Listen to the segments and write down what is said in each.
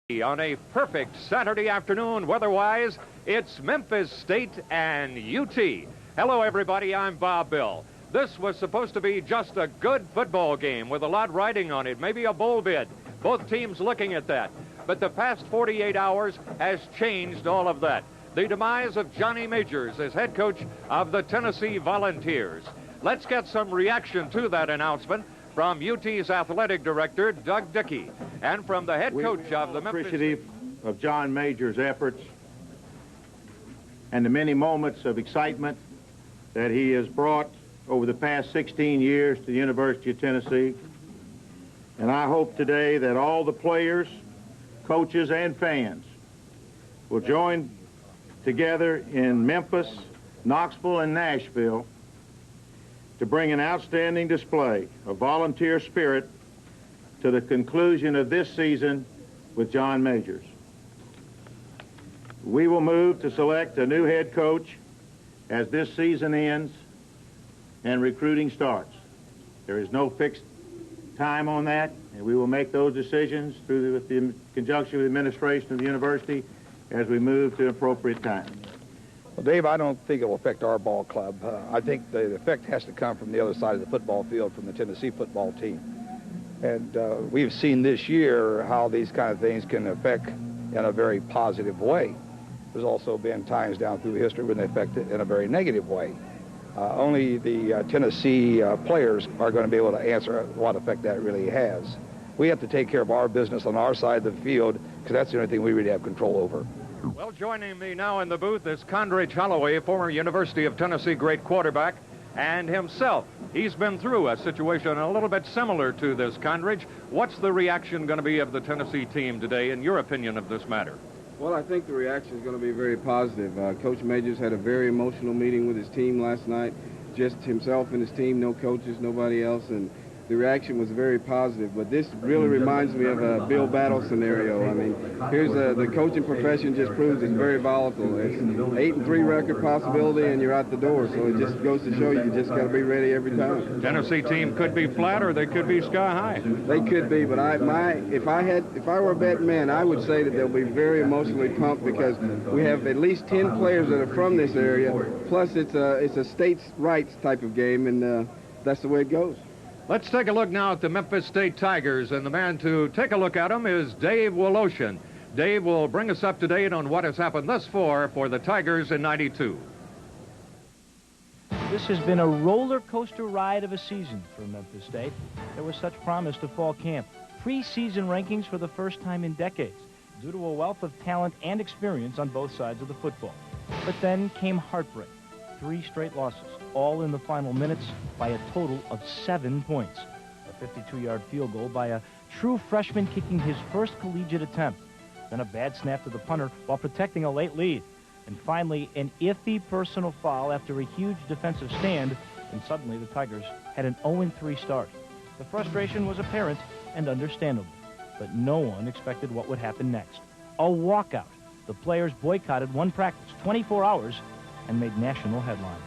On a perfect Saturday afternoon, weather-wise, it's Memphis State and UT. Hello, everybody. I'm Bob Bill. This was supposed to be just a good football game with a lot riding on it, maybe a bowl bid. Both teams looking at that. But the past 48 hours has changed all of that. The demise of Johnny Majors as head coach of the Tennessee Volunteers. Let's get some reaction to that announcement from UT's athletic director, Doug Dickey, and from the head coach of the Memphis Appreciative of John Majors' efforts and the many moments of excitement that he has brought over the past 16 years to the University of Tennessee. And I hope today that all the players, coaches, and fans will join together in Memphis, Knoxville, and Nashville to bring an outstanding display of volunteer spirit to the conclusion of this season with John Majors. We will move to select a new head coach as this season ends and recruiting starts. There is no fixed time on that, and we will make those decisions with the conjunction with the administration of the university as we move to appropriate time. Well, Dave, I don't think it will affect our ball club. I think the effect has to come from the other side of the football field, from the Tennessee football team. And we've seen this year how these kind of things can affect in a very positive way. There's also been times down through history when they affect it in a very negative way. Only the Tennessee players are going to be able to answer what effect that really has. We have to take care of our business on our side of the field because that's the only thing we really have control over. Well, joining me now in the booth is Condridge Holloway, former University of Tennessee great quarterback, and himself. He's been through a situation a little bit similar to this, Condridge. What's the reaction going to be of the Tennessee team today, in your opinion, of this matter? Well, I think the reaction is going to be very positive. Coach Majors had a very emotional meeting with his team last night, just himself and his team, no coaches, nobody else, and the reaction was very positive. But this really reminds me of a Bill Battle scenario. I mean, here's the coaching profession just proves it's very volatile. It's an 8-3 record possibility, and you're out the door. So it just goes to show you just got to be ready every time. Tennessee team could be flat, or they could be sky high. They could be, but if I were a betting man, I would say that they'll be very emotionally pumped because we have at least 10 players that are from this area. Plus, it's a states' rights type of game, and that's the way it goes. Let's take a look now at the Memphis State Tigers, and the man to take a look at them is Dave Woloshin. Dave will bring us up to date on what has happened thus far for the Tigers in '92. This has been a roller coaster ride of a season for Memphis State. There was such promise to fall camp. Preseason rankings for the first time in decades, due to a wealth of talent and experience on both sides of the football. But then came heartbreak. 3 straight losses, all in the final minutes by a total of 7 points. A 52-yard field goal by a true freshman kicking his first collegiate attempt. Then a bad snap to the punter while protecting a late lead. And finally, an iffy personal foul after a huge defensive stand, and suddenly the Tigers had an 0-3 start. The frustration was apparent and understandable, but no one expected what would happen next. A walkout. The players boycotted one practice, 24 hours, and made national headlines.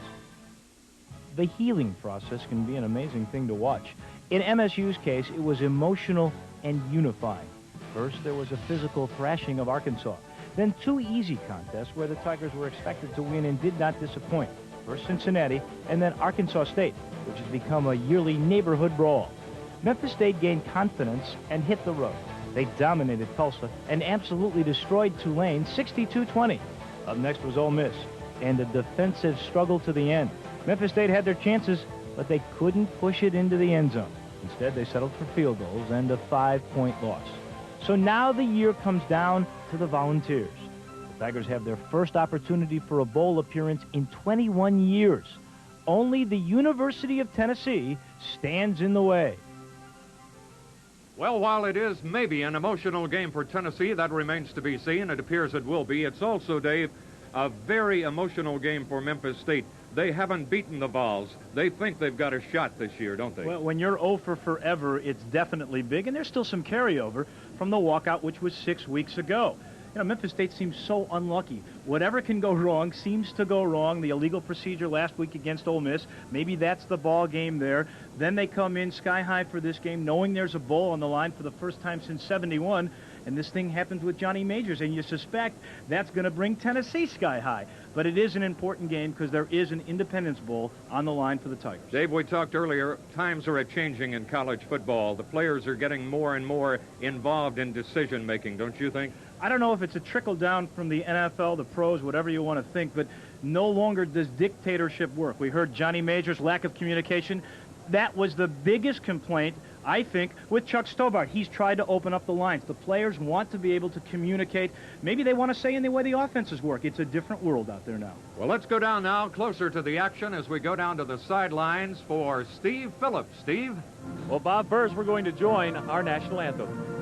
The healing process can be an amazing thing to watch. In MSU's case, it was emotional and unifying. First, there was a physical thrashing of Arkansas. Then 2 easy contests where the Tigers were expected to win and did not disappoint. First Cincinnati, and then Arkansas State, which has become a yearly neighborhood brawl. Memphis State gained confidence and hit the road. They dominated Tulsa and absolutely destroyed Tulane 62-20. Up next was Ole Miss, and a defensive struggle to the end. Memphis State had their chances, but they couldn't push it into the end zone. Instead, they settled for field goals and a 5-point loss. So now the year comes down to the Volunteers. The Tigers have their first opportunity for a bowl appearance in 21 years. Only the University of Tennessee stands in the way. Well, while it is maybe an emotional game for Tennessee, that remains to be seen. It appears it will be. It's also, Dave, a very emotional game for Memphis State. They haven't beaten the Vols. They think they've got a shot this year, don't they? Well, when you're 0 for forever, it's definitely big, and there's still some carryover from the walkout, which was 6 weeks ago. You know, Memphis State seems so unlucky. Whatever can go wrong seems to go wrong. The illegal procedure last week against Ole Miss, maybe that's the ball game there. Then they come in sky high for this game, knowing there's a bowl on the line for the first time since '71, and this thing happens with Johnny Majors, and you suspect that's going to bring Tennessee sky high. But it is an important game because there is an Independence Bowl on the line for the Tigers. Dave, we talked earlier, times are changing in college football. The players are getting more and more involved in decision-making, don't you think? I don't know if it's a trickle down from the NFL, the pros, whatever you want to think, but no longer does dictatorship work. We heard Johnny Majors' lack of communication. That was the biggest complaint, I think, with Chuck Stobart. He's tried to open up the lines. The players want to be able to communicate. Maybe they want to say in the way the offenses work. It's a different world out there now. Well, let's go down now closer to the action as we go down to the sidelines for Steve Phillips. Steve? Well, Bob, first we're going to join our national anthem.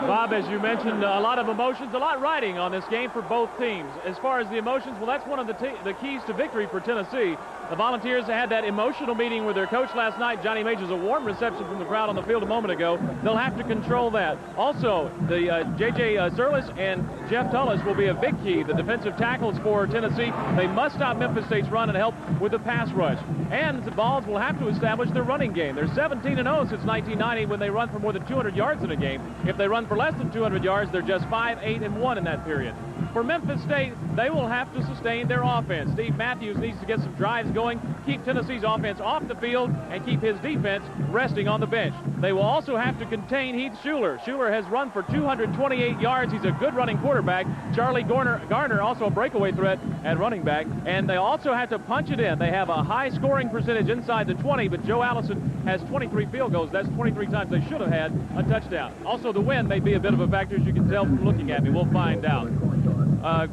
Bob, as you mentioned, a lot of emotions, a lot riding on this game for both teams. As far as the emotions, well, that's one of the keys to victory for Tennessee. The Volunteers had that emotional meeting with their coach last night. Johnny Majors, a warm reception from the crowd on the field a moment ago. They'll have to control that. Also, the J.J. Zerlis and Jeff Tullis will be a big key. The defensive tackles for Tennessee, they must stop Memphis State's run and help with the pass rush. And the Vols will have to establish their running game. They're 17-0 since 1990 when they run for more than 200 yards in a game. If they run for less than 200 yards, they're just 5-8-1 in that period. For Memphis State, they will have to sustain their offense. Steve Matthews needs to get some drives going, keep Tennessee's offense off the field, and keep his defense resting on the bench. They will also have to contain Heath Schuler. Schuler has run for 228 yards. He's a good running quarterback. Charlie Garner, also a breakaway threat at running back. And they also have to punch it in. They have a high scoring percentage inside the 20, but Joe Allison has 23 field goals. That's 23 times they should have had a touchdown. Also, the wind may be a bit of a factor, as you can tell from looking at me. We'll find out.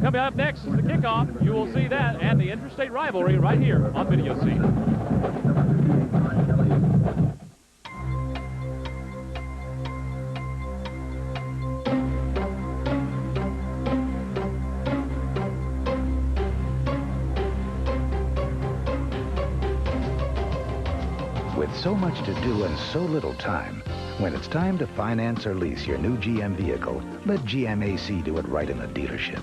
Coming up next is the kickoff. You will see that and the interstate rivalry right here on Video Scene. With so much to do and so little time, when it's time to finance or lease your new GM vehicle, let GMAC do it right in the dealership.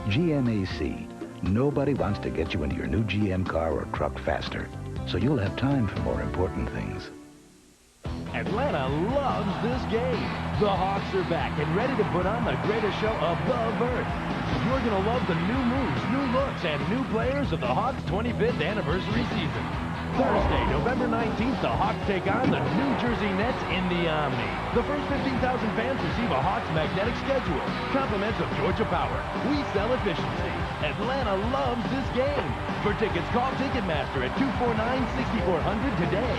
GMAC. Nobody wants to get you into your new GM car or truck faster, so you'll have time for more important things. Atlanta loves this game. The Hawks are back and ready to put on the greatest show above Earth. You're going to love the new moves, new looks, and new players of the Hawks' 25th anniversary season. Thursday, November 19th, the Hawks take on the New Jersey Nets in the Omni. The first 15,000 fans receive a Hawks magnetic schedule, compliments of Georgia Power. We sell efficiency. Atlanta loves this game. For tickets, call Ticketmaster at 249-6400 today.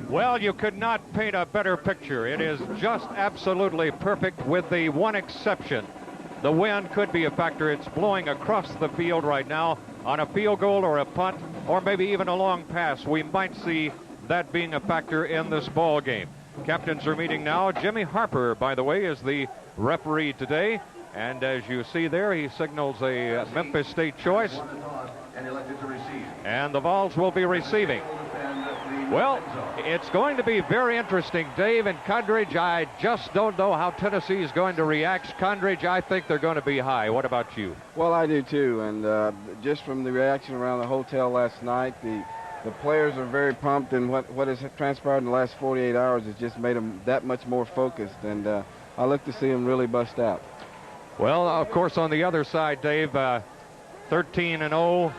Well, you could not paint a better picture. It is just absolutely perfect with the one exception. The wind could be a factor. It's blowing across the field right now. On a field goal or a punt or maybe even a long pass, we might see that being a factor in this ball game. Captains are meeting now. Jimmy Harper, by the way, is the referee today. And as you see there, he signals a Memphis State choice. And the Vols will be receiving. Well, it's going to be very interesting. Dave and Condridge, I just don't know how Tennessee is going to react. Condridge, I think they're going to be high. What about you? Well, I do too, and just from the reaction around the hotel last night, the players are very pumped, and what has transpired in the last 48 hours has just made them that much more focused, and I look to see them really bust out. Well, of course, on the other side, Dave, 13-0.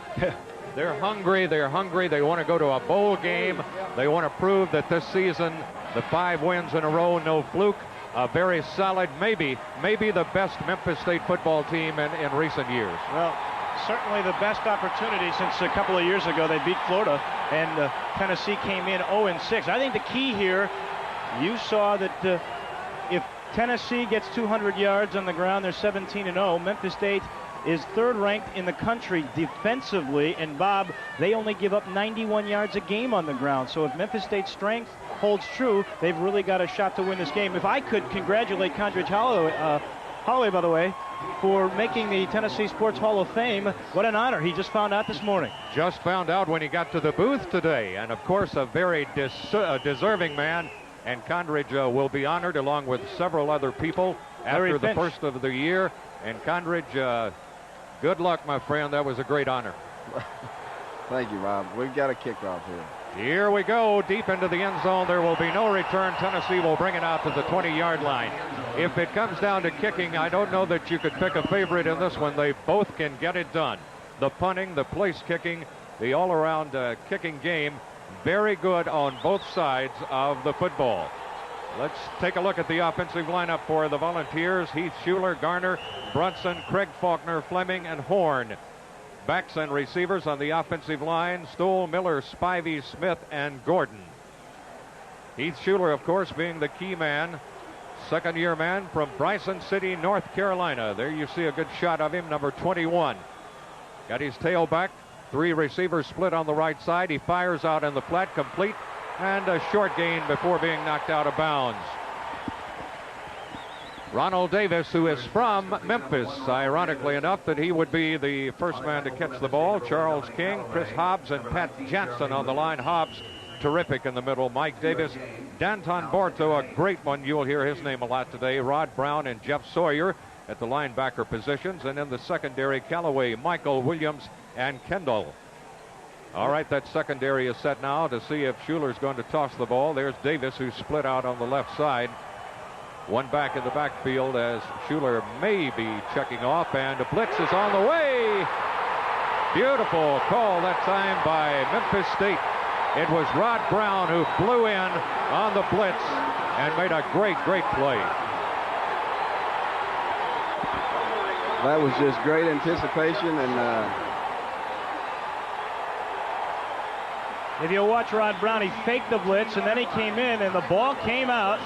They're hungry. They're hungry. They want to go to a bowl game. They want to prove that this season, the 5 wins in a row, no fluke, a very solid, maybe the best Memphis State football team in recent years. Well, certainly the best opportunity since a couple of years ago. They beat Florida, and Tennessee came in 0-6. I think the key here You saw that if Tennessee gets 200 yards on the ground, they're 17-0. Memphis State is third ranked in the country defensively, and Bob, they only give up 91 yards a game on the ground. So if Memphis State's strength holds true, they've really got a shot to win this game. If I could congratulate Condridge Holloway, by the way, for making the Tennessee Sports Hall of Fame. What an honor. He just found out this morning. Just found out when he got to the booth today. And, of course, a very deserving man. And Condridge will be honored along with several other people after the first of the year. And Condridge, good luck, my friend. That was a great honor. Thank you, Rob. We've got a kickoff here. Here we go, deep into the end zone. There will be no return. Tennessee will bring it out to the 20-yard line. If it comes down to kicking, I don't know that you could pick a favorite in this one. They both can get it done. The punting, the place kicking, the all-around kicking game, very good on both sides of the football. Let's take a look at the offensive lineup for the Volunteers. Heath Schuler, Garner, Brunson, Craig Faulkner, Fleming, and Horn. Backs and receivers on the offensive line, Stoll, Miller, Spivey, Smith, and Gordon. Heath Schuler, of course, being the key man. Second-year man from Bryson City, North Carolina. There you see a good shot of him, number 21. Got his tail back. Three receivers split on the right side. He fires out in the flat, complete, and a short gain before being knocked out of bounds. Ronald Davis, who is from Memphis, ironically enough, that he would be the first man to catch the ball. Charles King, Chris Hobbs, and Pat Jansen on the line. Hobbs, terrific in the middle. Mike Davis, Danton Borto, a great one. You'll hear his name a lot today. Rod Brown and Jeff Sawyer at the linebacker positions. And in the secondary, Callaway, Michael, Williams, and Kendall. All right, that secondary is set now to see if Schuler's going to toss the ball. There's Davis, who split out on the left side. One back in the backfield as Schuler may be checking off, and a blitz is on the way. Beautiful call that time by Memphis State. It was Rod Brown who blew in on the blitz and made a great play. That was just great anticipation, and if you watch Rod Brown, he faked the blitz, and then he came in, and the ball came out.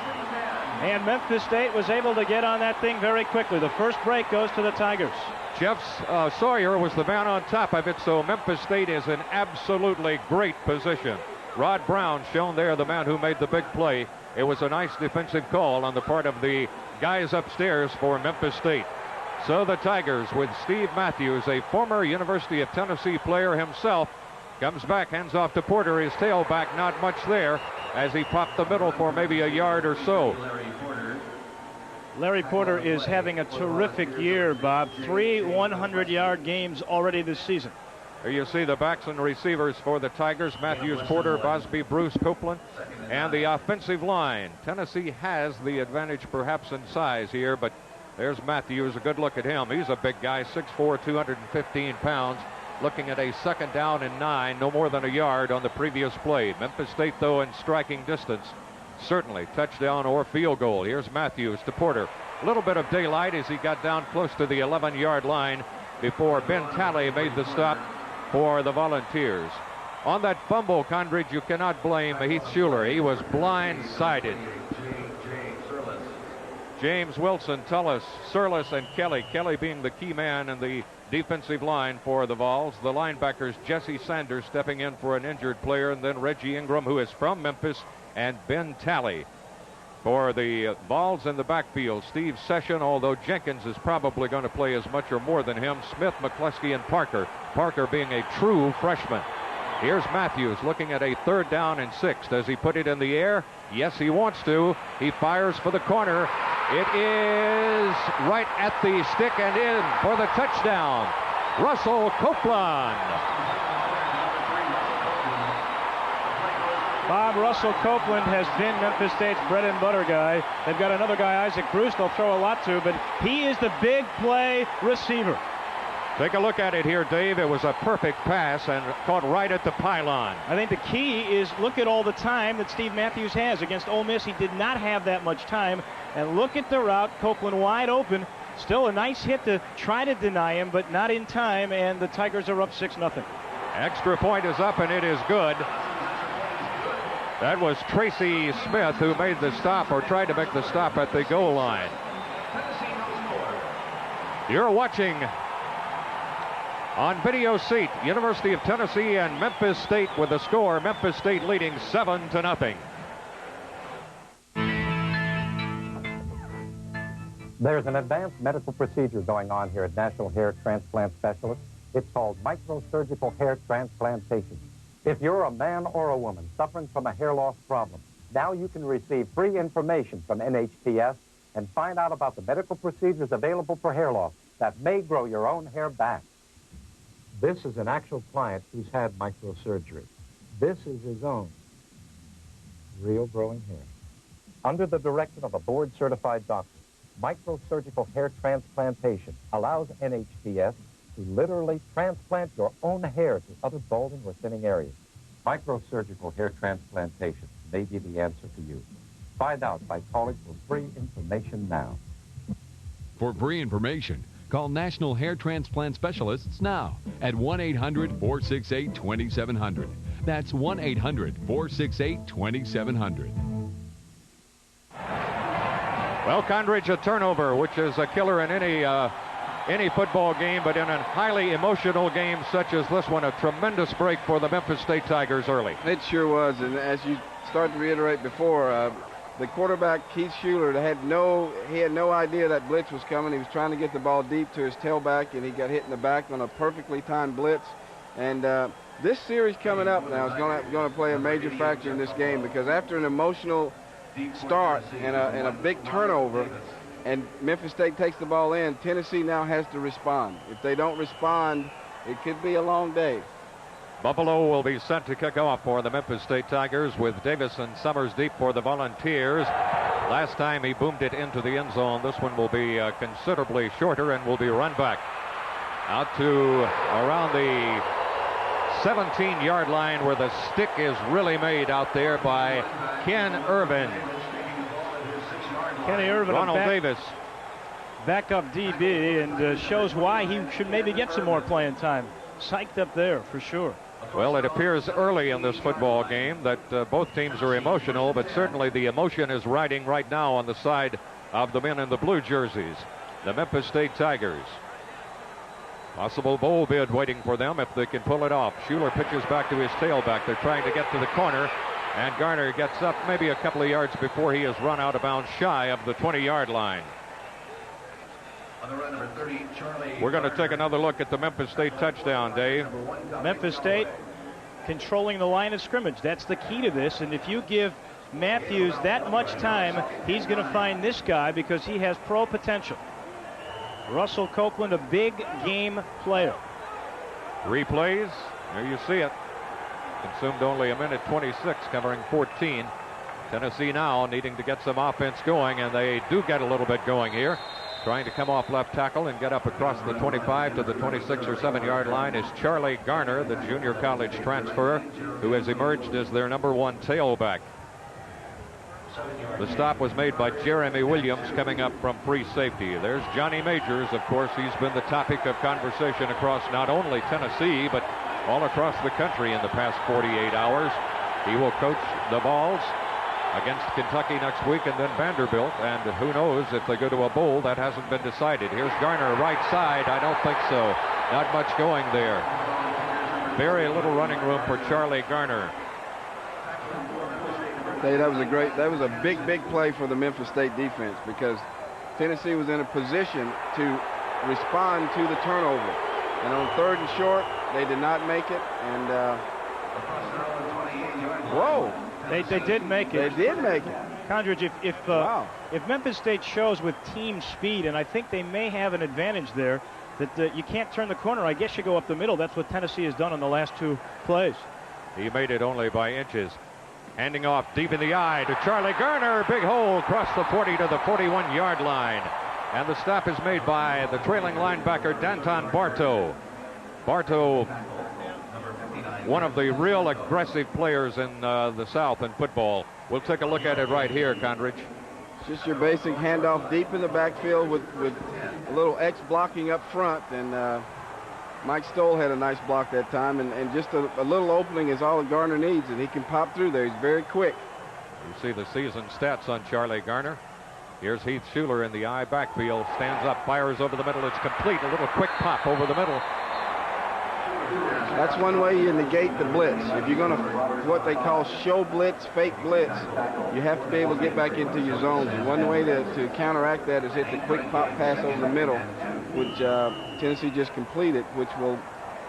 And Memphis State was able to get on that thing very quickly. The first break goes to the Tigers. Jeff Sawyer was the man on top of it, so Memphis State is in absolutely great position. Rod Brown shown there, the man who made the big play. It was a nice defensive call on the part of the guys upstairs for Memphis State. So the Tigers, with Steve Matthews, a former University of Tennessee player himself, comes back, hands off to Porter, his tailback, not much there, as he popped the middle for maybe a yard or so. Larry Porter is having a terrific year, Bob. 3 100-yard games already this season. Here you see the backs and receivers for the Tigers. Matthews, Porter, Bosby, Bruce, Copeland, and the offensive line. Tennessee has the advantage perhaps in size here, but there's Matthews. A good look at him. He's a big guy, 6'4", 215 pounds. Looking at a second down and 9, no more than a yard on the previous play. Memphis State, though, in striking distance. Certainly touchdown or field goal. Here's Matthews to Porter. A little bit of daylight as he got down close to the 11-yard line before Ben Talley made the stop for the Volunteers. On that fumble, Condridge, you cannot blame Heath Schuler. He was blindsided. James Wilson, Tullis, Surlis, and Kelly. Kelly being the key man in the defensive line for the Vols. The linebackers, Jesse Sanders stepping in for an injured player, and then Reggie Ingram, who is from Memphis, and Ben Talley. For the Vols in the backfield, Steve Session, although Jenkins is probably going to play as much or more than him, Smith, McCluskey, and Parker. Parker being a true freshman. Here's Matthews looking at a 3rd down and 6. Does he put it in the air? Yes, he wants to. He fires for the corner. It is right at the stick and in for the touchdown. Russell Copeland. Bob, Russell Copeland has been Memphis State's bread and butter guy. They've got another guy, Isaac Bruce, they'll throw a lot to, but he is the big play receiver. Take a look at it here, Dave. It was a perfect pass and caught right at the pylon. I think the key is look at all the time that Steve Matthews has. Against Ole Miss, he did not have that much time. And look at the route. Copeland wide open. Still a nice hit to try to deny him, but not in time, and the Tigers are up 6-0. Extra point is up, and it is good. That was Tracy Smith who made the stop, or tried to make the stop at the goal line. You're watching on video seat University of Tennessee and Memphis State with the score. Memphis State leading 7-0. There's an advanced medical procedure going on here at National Hair Transplant Specialists. It's called microsurgical hair transplantation. If you're a man or a woman suffering from a hair loss problem, now you can receive free information from NHTS and find out about the medical procedures available for hair loss that may grow your own hair back. This is an actual client who's had microsurgery. This is his own real growing hair. Under the direction of a board-certified doctor, microsurgical hair transplantation allows NHTS to literally transplant your own hair to other balding or thinning areas. Microsurgical hair transplantation may be the answer for you. Find out by calling for free information now. For free information, call National Hair Transplant Specialists now at 1-800-468-2700. That's 1-800-468-2700. Well, Condridge, a turnover, which is a killer in any football game, but in a highly emotional game such as this one, a tremendous break for the Memphis State Tigers early. It sure was, and as you started to reiterate before, the quarterback, Keith Schuler, had no idea that blitz was coming. He was trying to get the ball deep to his tailback, and he got hit in the back on a perfectly timed blitz. And this series coming up now is going to play a major factor in this game, because after an emotional start and a big turnover, and Memphis State takes the ball in, Tennessee now has to respond. If they don't respond, it could be a long day. Buffalo will be sent to kick off for the Memphis State Tigers with Davis and Summers deep for the Volunteers. Last time he boomed it into the end zone. This one will be considerably shorter and will be run back out to around the 17-yard line, where the stick is really made out there by Ken Irvin. Kenny Irvin, Ronald Davis. Backup DB, and shows why he should maybe get some more playing time. Psyched up there for sure. Well, it appears early in this football game that both teams are emotional, but certainly the emotion is riding right now on the side of the men in the blue jerseys, the Memphis State Tigers. Possible bowl bid waiting for them if they can pull it off. Schuler pitches back to his tailback. They're trying to get to the corner, and Garner gets up maybe a couple of yards before he is run out of bounds shy of the 20-yard line. We're going to take another look at the Memphis State touchdown, Dave. Memphis State controlling the line of scrimmage. That's the key to this, and if you give Matthews that much time, he's going to find this guy because he has pro potential. Russell Copeland, a big game player. Replays. There you see it. Consumed only a minute 26, covering 14. Tennessee now needing to get some offense going, and they do get a little bit going here. Trying to come off left tackle and get up across the 25 to the 26 or 7-yard line is Charlie Garner, the junior college transfer, who has emerged as their #1 tailback. The stop was made by Jeremy Williams coming up from free safety. There's Johnny Majors. Of course, he's been the topic of conversation across not only Tennessee, but all across the country in the past 48 hours. He will coach the Vols against Kentucky next week and then Vanderbilt. And who knows if they go to a bowl. That hasn't been decided. Here's Garner, right side. I don't think so. Not much going there. Very little running room for Charlie Garner. Hey, that was a big play for the Memphis State defense, because Tennessee was in a position to respond to the turnover. And on 3rd and short, they did not make it. And whoa. They did make it. They did make it. Condridge, if Memphis State shows with team speed, and I think they may have an advantage there, that you can't turn the corner, I guess you go up the middle. That's what Tennessee has done on the last 2 plays. He made it only by inches. Handing off deep in the eye to Charlie Garner. Big hole across the 40 to the 41-yard line. And the stop is made by the trailing linebacker, Danton Bartow. Bartow, one of the real aggressive players in the South in football. We'll take a look at it right here, Condridge. Just your basic handoff deep in the backfield with a little X blocking up front. And Mike Stoll had a nice block that time, and just a little opening is all Garner needs, and he can pop through there. He's very quick. You see the season stats on Charlie Garner. Here's Heath Schuler in the I backfield. Stands up, fires over the middle. It's complete. A little quick pop over the middle. That's one way you negate the blitz. If you're going to what they call show blitz, fake blitz, you have to be able to get back into your zones. And one way to counteract that is hit the quick pop pass over the middle, which Tennessee just completed, which will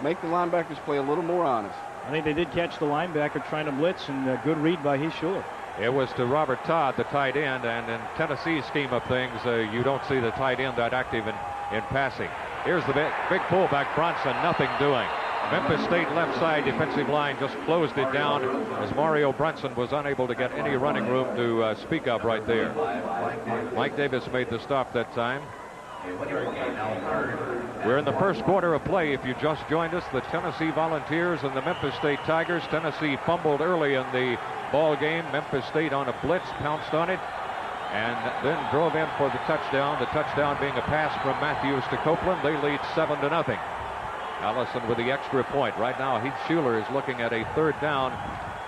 make the linebackers play a little more honest. I think they did catch the linebacker trying to blitz, and a good read by Heath Schuler. It was to Robert Todd, the tight end, and in Tennessee's scheme of things, you don't see the tight end that active in passing. Here's the big pullback, Bronson, nothing doing. Memphis State left side defensive line just closed it down as Mario Brunson was unable to get any running room to speak of right there. Mike Davis made the stop that time. We're in the first quarter of play. If you just joined us, the Tennessee Volunteers and the Memphis State Tigers. Tennessee fumbled early in the ball game. Memphis State on a blitz pounced on it and then drove in for the touchdown. The touchdown being a pass from Matthews to Copeland. They lead 7-0. Allison with the extra point. Right now, Heath Schuler is looking at a third down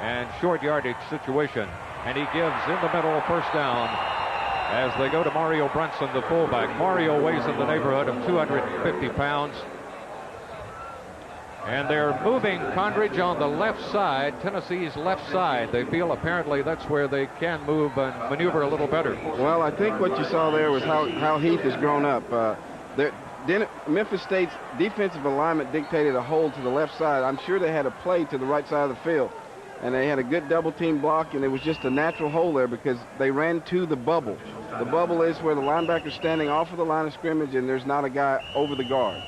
and short yardage situation. And he gives in the middle first down as they go to Mario Brunson, the fullback. Mario weighs in the neighborhood of 250 pounds. And they're moving Condridge on the left side, Tennessee's left side. They feel apparently that's where they can move and maneuver a little better. Well, I think what you saw there was how Heath has grown up. Memphis State's defensive alignment dictated a hold to the left side. I'm sure they had a play to the right side of the field, and they had a good double-team block, and it was just a natural hole there because they ran to the bubble. The bubble is where the linebacker's standing off of the line of scrimmage, and there's not a guy over the guard.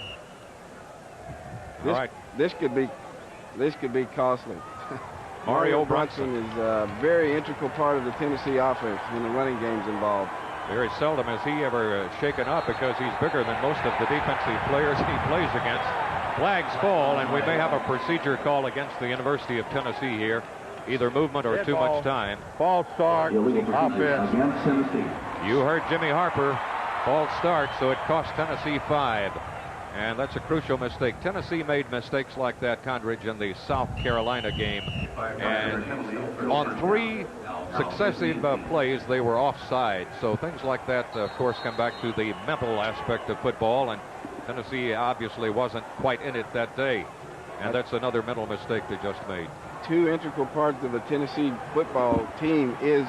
This could be costly. Mario Brunson is a very integral part of the Tennessee offense when the running game's involved. Very seldom has he ever shaken up because he's bigger than most of the defensive players he plays against. Flags fall, and we may have a procedure call against the University of Tennessee here. Either movement or too much time. False start, offense. You heard Jimmy Harper. False start, so it cost Tennessee 5. And that's a crucial mistake. Tennessee made mistakes like that, Condridge, in the South Carolina game. And on 3 successive plays, they were offside. So things like that, of course, come back to the mental aspect of football. And Tennessee obviously wasn't quite in it that day. And that's another mental mistake they just made. 2 integral parts of the Tennessee football team is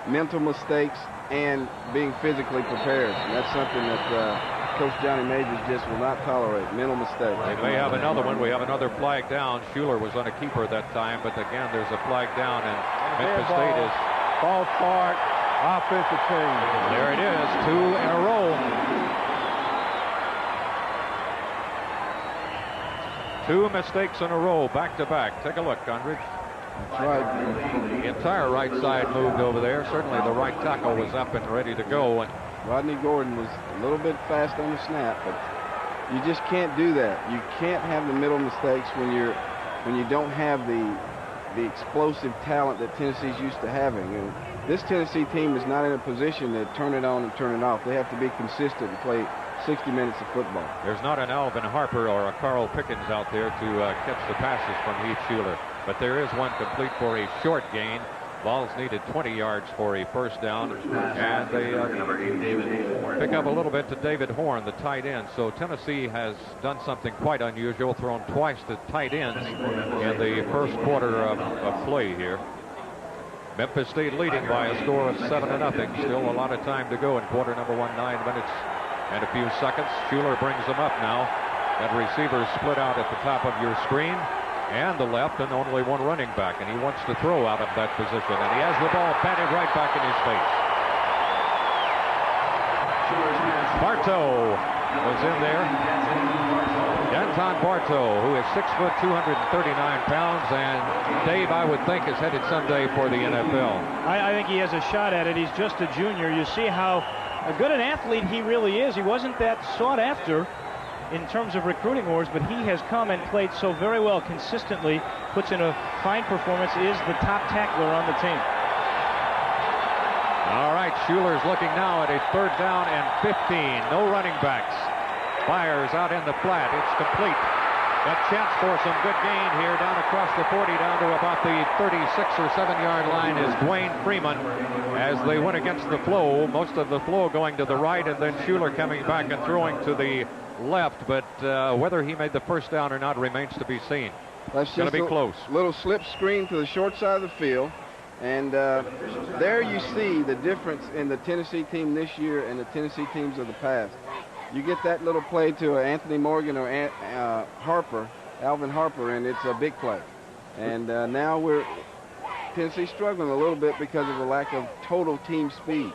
mental mistakes and being physically prepared. And that's something that Coach Johnny Majors just will not tolerate, mental mistakes. They may have another one. We have another flag down. Schuler was on a keeper that time, but again, there's a flag down, and Memphis State is... False start, offensive change. There it is, 2 in a row. 2 mistakes in a row, back-to-back. Take a look, Condridge. That's right. The entire right side moved over there. Certainly the right tackle was up and ready to go. And Rodney Gordon was a little bit fast on the snap, but you just can't do that. You can't have the middle mistakes when you don't have the explosive talent that Tennessee's used to having. And this Tennessee team is not in a position to turn it on and turn it off. They have to be consistent and play 60 minutes of football. There's not an Alvin Harper or a Carl Pickens out there to catch the passes from Heath Schuler, but there is one complete for a short gain. Vols needed 20 yards for a first down, and they pick up a little bit to David Horn, the tight end. So Tennessee has done something quite unusual, thrown twice to tight ends in the first quarter of play here. Memphis State leading by a score of 7-0. Still a lot of time to go in quarter number 1, 9 minutes and a few seconds. Schuler brings them up now. That receiver split out at the top of your screen and the left, and only one running back, and he wants to throw out of that position, and he has the ball batted right back in his face. Bartow was in there. Danton Bartow, who is 6 foot 239 pounds, and Dave, I would think, is headed someday for the NFL. I think he has a shot at it. He's just a junior. You see how good an athlete he really is. He wasn't that sought after in terms of recruiting wars, but he has come and played so very well consistently, puts in a fine performance, is the top tackler on the team. All right, Schuler's looking now at a third down and 15. No running backs. Fires out in the flat. It's complete. A chance for some good gain here down across the 40, down to about the 36 or 7-yard line is Dwayne Freeman as they went against the flow. Most of the flow going to the right, and then Schuler coming back and throwing to the left. But whether he made the first down or not remains to be seen. That's going to be close. Little slip screen to the short side of the field. And there you see the difference in the Tennessee team this year and the Tennessee teams of the past. You get that little play to Anthony Morgan or Alvin Harper, and it's a big play. And now Tennessee's struggling a little bit because of the lack of total team speed.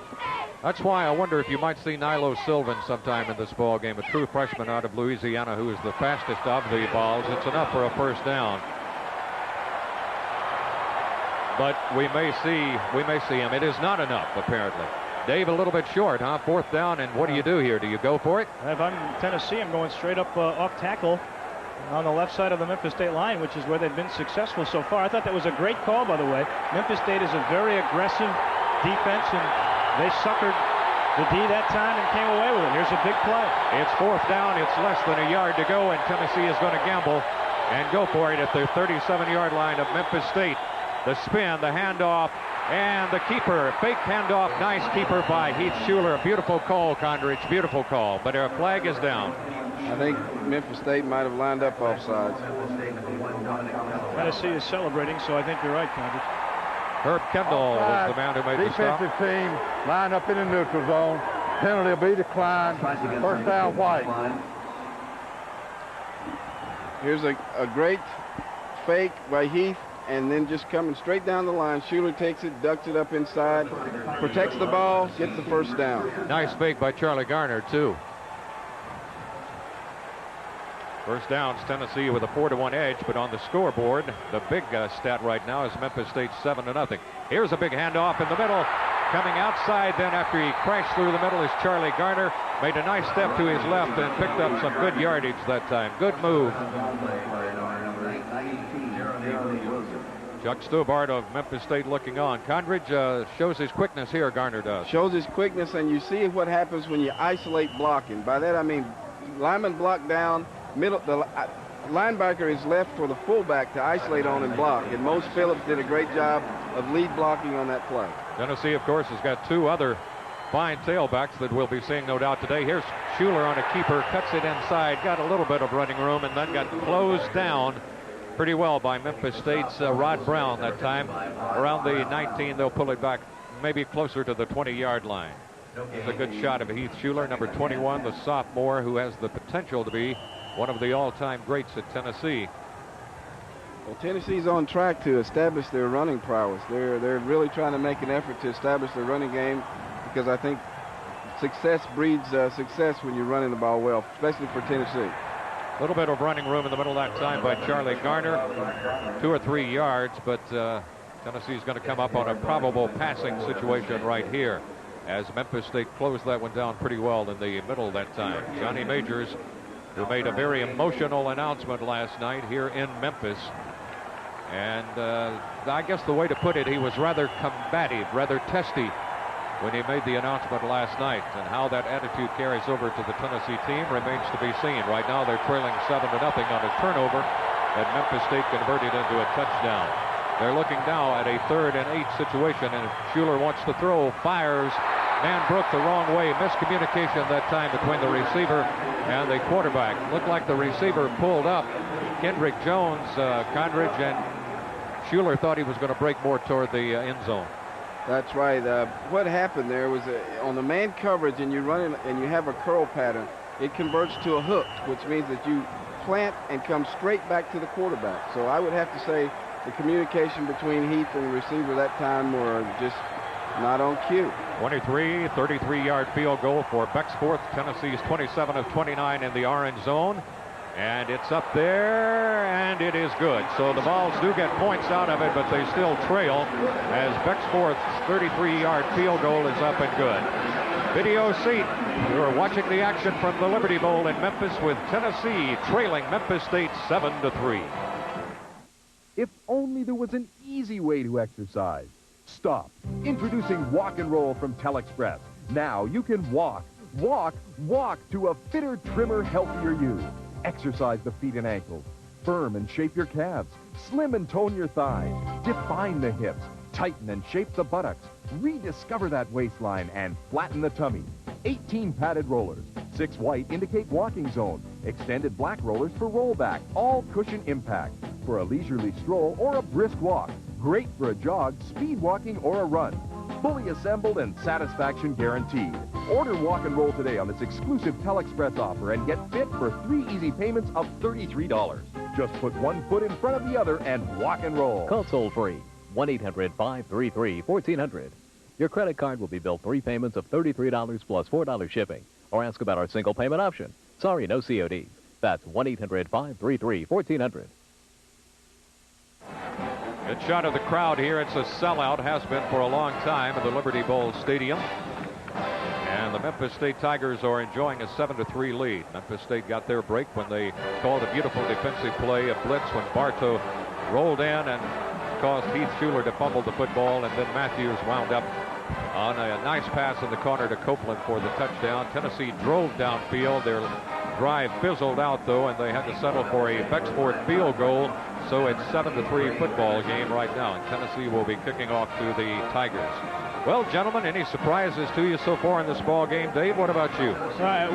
That's why I wonder if you might see Nilo Sylvan sometime in this ball game, a true freshman out of Louisiana who is the fastest of the balls. It's enough for a first down. But we may see him. It is not enough, apparently. Dave, a little bit short, huh? Fourth down, and what do you do here? Do you go for it? If I'm Tennessee, I'm going straight up off tackle on the left side of the Memphis State line, which is where they've been successful so far. I thought that was a great call, by the way. Memphis State is a very aggressive defense, and they suckered the D that time and came away with it. Here's a big play. It's fourth down. It's less than a yard to go, and Tennessee is going to gamble and go for it at the 37-yard line of Memphis State. The spin, the handoff, and the keeper. Fake handoff. Nice keeper by Heath Schuler. A beautiful call, Condridge. Beautiful call. But a flag is down. I think Memphis State might have lined up offsides. Tennessee is celebrating, so I think you're right, Condridge. Herb Kendall was the man who made the stop. Defensive team line up in the neutral zone. Penalty will be declined. First down, White. Here's a great fake by Heath, and then just coming straight down the line. Schuler takes it, ducks it up inside, protects the ball, gets the first down. Nice fake by Charlie Garner, too. First down's Tennessee with a 4-1 edge, but on the scoreboard, the big stat right now is Memphis State 7-0. Here's a big handoff in the middle. Coming outside then after he crashed through the middle is Charlie Garner. Made a nice step to his left and picked up some good yardage that time. Good move. Chuck Stobart of Memphis State looking on. Condridge shows his quickness here, Garner does. Shows his quickness, and you see what happens when you isolate blocking. By that I mean lineman block down, middle. The linebacker is left for the fullback to isolate on and block, and Mose Phillips did a great job of lead blocking on that play. Tennessee, of course, has got two other fine tailbacks that we'll be seeing no doubt today. Here's Schuler on a keeper, cuts it inside, got a little bit of running room, and then got closed down pretty well by Memphis State's Rod Brown that time. Around the 19, they'll pull it back maybe closer to the 20-yard line. There's a good shot of Heath Schuler, number 21, the sophomore who has the potential to be one of the all-time greats at Tennessee. Well, Tennessee's on track to establish their running prowess. They're really trying to make an effort to establish their running game, because I think success breeds success when you're running the ball well, especially for Tennessee. A little bit of running room in the middle that time by Charlie Garner. 2 or 3 yards, but Tennessee's going to come up on a probable passing situation right here as Memphis State closed that one down pretty well in the middle that time. Johnny Majors, who made a very emotional announcement last night here in Memphis. And I guess the way to put it, he was rather combative, rather testy when he made the announcement last night, and how that attitude carries over to the Tennessee team remains to be seen. Right now they're trailing 7-0 on a turnover that Memphis State converted into a touchdown. They're looking now at a 3rd and 8 situation, and Schuler wants to throw, fires. Man broke the wrong way. Miscommunication that time between the receiver and the quarterback. Looked like the receiver pulled up Kendrick Jones, Condridge, and Schuler thought he was going to break more toward the end zone. That's right. What happened there was on the man coverage, and you run and you have a curl pattern, it converts to a hook, which means that you plant and come straight back to the quarterback. So I would have to say the communication between Heath and the receiver that time were just not on cue. 33-yard field goal for Bexforth. Tennessee's 27 of 29 in the orange zone. And it's up there, and it is good. So the Vols do get points out of it, but they still trail as Bexforth's 33-yard field goal is up and good. Video seat. You're watching the action from the Liberty Bowl in Memphis with Tennessee trailing Memphis State 7-3. If only there was an easy way to exercise. Stop. Introducing Walk and Roll from Telexpress. Now you can walk to a fitter, trimmer, healthier you. Exercise the feet and ankles. Firm and shape your calves. Slim and tone your thighs. Define the hips. Tighten and shape the buttocks. Rediscover that waistline and flatten the tummy. 18 padded rollers. 6 white indicate walking zone. Extended black rollers for rollback. All cushion impact. For a leisurely stroll or a brisk walk. Great for a jog, speed walking, or a run. Fully assembled and satisfaction guaranteed. Order Walk and Roll today on this exclusive TelExpress offer and get fit for 3 easy payments of $33. Just put one foot in front of the other and walk and roll. Call toll free 1-800-533-1400. Your credit card will be billed 3 payments of $33 plus $4 shipping. Or ask about our single payment option. Sorry, no CODs. That's 1-800-533-1400. Good shot of the crowd here. It's a sellout, has been for a long time at the Liberty Bowl Stadium. And the Memphis State Tigers are enjoying a 7-3 lead. Memphis State got their break when they called a beautiful defensive play, a blitz, when Bartow rolled in and caused Heath Schuler to fumble the football, and then Matthews wound up on a nice pass in the corner to Copeland for the touchdown. Tennessee drove downfield. Their drive fizzled out, though, and they had to settle for a Bexford field goal. So it's 7-3 football game right now, and Tennessee will be kicking off to the Tigers. Well, gentlemen, any surprises to you so far in this ball game? Dave, what about you?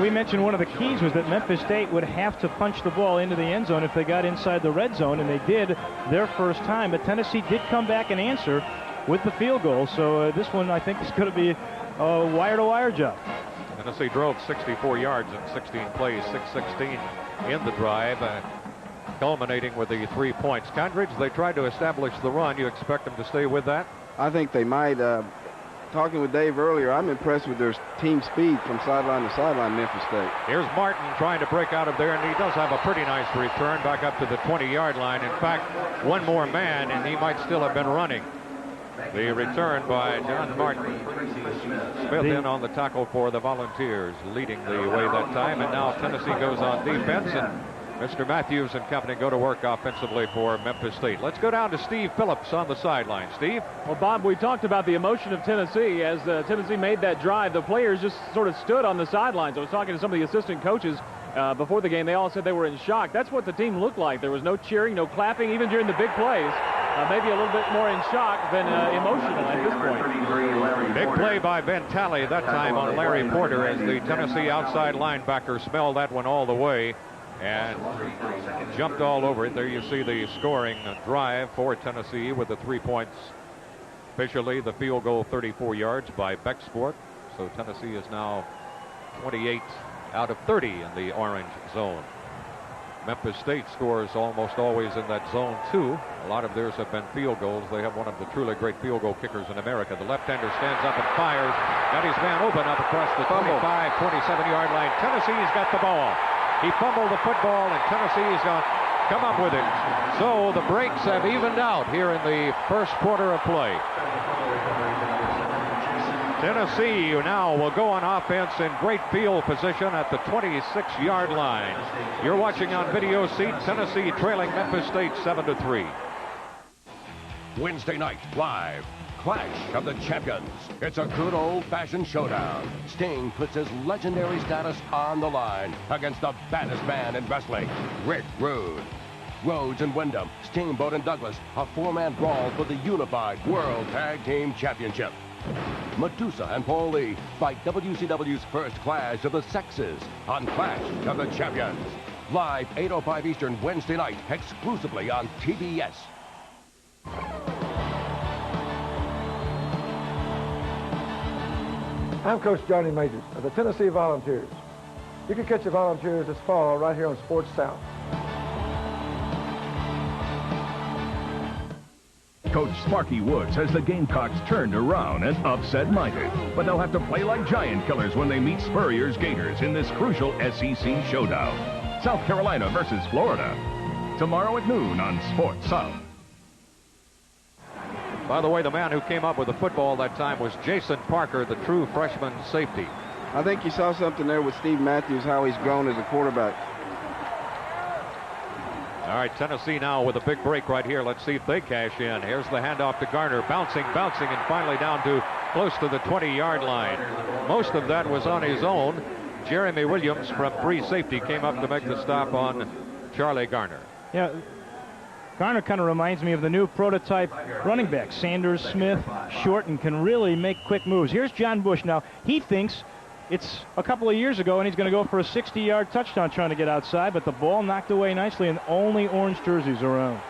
We mentioned one of the keys was that Memphis State would have to punch the ball into the end zone if they got inside the red zone, and they did their first time. But Tennessee did come back and answer with the field goal. So this one, I think, is going to be a wire-to-wire job. Tennessee drove 64 yards in 16 plays, 6:16 in the drive, culminating with the 3 points. Condridge, they tried to establish the run. You expect them to stay with that? I think they might. Talking with Dave earlier, I'm impressed with their team speed from sideline to sideline, Memphis State. Here's Martin trying to break out of there, and he does have a pretty nice return back up to the 20-yard line. In fact, one more man, and he might still have been running. The return by John Martin. Smith in on the tackle for the Volunteers, leading the way that time. And now Tennessee goes on defense, and Mr. Matthews and company go to work offensively for Memphis State. Let's go down to Steve Phillips on the sideline. Steve? Well, Bob, we talked about the emotion of Tennessee. As Tennessee made that drive, the players just sort of stood on the sidelines. I was talking to some of the assistant coaches before the game. They all said they were in shock. That's what the team looked like. There was no cheering, no clapping, even during the big plays. Maybe a little bit more in shock than emotional at this point. Big play by Ben Talley that time on Larry Porter, as the Tennessee outside linebacker smelled that one all the way and jumped all over it. There you see the scoring drive for Tennessee with the 3 points. Officially, the field goal 34 yards by Bexford. So Tennessee is now 28 out of 30 in the orange zone. Memphis State scores almost always in that zone, too. A lot of theirs have been field goals. They have one of the truly great field goal kickers in America. The left-hander stands up and fires. Got his man open up across the 25, 27-yard line. Tennessee's got the ball. He fumbled the football, and Tennessee's going to come up with it. So the breaks have evened out here in the first quarter of play. Tennessee now will go on offense in great field position at the 26-yard line. You're watching on video seat. Tennessee trailing Memphis State 7-3. Wednesday night, live. Clash of the Champions. It's a good old-fashioned showdown. Sting puts his legendary status on the line against the baddest man in wrestling, Rick Rude. Rhodes and Wyndham, Steamboat and Douglas, a 4-man brawl for the unified World Tag Team Championship. Medusa and Paul Lee fight WCW's first clash of the sexes on Clash of the Champions. Live 8:05 Eastern Wednesday night, exclusively on TBS. I'm Coach Johnny Majors of the Tennessee Volunteers. You can catch the Volunteers this fall right here on Sports South. Coach Sparky Woods has the Gamecocks turned around and upset-minded. But they'll have to play like giant killers when they meet Spurrier's Gators in this crucial SEC showdown. South Carolina versus Florida. Tomorrow at noon on Sports South. By the way, the man who came up with the football that time was Jason Parker, the true freshman safety. I think you saw something there with Steve Matthews, how he's grown as a quarterback. All right, Tennessee now with a big break right here. Let's see if they cash in. Here's the handoff to Garner, bouncing, and finally down to close to the 20-yard line. Most of that was on his own. Jeremy Williams from free safety came up to make the stop on Charlie Garner. Yeah, Garner kind of reminds me of the new prototype running back, Sanders Smith, short and can really make quick moves. Here's John Bush. Now, he thinks it's a couple of years ago, and he's going to go for a 60-yard touchdown trying to get outside, but the ball knocked away nicely, and only orange jerseys around.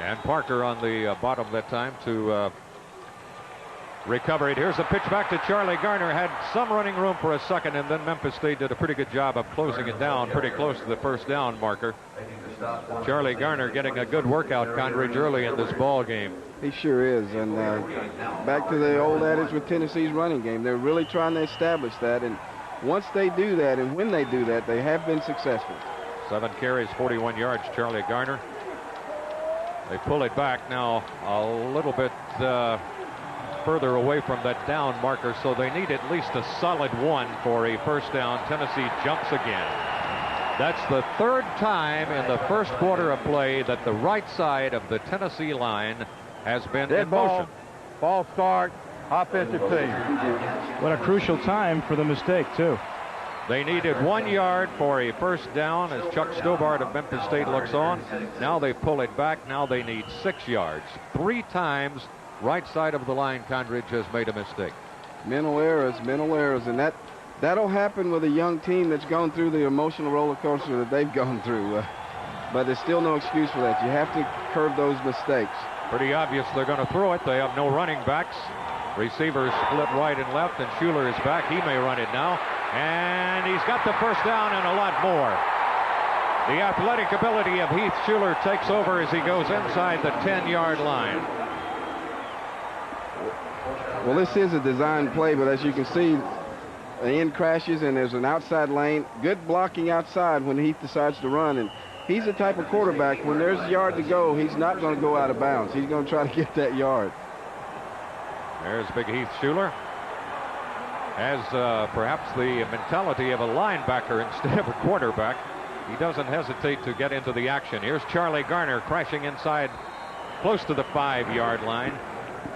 And Parker on the bottom that time to recover it. Here's a pitch back to Charlie Garner. Had some running room for a second, and then Memphis State did a pretty good job of closing it down pretty close to the first down marker. Charlie Garner getting a good workout, Condridge, early in this ball game. He sure is. And back to the old adage with Tennessee's running game. They're really trying to establish that. And once they do that, and when they do that, they have been successful. 7 carries, 41 yards, Charlie Garner. They pull it back now a little bit further away from that down marker, so they need at least a solid 1 for a first down. Tennessee jumps again. That's the 3rd time in the first quarter of play that the right side of the Tennessee line has been in motion. Ball start, offensive team. What a crucial time for the mistake, too. They needed 1 yard for a first down as Chuck Stobart of Memphis State looks on. Now they pull it back. Now they need 6 yards. 3 times right side of the line, Condridge has made a mistake. Mental errors, and that'll happen with a young team that's gone through the emotional roller coaster that they've gone through. But there's still no excuse for that. You have to curb those mistakes. Pretty obvious they're going to throw it. They have no running backs. Receivers split right and left, and Schuler is back. He may run it now. And he's got the first down and a lot more. The athletic ability of Heath Schuler takes over as he goes inside the 10-yard line. Well, this is a design play, but as you can see, the end crashes and there's an outside lane. Good blocking outside when Heath decides to run. And he's the type of quarterback, when there's a yard to go, he's not going to go out of bounds. He's going to try to get that yard. There's big Heath Schuler. Has perhaps the mentality of a linebacker instead of a quarterback. He doesn't hesitate to get into the action. Here's Charlie Garner crashing inside close to the 5-yard line.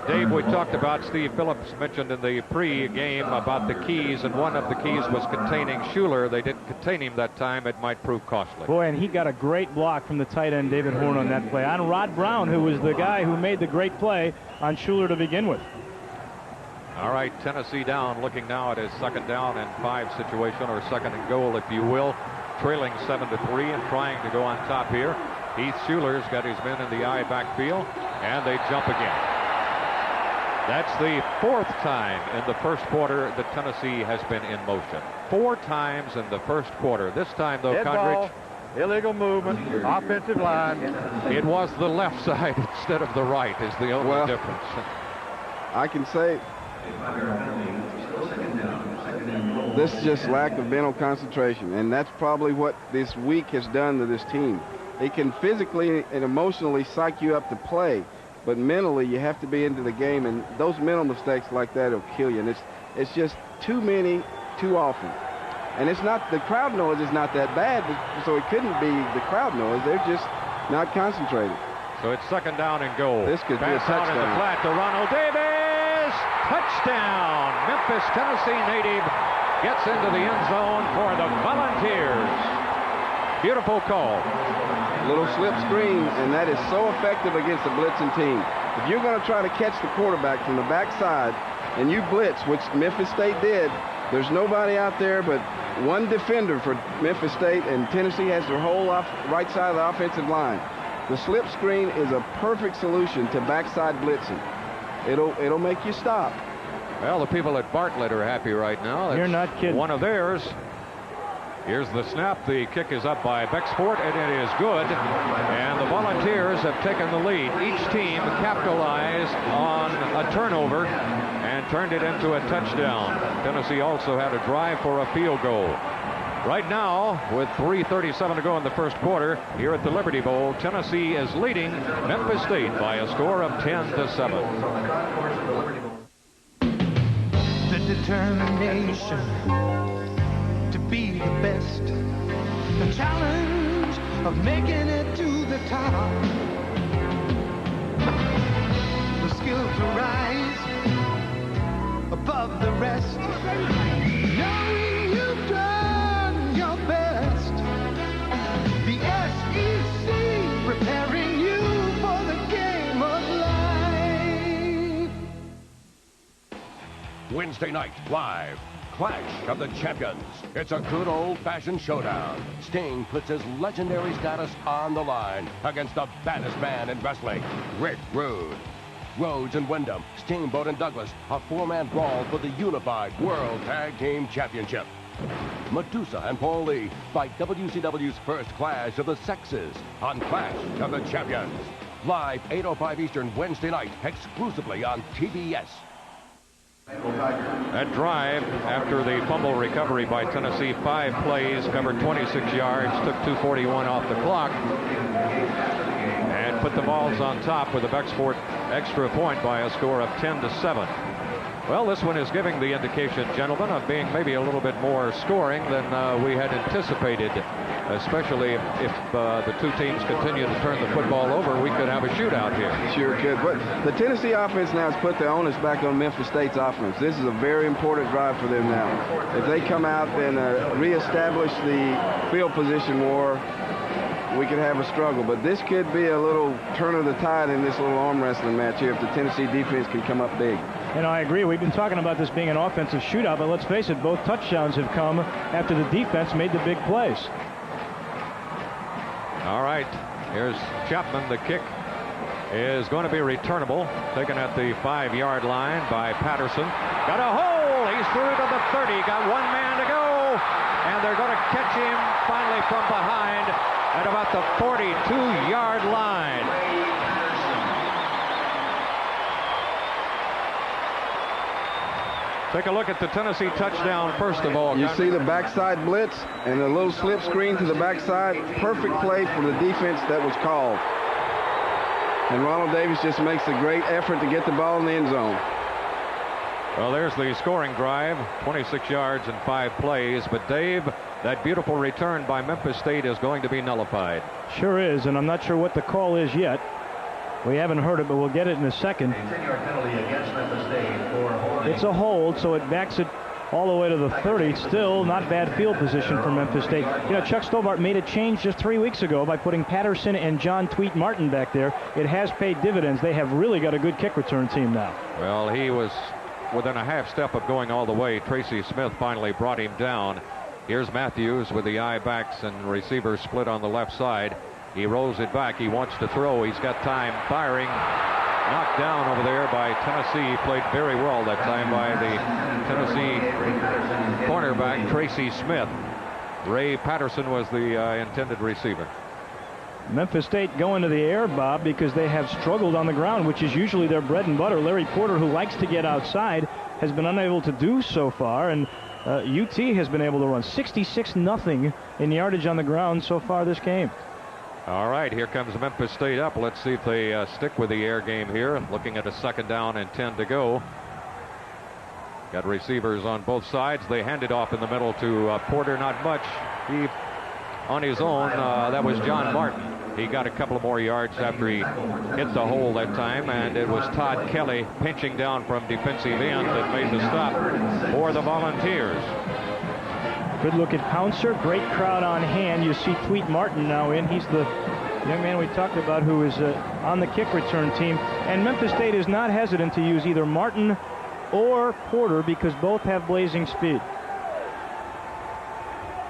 Dave, we talked about, Steve Phillips mentioned in the pre-game about the keys, and one of the keys was containing Schuler. They didn't contain him that time. It might prove costly. Boy, and he got a great block from the tight end, David Horn, on that play. On Rod Brown, who was the guy who made the great play on Schuler to begin with. All right, Tennessee down, looking now at his 2nd down and 5 situation, or 2nd and goal, if you will. Trailing 7-3 and trying to go on top here. Heath Schuler's got his men in the I backfield, and they jump again. That's the 4th time in the first quarter that Tennessee has been in motion. 4 times in the first quarter. This time, though, Dead Condridge. Ball, illegal movement, offensive line. It was the left side instead of the right is the only difference. I can say this is just lack of mental concentration, and that's probably what this week has done to this team. It can physically and emotionally psych you up to play, but mentally you have to be into the game, and those mental mistakes like that will kill you. And it's just too many, too often. And it's not, the crowd noise is not that bad, so it couldn't be the crowd noise. They're just not concentrated. So it's 2nd down and goal. This could be a touchdown. In the flat to Ronald Davis. Touchdown. Memphis, Tennessee native gets into the end zone for the Volunteers. Beautiful call. Little slip screen, and that is so effective against a blitzing team. If you're going to try to catch the quarterback from the backside and you blitz, which Memphis State did, there's nobody out there but one defender for Memphis State, and Tennessee has their whole right side of the offensive line. The slip screen is a perfect solution to backside blitzing. It'll make you stop. Well, the people at Bartlett are happy right now. That's You're not kidding. One of theirs. Here's the snap. The kick is up by Bexford, and it is good. And the Volunteers have taken the lead. Each team capitalized on a turnover and turned it into a touchdown. Tennessee also had a drive for a field goal. Right now, with 3:37 to go in the first quarter, here at the Liberty Bowl, Tennessee is leading Memphis State by a score of 10-7. The determination to be the best, the challenge of making it to the top, the skill to rise above the rest, knowing you've done your best. The SEC Wednesday night, live. Clash of the Champions. It's a good old-fashioned showdown. Sting puts his legendary status on the line against the baddest man in wrestling, Rick Rude. Rhodes and Wyndham, Steamboat and Douglas, a four-man brawl for the unified World Tag Team Championship. Medusa and Paul Lee fight WCW's first clash of the sexes on Clash of the Champions. Live 8:05 Eastern Wednesday night, exclusively on TBS. That drive, after the fumble recovery by Tennessee, 5 plays, covered 26 yards, took 2:41 off the clock, and put the Vols on top with a Bexford extra point by a score of 10-7. Well, this one is giving the indication, gentlemen, of being maybe a little bit more scoring than we had anticipated, especially if the two teams continue to turn the football over. We could have a shootout here. Sure could. But the Tennessee offense now has put the onus back on Memphis State's offense. This is a very important drive for them now. If they come out and reestablish the field position war, we could have a struggle. But this could be a little turn of the tide in this little arm wrestling match here if the Tennessee defense can come up big. And I agree. We've been talking about this being an offensive shootout, but let's face it, both touchdowns have come after the defense made the big plays. All right, here's Chapman. The kick is going to be returnable, taken at the 5-yard line by Patterson. Got a hole. He's through to the 30. Got one man to go, and they're going to catch him finally from behind at about the 42-yard line. Take a look at the Tennessee touchdown first of all. You see the backside blitz and a little slip screen to the backside. Perfect play for the defense that was called. And Ronald Davis just makes a great effort to get the ball in the end zone. Well, there's the scoring drive, 26 yards and 5 plays. But, Dave, that beautiful return by Memphis State is going to be nullified. Sure is, and I'm not sure what the call is yet. We haven't heard it, but we'll get it in a second. It's a hold, so it backs it all the way to the 30. Still not bad field position for Memphis State. You know, Chuck Stobart made a change just 3 weeks ago by putting Patterson and John Tweet Martin back there. It has paid dividends. They have really got a good kick return team now. Well, he was within a half step of going all the way. Tracy Smith finally brought him down. Here's Matthews with the eye backs and receivers split on the left side. He rolls it back. He wants to throw. He's got time firing. Knocked down over there by Tennessee. Played very well that time by the Tennessee cornerback, Tracy Smith. Ray Patterson was the intended receiver. Memphis State going to the air, Bob, because they have struggled on the ground, which is usually their bread and butter. Larry Porter, who likes to get outside, has been unable to do so far, and UT has been able to run 66-0 in yardage on the ground so far this game. All right, here comes Memphis State up. Let's see if they stick with the air game here. Looking at a 2nd down and 10 to go. Got receivers on both sides. They hand it off in the middle to Porter. Not much. He, on his own, that was John Martin. He got a couple of more yards after he hit the hole that time, and it was Todd Kelly pinching down from defensive end that made the stop for the Volunteers. Good look at Pouncer. Great crowd on hand. You see Tweet Martin now in. He's the young man we talked about who is on the kick return team. And Memphis State is not hesitant to use either Martin or Porter because both have blazing speed.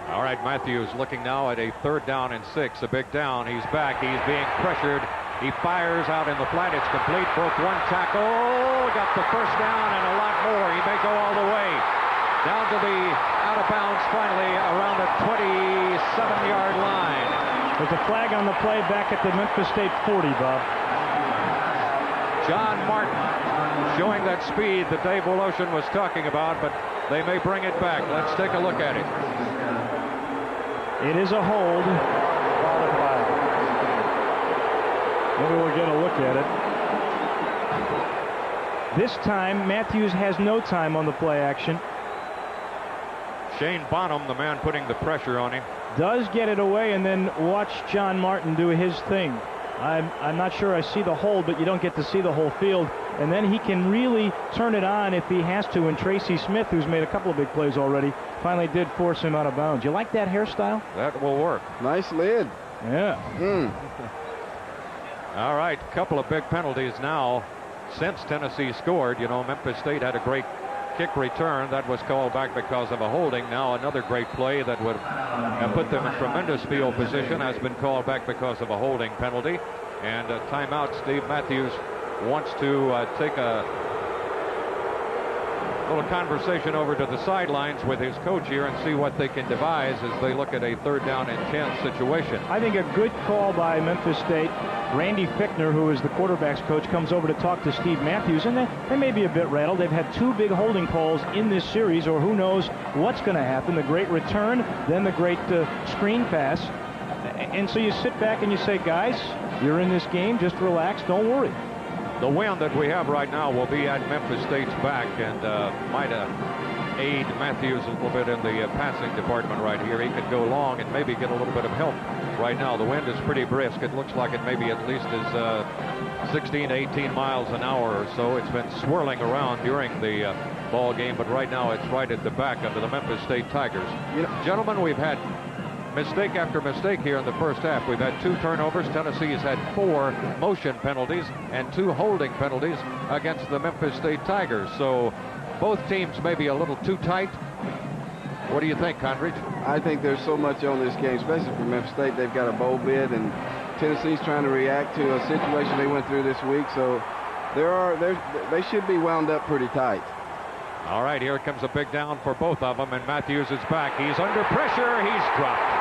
All right, Matthews looking now at a 3rd down and 6. A big down. He's back. He's being pressured. He fires out in the flat. It's complete. Broke one tackle. Got the first down and a lot more. He may go all the way. Down to the out of bounds finally around the 27-yard line. There's a flag on the play back at the Memphis State 40, Bob. John Martin showing that speed that Dave Woloshin was talking about, but they may bring it back. Let's take a look at it. It is a hold. Maybe we'll get a look at it. This time, Matthews has no time on the play action. Shane Bonham, the man putting the pressure on him, does get it away, and then watch John Martin do his thing. I'm not sure I see the hold, but you don't get to see the whole field. And then he can really turn it on if he has to. And Tracy Smith, who's made a couple of big plays already, finally did force him out of bounds. You like that hairstyle? That will work. Nice lid. Yeah. All right, couple of big penalties now since Tennessee scored. You know, Memphis State had a great kick return. That was called back because of a holding. Now another great play that would have put them in tremendous field position has been called back because of a holding penalty. And a timeout. Steve Matthews wants to take a little conversation over to the sidelines with his coach here and see what they can devise as they look at a 3rd down and 10 situation. I think a good call by Memphis State. Randy Fichtner, who is the quarterback's coach, comes over to talk to Steve Matthews, and they may be a bit rattled. They've had 2 big holding calls in this series, or who knows what's going to happen. The great return, then the great screen pass. And so you sit back and you say, guys, you're in this game, just relax, don't worry. The wind that we have right now will be at Memphis State's back and might aid Matthews a little bit in the passing department right here. He could go long and maybe get a little bit of help right now. The wind is pretty brisk. It looks like it maybe at least is 16 to 18 miles an hour or so. It's been swirling around during the ball game, but right now it's right at the back of the Memphis State Tigers. Gentlemen, we've had mistake after mistake here in the first half. We've had 2 turnovers. Tennessee has had 4 motion penalties and 2 holding penalties against the Memphis State Tigers. So both teams may be a little too tight. What do you think, Condridge? I think there's so much on this game, especially for Memphis State. They've got a bowl bid, and Tennessee's trying to react to a situation they went through this week. So they should be wound up pretty tight. All right, here comes a big down for both of them, and Matthews is back. He's under pressure. He's dropped.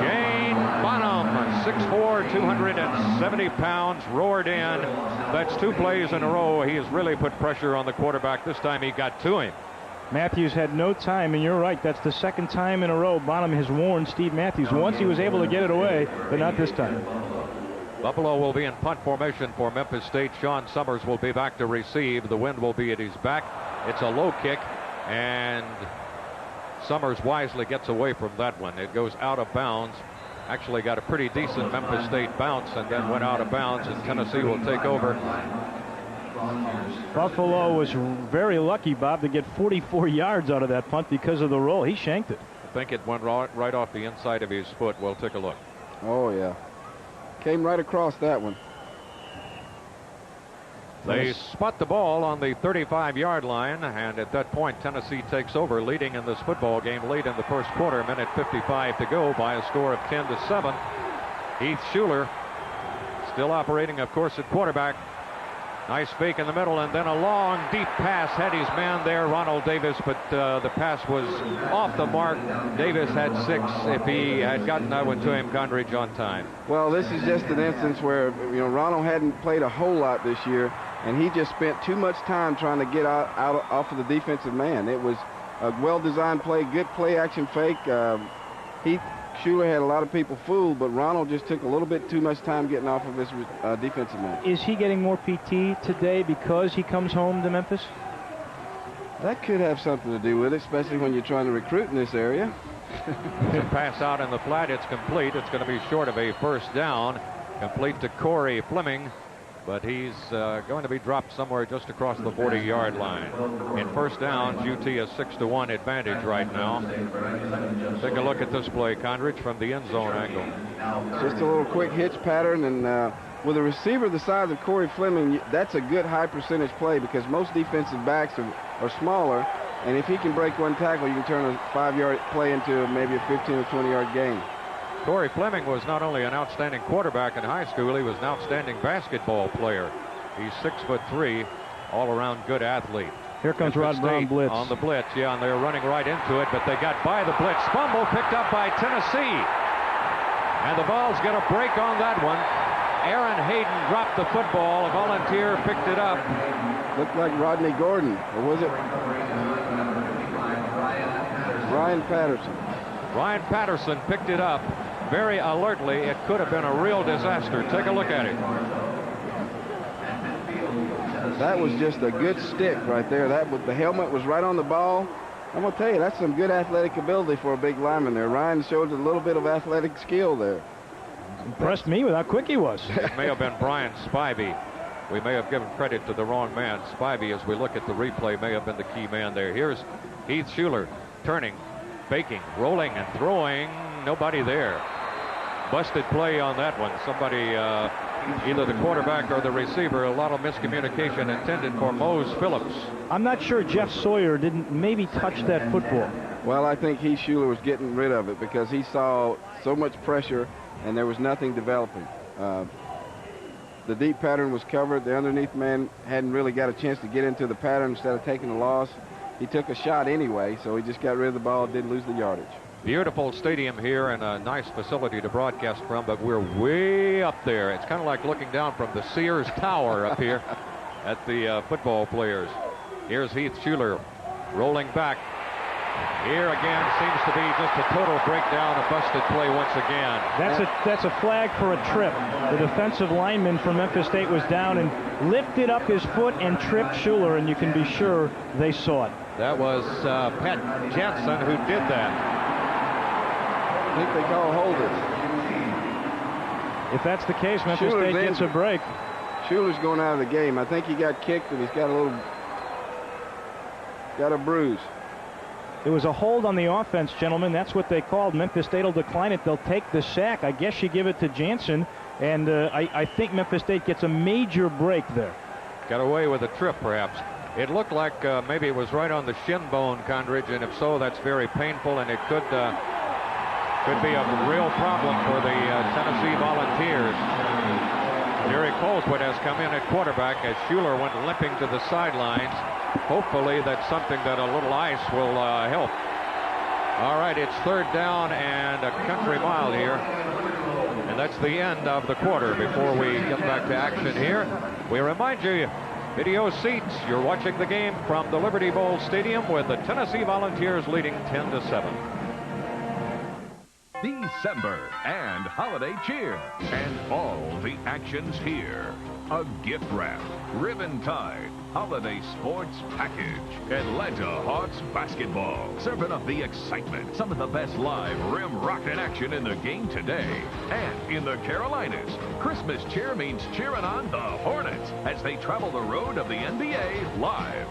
Shane Bonham, 6'4", 270 pounds, roared in. That's 2 plays in a row. He has really put pressure on the quarterback. This time he got to him. Matthews had no time, and you're right. That's the 2nd time in a row Bonham has warned Steve Matthews. Once he was able to get it away, but not this time. Buffalo will be in punt formation for Memphis State. Sean Summers will be back to receive. The wind will be at his back. It's a low kick, and Summers wisely gets away from that one. It goes out of bounds. Actually got a pretty decent Memphis State bounce and then went out of bounds, and Tennessee will take over. Buffalo was very lucky, Bob, to get 44 yards out of that punt because of the roll. He shanked it. I think it went right off the inside of his foot. We'll take a look. Oh, yeah. Came right across that one. They spot the ball on the 35-yard line, and at that point, Tennessee takes over, leading in this football game late in the first quarter. Minute 55 to go by a score of 10-7. Heath Schuler still operating, of course, at quarterback. Nice fake in the middle, and then a long, deep pass had his man there, Ronald Davis, but the pass was off the mark. Davis had 6. If he had gotten that one to him, Condridge, on time. Well, this is just an instance where, Ronald hadn't played a whole lot this year, and he just spent too much time trying to get out off of the defensive man. It was a well-designed play, good play-action fake. Heath Schuler had a lot of people fooled, but Ronald just took a little bit too much time getting off of his defensive man. Is he getting more PT today because he comes home to Memphis? That could have something to do with it, especially when you're trying to recruit in this area. To pass out in the flat, it's complete. It's going to be short of a first down. Complete to Corey Fleming, but he's going to be dropped somewhere just across the 40-yard line. In first downs, UT a 6-1 advantage right now. Take a look at this play, Condridge, from the end zone angle. Just a little quick hitch pattern, and with a receiver the size of Corey Fleming, that's a good high percentage play because most defensive backs are smaller, and if he can break one tackle, you can turn a 5-yard play into maybe a 15 or 20-yard gain. Corey Fleming was not only an outstanding quarterback in high school, he was an outstanding basketball player. He's 6'3", all-around good athlete. Here comes Rod Brown blitz. On the blitz, yeah, and they're running right into it, but they got by the blitz. Fumble picked up by Tennessee. And the Vols get a break on that one. Aaron Hayden dropped the football. A Volunteer picked it up. Looked like Rodney Gordon, or was it Ryan Patterson? Ryan Patterson picked it up very alertly. It could have been a real disaster. Take a look at it. That was just a good stick right there. The helmet was right on the ball. I'm going to tell you, that's some good athletic ability for a big lineman there. Ryan showed a little bit of athletic skill there. Impressed me with how quick he was. It may have been Brian Spivey. We may have given credit to the wrong man. Spivey, as we look at the replay, may have been the key man there. Here's Heath Schuler turning, faking, rolling, and throwing. Nobody there. Busted play on that one. Somebody either the quarterback or the receiver. A lot of miscommunication intended for Mose Phillips. I'm not sure Jeff Sawyer didn't maybe touch that football. Well, I think Schuler was getting rid of it because he saw so much pressure and there was nothing developing. The deep pattern was covered. The underneath man hadn't really got a chance to get into the pattern. Instead of taking a loss, he took a shot anyway, so he just got rid of the ball, didn't lose the yardage. Beautiful stadium here and a nice facility to broadcast from, but we're way up there. It's kind of like looking down from the Sears Tower up here at the football players. Here's Heath Schuler rolling back. Here again seems to be just a total breakdown, a busted play once again. That's a flag for a trip. The defensive lineman from Memphis State was down and lifted up his foot and tripped Schuler, and you can be sure they saw it. That was Pat Jansen who did that. I think they call holders. If that's the case, Memphis State gets a break. Schuler's going out of the game. I think he got kicked and he's got a bruise. It was a hold on the offense, gentlemen. That's what they called. Memphis State will decline it. They'll take the sack. I guess you give it to Jansen, and I think Memphis State gets a major break there. Got away with a trip, perhaps. It looked like maybe it was right on the shin bone, Condridge, and if so, that's very painful, and it could be a real problem for the Tennessee Volunteers. Jerry Colquitt has come in at quarterback as Schuler went limping to the sidelines. Hopefully that's something that a little ice will help. All right, it's third down and a country mile here. And that's the end of the quarter. Before we get back to action here, we remind you, video seats. You're watching the game from the Liberty Bowl Stadium with the Tennessee Volunteers leading 10-7. December and holiday cheer and all the actions here. A gift wrap, ribbon tied, holiday sports package. Atlanta Hawks basketball, serving up the excitement. Some of the best live rim rocking action in the game today. And in the Carolinas, Christmas cheer means cheering on the Hornets as they travel the road of the NBA live.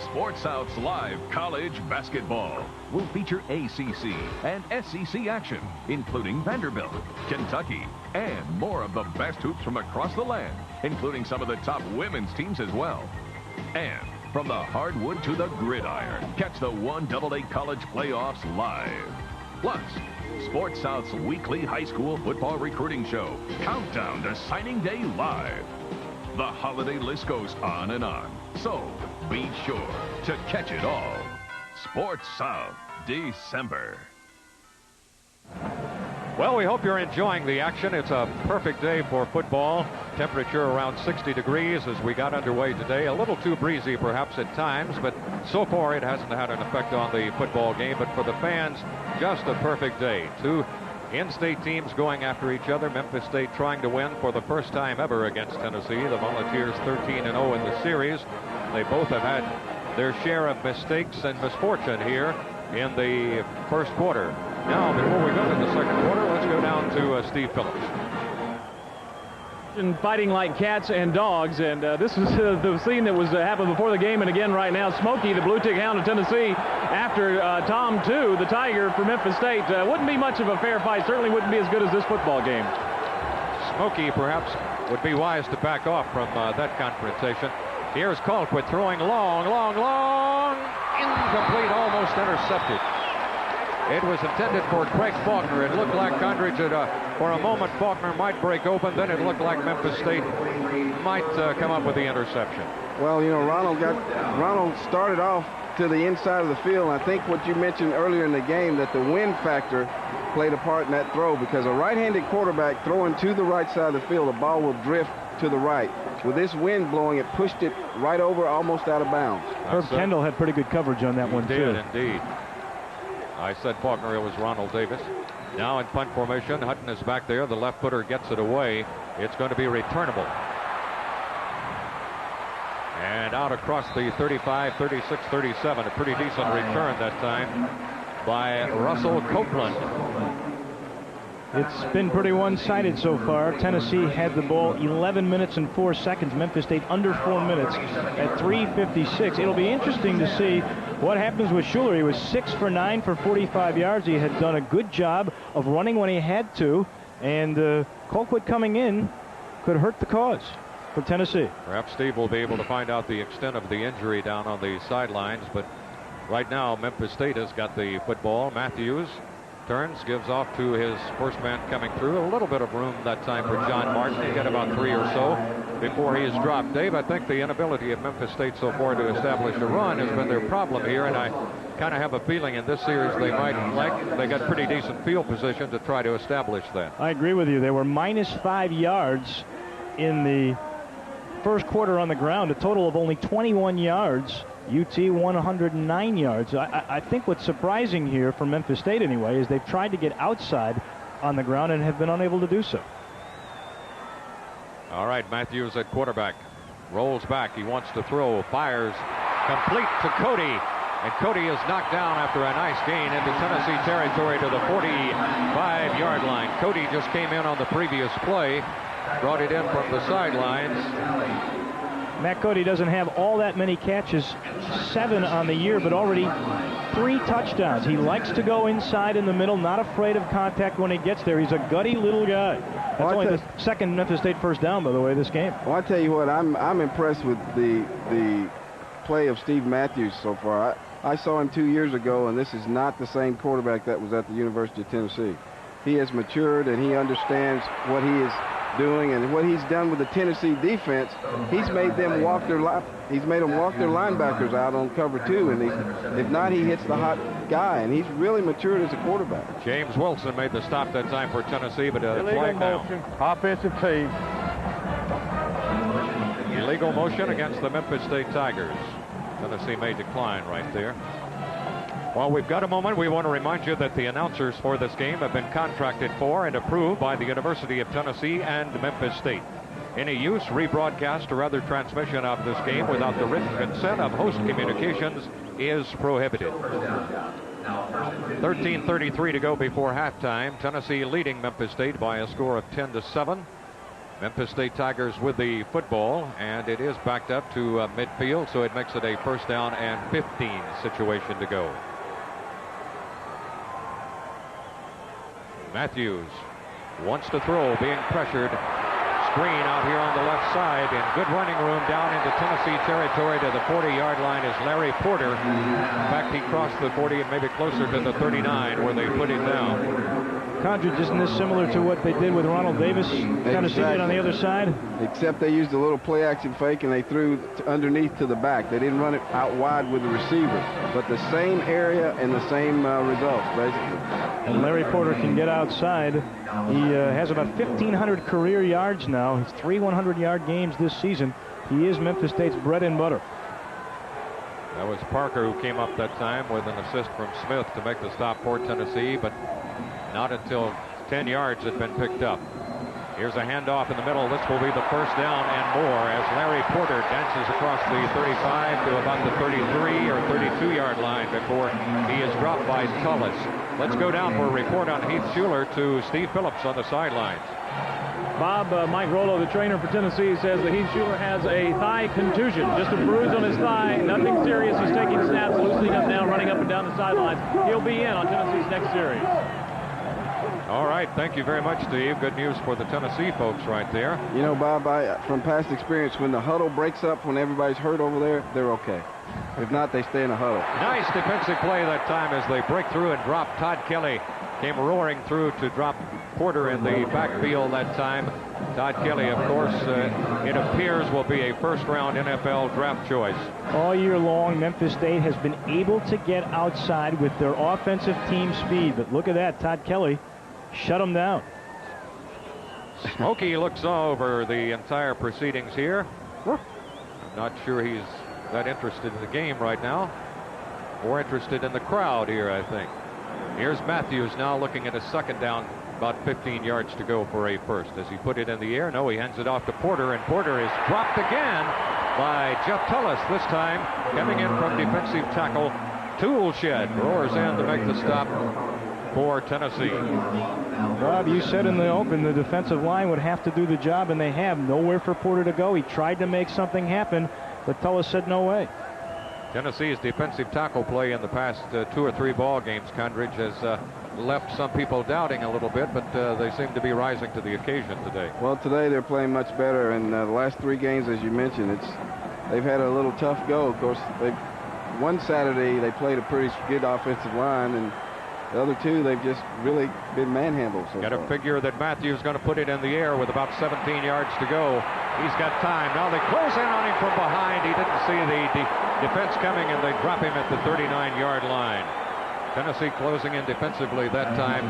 Sports South's live college basketball will feature ACC and SEC action, including Vanderbilt, Kentucky, and more of the best hoops from across the land, including some of the top women's teams as well. And from the hardwood to the gridiron, catch the 1AA college playoffs live. Plus, Sports South's weekly high school football recruiting show, Countdown to Signing Day Live. The holiday list goes on and on, so be sure to catch it all. Sports South, December. Well, we hope you're enjoying the action. It's a perfect day for football. Temperature around 60 degrees as we got underway today. A little too breezy perhaps at times, but so far it hasn't had an effect on the football game. But for the fans, just a perfect day. Two in-state teams going after each other. Memphis State trying to win for the first time ever against Tennessee. The Volunteers 13-0 in the series. They both have had their share of mistakes and misfortune here in the first quarter. Now, before we go to the second quarter, let's go down to Steve Phillips. And fighting like cats and dogs, and this was the scene that was happened before the game, and again right now, Smokey, the Blue Tick Hound of Tennessee, after Tom 2, the Tiger for Memphis State. Wouldn't be much of a fair fight. Certainly wouldn't be as good as this football game. Smokey perhaps would be wise to back off from that confrontation. Here's Colquitt throwing long, incomplete, almost intercepted. It was intended for Craig Faulkner. It looked like Condridge for a moment Faulkner might break open. Then it looked like Memphis State might come up with the interception. Well, you know, Ronald started off to the inside of the field. I think what you mentioned earlier in the game, that the wind factor played a part in that throw, because a right-handed quarterback throwing to the right side of the field, the ball will drift to the right. With this wind blowing, it pushed it right over, almost out of bounds. Herb Kendall had pretty good coverage on that one, too. Indeed. I said Faulkner, it was Ronald Davis. Now in punt formation, Hutton is back there. The left footer gets it away. It's going to be returnable. And out across the 35, 36, 37. A pretty decent return that time by Russell Copeland. It's been pretty one-sided so far. Tennessee had the ball 11 minutes and 4 seconds. Memphis State under 4 minutes at 3:56. It'll be interesting to see what happens with Schuler. He was 6 for 9 for 45 yards. He had done a good job of running when he had to. And Colquitt coming in could hurt the cause for Tennessee. Perhaps Steve will be able to find out the extent of the injury down on the sidelines, but right now Memphis State has got the football. Matthews turns, gives off to his first man coming through. A little bit of room that time for John Martin. He got about 3 or so before he is dropped. Dave, I think the inability of Memphis State so far to establish a run has been their problem here, and I kind of have a feeling in this series they got pretty decent field position to try to establish that. I agree with you. They were -5 yards in the first quarter on the ground, a total of only 21 yards. UT 109 yards. I think what's surprising here for Memphis State anyway is they've tried to get outside on the ground and have been unable to do so. All right, Matthews at quarterback. Rolls back. He wants to throw. Fires. Complete to Cody. And Cody is knocked down after a nice gain into Tennessee territory to the 45-yard line. Cody just came in on the previous play. Brought it in from the sidelines. Matt Cody doesn't have all that many catches, 7 on the year, but already 3 touchdowns. He likes to go inside in the middle, not afraid of contact when he gets there. He's a gutty little guy. That's only the second Memphis State first down, by the way, this game. Well, I tell you what, I'm impressed with the play of Steve Matthews so far. I saw him 2 years ago, and this is not the same quarterback that was at the University of Tennessee. He has matured, and he understands what he is doing, and what he's done with the Tennessee defense. He's made them walk their linebackers out on cover 2, and if not, he hits the hot guy, and he's really matured as a quarterback. James Wilson made the stop that time for Tennessee, but a flag down. Offensive team. Illegal motion against the Memphis State Tigers. Tennessee may decline right there. While we've got a moment, we want to remind you that the announcers for this game have been contracted for and approved by the University of Tennessee and Memphis State. Any use, rebroadcast, or other transmission of this game without the written consent of host communications is prohibited. 13:33 to go before halftime. Tennessee leading Memphis State by a score of 10-7. Memphis State Tigers with the football, and it is backed up to midfield, so it makes it a first down and 15 situation to go. Matthews wants to throw, being pressured. Screen out here on the left side, and good running room down into Tennessee territory to the 40-yard line is Larry Porter. In fact, he crossed the 40 and maybe closer to the 39 where they put him down. Condredge, isn't this similar to what they did with Ronald Davis? Tennessee did on the other side? Except they used a little play-action fake, and they threw underneath to the back. They didn't run it out wide with the receiver, but the same area and the same results, basically. And Larry Porter can get outside. He has about 1,500 career yards now. He's 3 100-yard games this season. He is Memphis State's bread and butter. That was Parker who came up that time with an assist from Smith to make the stop for Tennessee, but not until 10 yards had been picked up. Here's a handoff in the middle. This will be the first down and more as Larry Porter dances across the 35 to about the 33 or 32-yard line before he is dropped by Tullis. Let's go down for a report on Heath Schuler to Steve Phillips on the sidelines. Bob, Mike Rollo, the trainer for Tennessee, says that Heath Schuler has a thigh contusion, just a bruise on his thigh, nothing serious. He's taking snaps, loosening up now, running up and down the sidelines. He'll be in on Tennessee's next series. All right, thank you very much, Steve. Good news for the Tennessee folks right there. You know, Bob, from past experience, when the huddle breaks up, when everybody's hurt over there, they're okay. If not, they stay in a huddle. Nice defensive play that time as they break through and drop. Todd Kelly came roaring through to drop Porter in the backfield that time. Todd Kelly, of course, it appears will be a first-round NFL draft choice. All year long, Memphis State has been able to get outside with their offensive team speed. But look at that, Todd Kelly shut him down. Smokey looks over the entire proceedings here. I'm not sure he's that interested in the game right now. More interested in the crowd here, I think. Here's Matthews now looking at a second down, about 15 yards to go for a first. Does he put it in the air? No, he hands it off to Porter, and Porter is dropped again by Jeff Tullis, this time coming in from defensive tackle Toolshed. Roars in to make the stop for Tennessee. Bob, you said in the open the defensive line would have to do the job, and they have. Nowhere for Porter to go. He tried to make something happen, but Tullis said no way. Tennessee's defensive tackle play in the past 2 or 3 ball games, Condridge, has left some people doubting a little bit, but they seem to be rising to the occasion today. Well, today they're playing much better, and the last 3 games, as you mentioned, they've had a little tough go. Of course, one Saturday they played a pretty good offensive line, and the other 2 they've just really been manhandled so Got to far. figure that Matthews going to put it in the air with about 17 yards to go. He's got time. Now they close in on him from behind. He didn't see the defense coming, and they drop him at the 39-yard line. Tennessee closing in defensively that time.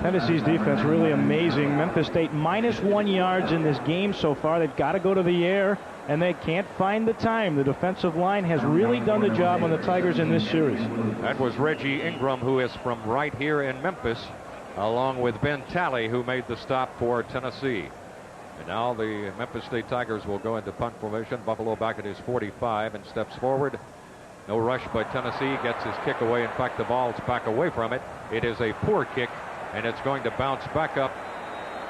Tennessee's defense really amazing. Memphis State -1 yards in this game so far. They've got to go to the air, and they can't find the time. The defensive line has really done the job on the Tigers in this series. That was Reggie Ingram, who is from right here in Memphis, along with Ben Talley, who made the stop for Tennessee. And now the Memphis State Tigers will go into punt formation. Buffalo back at his 45 and steps forward. No rush by Tennessee. Gets his kick away. In fact, the ball's back away from it. It is a poor kick, and it's going to bounce back up.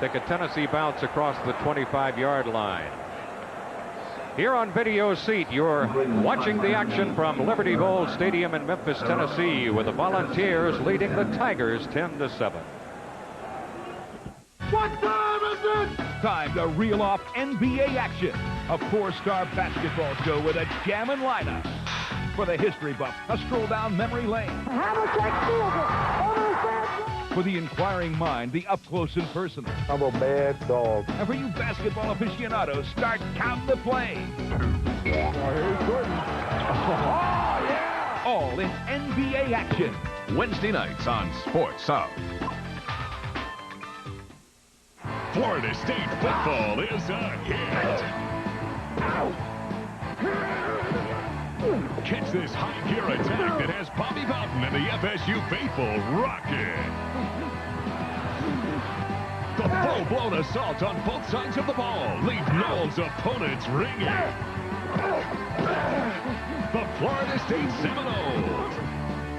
Take a Tennessee bounce across the 25-yard line. Here on Video Seat, you're watching the action from Liberty Bowl Stadium in Memphis, Tennessee, with the Volunteers leading the Tigers 10-7. What time is it? Time to reel off NBA action. A 4-star basketball show with a jamming lineup. For the history buff, a stroll down memory lane. For the inquiring mind, the up-close and personal. I'm a bad dog. And for you basketball aficionados, start counting the plays. Here's Gordon. Oh, yeah! All in NBA action. Wednesday nights on Sports South. Florida State football is a hit. Catch this high-gear attack that has Bobby Bowden and the FSU faithful rocking. The full-blown assault on both sides of the ball leave Noel's opponents ringing. The Florida State Seminoles.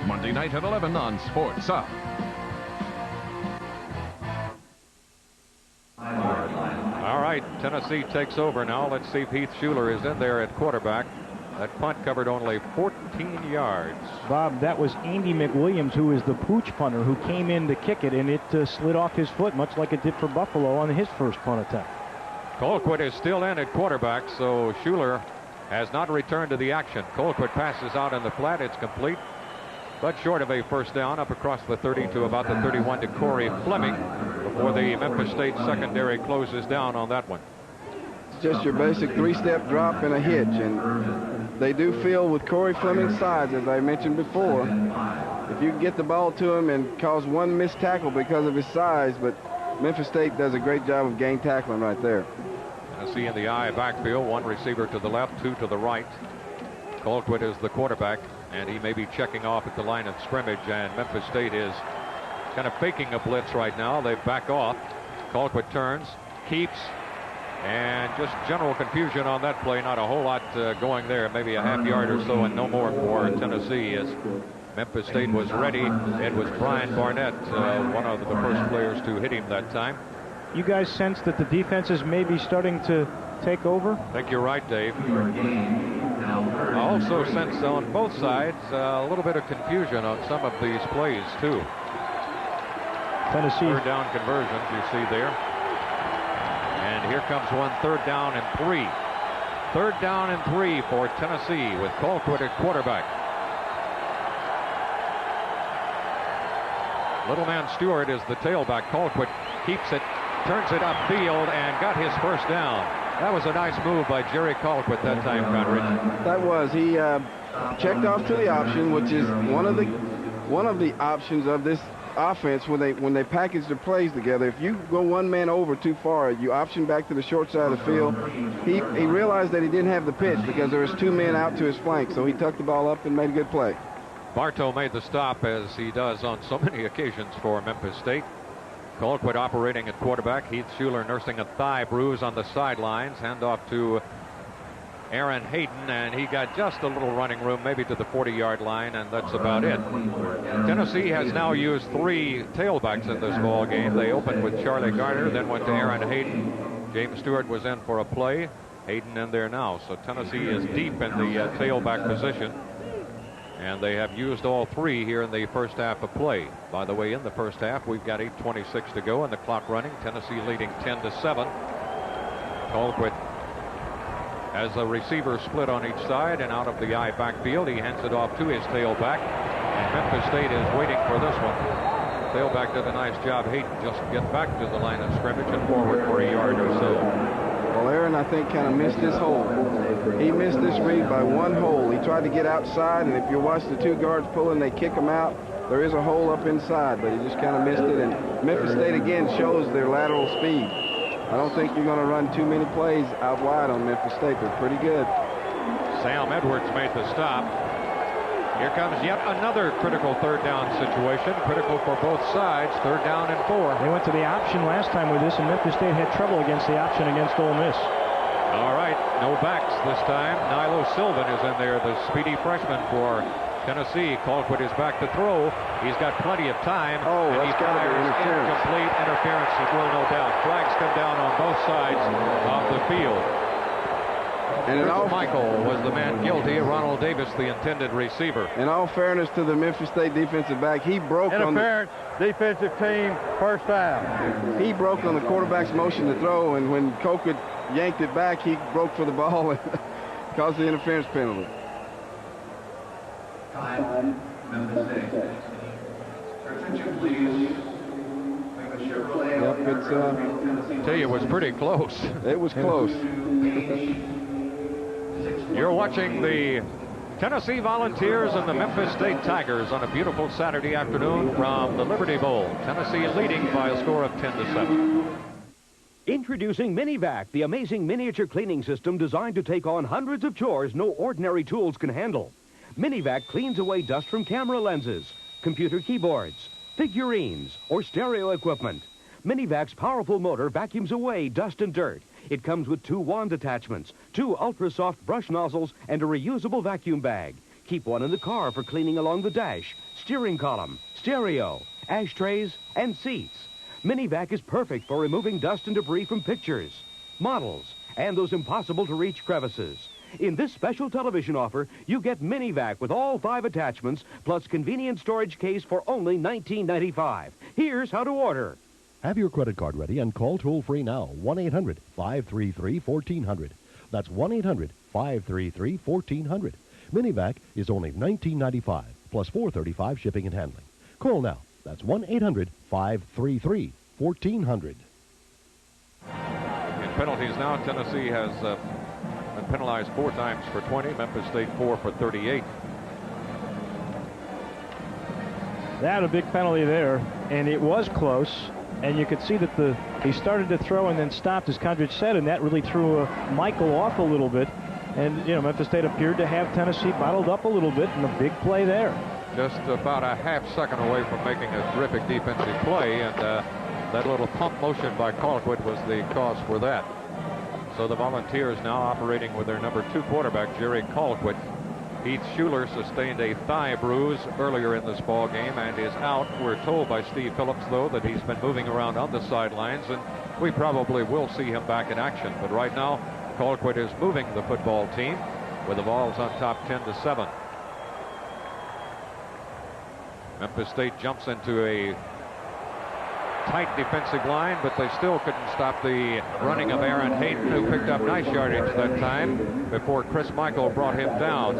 Monday night at 11 on Sports South. All right, Tennessee takes over now. Let's see if Heath Schuler is in there at quarterback. That punt covered only 14 yards. Bob, that was Andy McWilliams, who is the pooch punter, who came in to kick it, and it slid off his foot, much like it did for Buffalo on his first punt attempt. Colquitt is still in at quarterback, so Schuler has not returned to the action. Colquitt passes out in the flat. It's complete, but short of a first down, up across the 30 to about the 31 to Corey Fleming before the Memphis State secondary closes down on that one. It's just your basic 3-step drop and a hitch, and they do feel with Corey Fleming's size, as I mentioned before, if you can get the ball to him and cause one missed tackle because of his size, but Memphis State does a great job of gang tackling right there. Tennessee in the eye backfield, 1 receiver to the left, 2 to the right. Colquitt is the quarterback, and he may be checking off at the line of scrimmage, and Memphis State is kind of faking a blitz right now. They back off. Colquitt turns, keeps, and just general confusion on that play. Not a whole lot going there, maybe a half yard or so, and no more for Tennessee as Memphis State was ready. It was Brian Barnett, one of the first players to hit him that time. You guys sense that the defenses may be starting to take over? I think you're right, Dave. I also sense on both sides a little bit of confusion on some of these plays, too. Tennessee. 3rd down conversions you see there. And here comes one 3rd down and 3. 3rd down and 3 for Tennessee with Colquitt at quarterback. Little man Stewart is the tailback. Colquitt keeps it, turns it upfield, and got his first down. That was a nice move by Jerry Colquitt that time, Conrad. That was. He checked off to the option, which is one of the options of this offense when they package the plays together. If you go one man over too far, you option back to the short side of the field. He realized that he didn't have the pitch because there was 2 men out to his flank, so he tucked the ball up and made a good play. Bartow made the stop, as he does on so many occasions for Memphis State. Colquitt operating at quarterback. Heath Schuler nursing a thigh bruise on the sidelines. Handoff to Aaron Hayden, and he got just a little running room, maybe to the 40-yard line, and that's about it. Tennessee has now used 3 tailbacks in this ball game. They opened with Charlie Garner, then went to Aaron Hayden. James Stewart was in for a play, Hayden in there now. So Tennessee is deep in the tailback position. And they have used all three here in the first half of play. By the way, in the first half, we've got 8:26 to go and the clock running. Tennessee leading 10-7. Colquitt has a receiver split on each side, and out of the I backfield, he hands it off to his tailback. And Memphis State is waiting for this one. Tailback did a nice job. Hayden just get back to the line of scrimmage and forward for a yard or so. Well, Aaron, I think, kind of missed his hole. He missed this read by one hole. He tried to get outside, and if you watch the two guards pulling, they kick him out. There is a hole up inside, but he just kind of missed it. And Memphis State, again, shows their lateral speed. I don't think you're going to run too many plays out wide on Memphis State. They're pretty good. Sam Edwards made the stop. Here comes yet another critical third down situation. Critical for both sides. Third down and 4. They went to the option last time with this, and Memphis State had trouble against the option against Ole Miss. All right, no backs this time. Nilo Sylvan is in there, the speedy freshman for Tennessee. Colquitt is back to throw. He's got plenty of time. Oh, and he that's got to be fires interference. incomplete. Interference as well, no doubt. Flags come down on both sides of the field. And Michael was the man guilty. Ronald Davis, the intended receiver. In all fairness to the Memphis State defensive back, he broke on the defensive team, first down. He broke on the quarterback's motion to throw, and when Colquitt yanked it back, he broke for the ball and caused the interference penalty. Time, Memphis State. Attention, please. Yep, it's Tell you, it was pretty close. It was close. You're watching the Tennessee Volunteers and the Memphis State Tigers on a beautiful Saturday afternoon from the Liberty Bowl. Tennessee leading by a score of 10-7. Introducing Minivac, the amazing miniature cleaning system designed to take on hundreds of chores no ordinary tools can handle. Minivac cleans away dust from camera lenses, computer keyboards, figurines, or stereo equipment. Minivac's powerful motor vacuums away dust and dirt. It comes with 2 wand attachments, 2 ultra-soft brush nozzles, and a reusable vacuum bag. Keep one in the car for cleaning along the dash, steering column, stereo, ashtrays, and seats. Minivac is perfect for removing dust and debris from pictures, models, and those impossible-to-reach crevices. In this special television offer, you get Minivac with all 5 attachments, plus convenient storage case for only $19.95. Here's how to order. Have your credit card ready and call toll-free now, 1-800-533-1400. That's 1-800-533-1400. Minivac is only $19.95, plus $4.35 shipping and handling. Call now. That's 1-800-533-1400. In penalties now, Tennessee has been penalized 4 times for 20. Memphis State 4 for 38. They had a big penalty there, and it was close. And you could see that he started to throw and then stopped, as Condrich said, and that really threw Michael off a little bit. And, Memphis State appeared to have Tennessee bottled up a little bit, and a big play there. Just about a half second away from making a terrific defensive play, and that little pump motion by Colquitt was the cause for that. So the Volunteers now operating with their number 2 quarterback, Jerry Colquitt. Heath Schuler sustained a thigh bruise earlier in this ball game and is out. We're told by Steve Phillips, though, that he's been moving around on the sidelines, and we probably will see him back in action. But right now, Colquitt is moving the football team with the Vols on top 10-7. Memphis State jumps into a tight defensive line, but they still couldn't stop the running of Aaron Hayden, who picked up nice yardage that time before Chris Michael brought him down.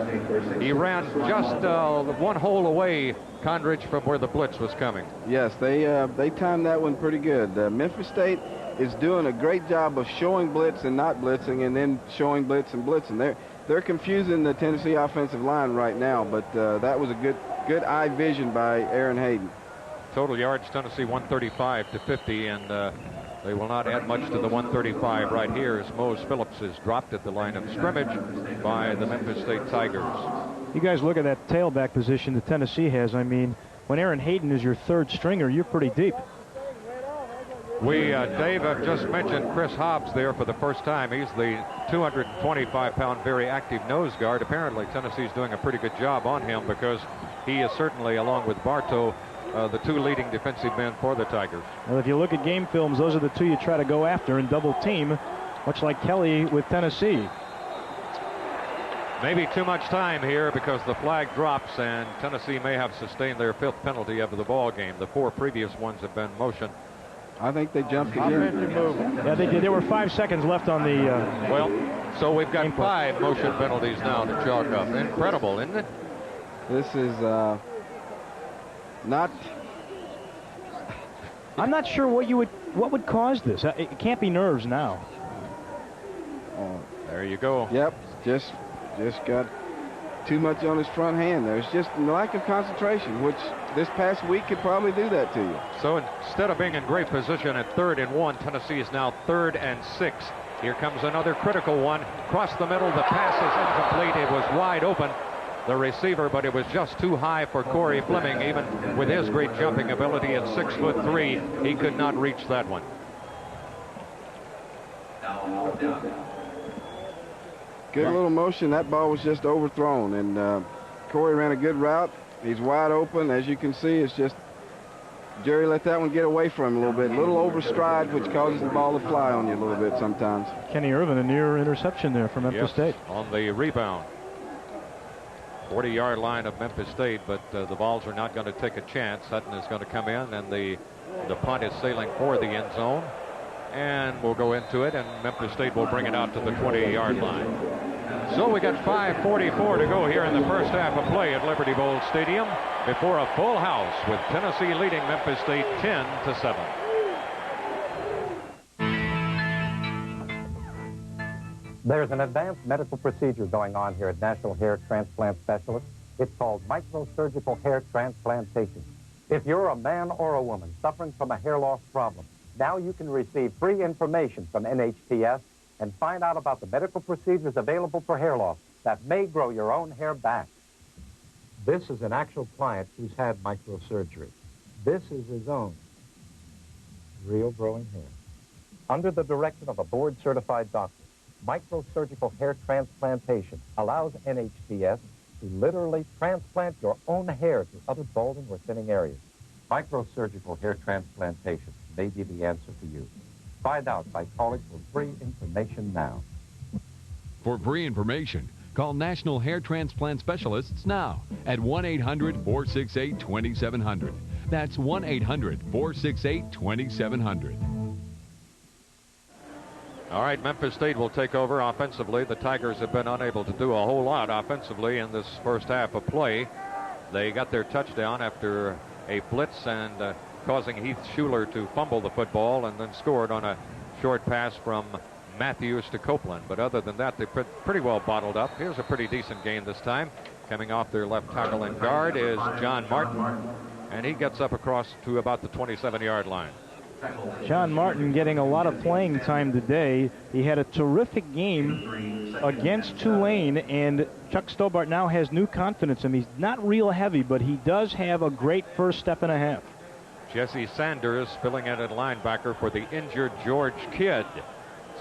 He ran just 1 hole away, Condrich, from where the blitz was coming. Yes, they timed that one pretty good. Memphis State is doing a great job of showing blitz and not blitzing, and then showing blitz and blitzing. They're confusing the Tennessee offensive line right now, but that was a good eye vision by Aaron Hayden. Total yards, Tennessee 135-50, and they will not add much to the 135 right here as Mose Phillips is dropped at the line of scrimmage by the Memphis State Tigers. You guys look at that tailback position that Tennessee has. I mean, when Aaron Hayden is your 3rd stringer, you're pretty deep. We, Dave, have just mentioned Chris Hobbs there for the first time. He's the 225-pound, very active nose guard. Apparently, Tennessee's doing a pretty good job on him because he is certainly, along with Bartow, the 2 leading defensive men for the Tigers. Well, if you look at game films, those are the 2 you try to go after and double team. much like Kelly with Tennessee. Maybe too much time here because the flag drops and Tennessee may have sustained their 5th penalty of the ball game. The 4 previous ones have been motion. I think they jumped again. Yeah, they did. There were 5 seconds left on the... well, so we've got 5 motion penalties now to chalk up. Incredible, isn't it? This is not... I'm not sure what would cause this. It can't be nerves now. There you go. Yep, just got too much on his front hand. There's just a lack of concentration, which this past week could probably do that to you. So instead of being in great position at 3rd and 1, Tennessee is now 3rd and 6. Here comes another critical one. Across the middle, the pass is incomplete. It was wide open, the receiver, but it was just too high for Corey Fleming. Even with his great jumping ability at 6'3", he could not reach that one. Good little motion. That ball was just overthrown, and Corey ran a good route. He's wide open. As you can see, it's just Jerry let that one get away from him a little bit. A little overstride, which causes the ball to fly on you a little bit sometimes. Kenny Irvin, a near interception there from Memphis State. On the rebound. 40-yard line of Memphis State, but the Vols are not going to take a chance. Hutton is going to come in, and the punt is sailing for the end zone. And we'll go into it, and Memphis State will bring it out to the 20-yard line. So we got 5:44 to go here in the first half of play at Liberty Bowl Stadium before a full house with Tennessee leading Memphis State 10-7. There's an advanced medical procedure going on here at National Hair Transplant Specialists. It's called microsurgical hair transplantation. If you're a man or a woman suffering from a hair loss problem, now you can receive free information from NHTS and find out about the medical procedures available for hair loss that may grow your own hair back. This is an actual client who's had microsurgery. This is his own real growing hair. Under the direction of a board-certified doctor, microsurgical hair transplantation allows NHTS to literally transplant your own hair to other balding or thinning areas. Microsurgical hair transplantation may be the answer for you. Find out by calling for free information now. For free information, call National Hair Transplant Specialists now at 1-800-468-2700. That's 1-800-468-2700. All right, Memphis State will take over offensively. The Tigers have been unable to do a whole lot offensively in this first half of play. They got their touchdown after a blitz and causing Heath Schuler to fumble the football and then scored on a short pass from Matthews to Copeland. But other than that, they're pretty well bottled up. Here's a pretty decent game this time. Coming off their left tackle and guard is John Martin, and he gets up across to about the 27-yard line. John Martin getting a lot of playing time today. He had a terrific game against Tulane, and Chuck Stobart now has new confidence in him. He's not real heavy, but he does have a great first step and a half. Jesse Sanders filling in at linebacker for the injured George Kidd.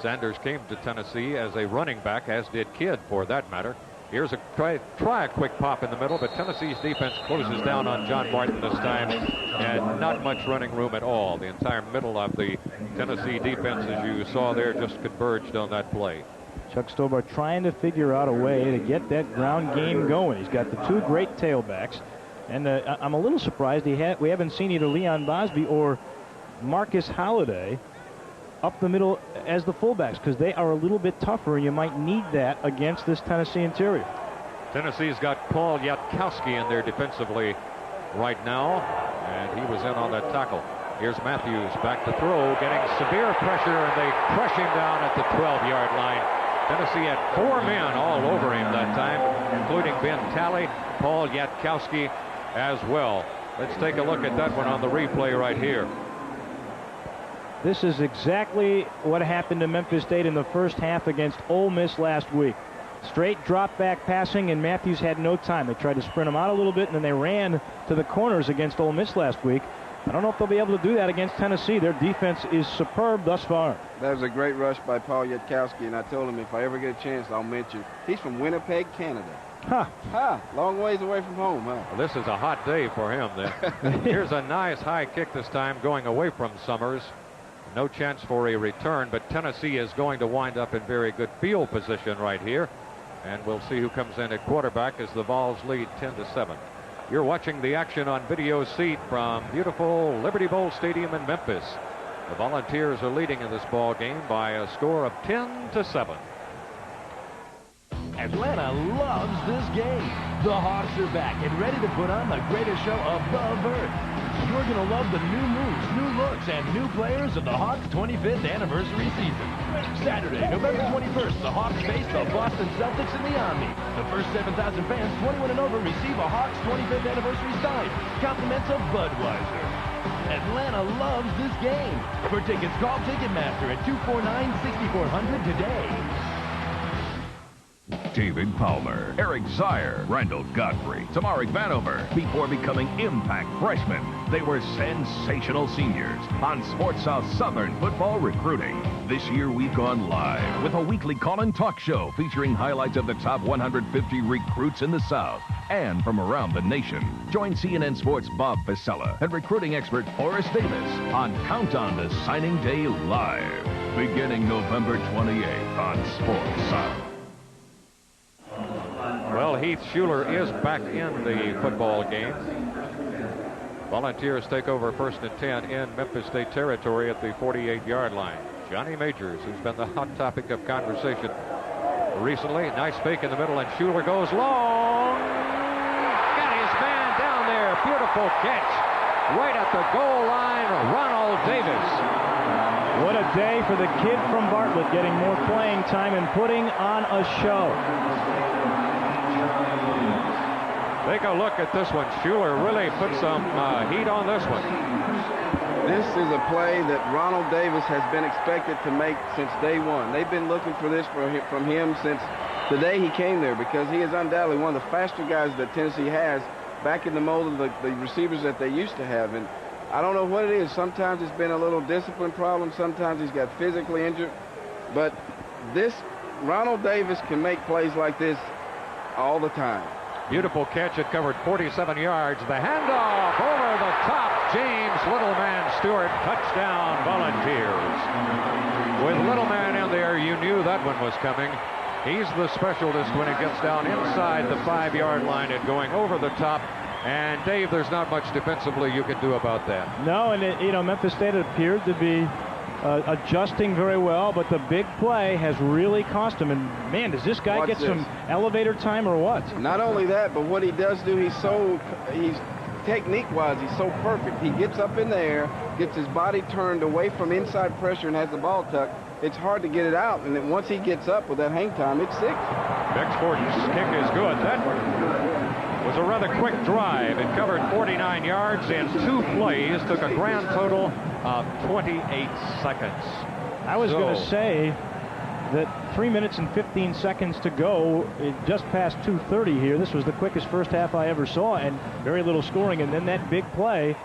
Sanders came to Tennessee as a running back, as did Kidd for that matter. Here's a try a quick pop in the middle, but Tennessee's defense closes down on John Martin this time, and not much running room at all. The entire middle of the Tennessee defense, as you saw there, just converged on that play. Chuck Stobart trying to figure out a way to get that ground game going. He's got the 2 great tailbacks, and I'm a little surprised we haven't seen either Leon Bosby or Marcus Holliday up the middle as the fullbacks, because they are a little bit tougher, and you might need that against this Tennessee interior. Tennessee's got Paul Yatkowski in there defensively right now, and he was in on that tackle. Here's Matthews back to throw, getting severe pressure, and they crush him down at the 12-yard line. Tennessee had 4 men all over him that time, including Ben Talley, Paul Yatkowski as well. Let's take a look at that one on the replay right here. This is exactly what happened to Memphis State in the first half against Ole Miss last week. Straight drop back passing, and Matthews had no time. They tried to sprint him out a little bit, and then they ran to the corners against Ole Miss last week. I don't know if they'll be able to do that against Tennessee. Their defense is superb thus far. That was a great rush by Paul Yatkowski, and I told him if I ever get a chance, I'll mention. He's from Winnipeg, Canada. Long ways away from home, huh? Well, this is a hot day for him then. Here's a nice high kick this time going away from Summers. No chance for a return, but Tennessee is going to wind up in very good field position right here. And we'll see who comes in at quarterback as the Vols lead 10-7. You're watching the action on video seat from beautiful Liberty Bowl Stadium in Memphis. The Volunteers are leading in this ball game by a score of 10-7. Atlanta loves this game. The Hawks are back and ready to put on the greatest show above earth. You're going to love the new moves, new looks, and new players of the Hawks' 25th anniversary season. Saturday, November 21st, the Hawks face the Boston Celtics in the Omni. The first 7,000 fans 21 and over receive a Hawks 25th anniversary sign. Compliments of Budweiser. Atlanta loves this game. For tickets, call Ticketmaster at 249-6400 today. David Palmer, Eric Zier, Randall Godfrey, Tamarick Vanover. Before becoming impact freshmen, they were sensational seniors on Sports South Southern Football Recruiting. This year we've gone live with a weekly call-in talk show featuring highlights of the top 150 recruits in the South and from around the nation. Join CNN Sports' Bob Pasella and recruiting expert Forrest Davis on Countdown to Signing Day Live, beginning November 28th on Sports South. Well, Heath Schuler is back in the football game. Volunteers take over 1st and 10 in Memphis State territory at the 48-yard line. Johnny Majors, who's been the hot topic of conversation recently. Nice fake in the middle, and Schuler goes long. Got his man down there. Beautiful catch. Right at the goal line, Ronald Davis. What a day for the kid from Bartlett, getting more playing time and putting on a show. Take a look at this one. Schuler really put some heat on this one. This is a play that Ronald Davis has been expected to make since day one. They've been looking for this from him since the day he came there, because he is undoubtedly one of the faster guys that Tennessee has, back in the mold of the receivers that they used to have. And I don't know what it is. Sometimes it's been a little discipline problem. Sometimes he's got physically injured. But this Ronald Davis can make plays like this all the time. Beautiful catch. It covered 47 yards. The handoff over the top. James Littleman Stewart. Touchdown, Volunteers. With Littleman in there, you knew that one was coming. He's the specialist when it gets down inside the 5-yard line and going over the top. And, Dave, there's not much defensively you can do about that. No, and, Memphis State appeared to be adjusting very well, but the big play has really cost him. And, man, does this guy get some elevator time or what? Not only that, but what he does do, he's technique-wise, he's so perfect. He gets up in the air, gets his body turned away from inside pressure and has the ball tucked. It's hard to get it out, and then once he gets up with that hang time, it's 6. Bexford's kick is good. That was a rather quick drive. It covered 49 yards in 2 plays, took a grand total of 28 seconds. I was going to say that 3 minutes and 15 seconds to go, just past 2:30 here. This was the quickest first half I ever saw, and very little scoring, and then that big play,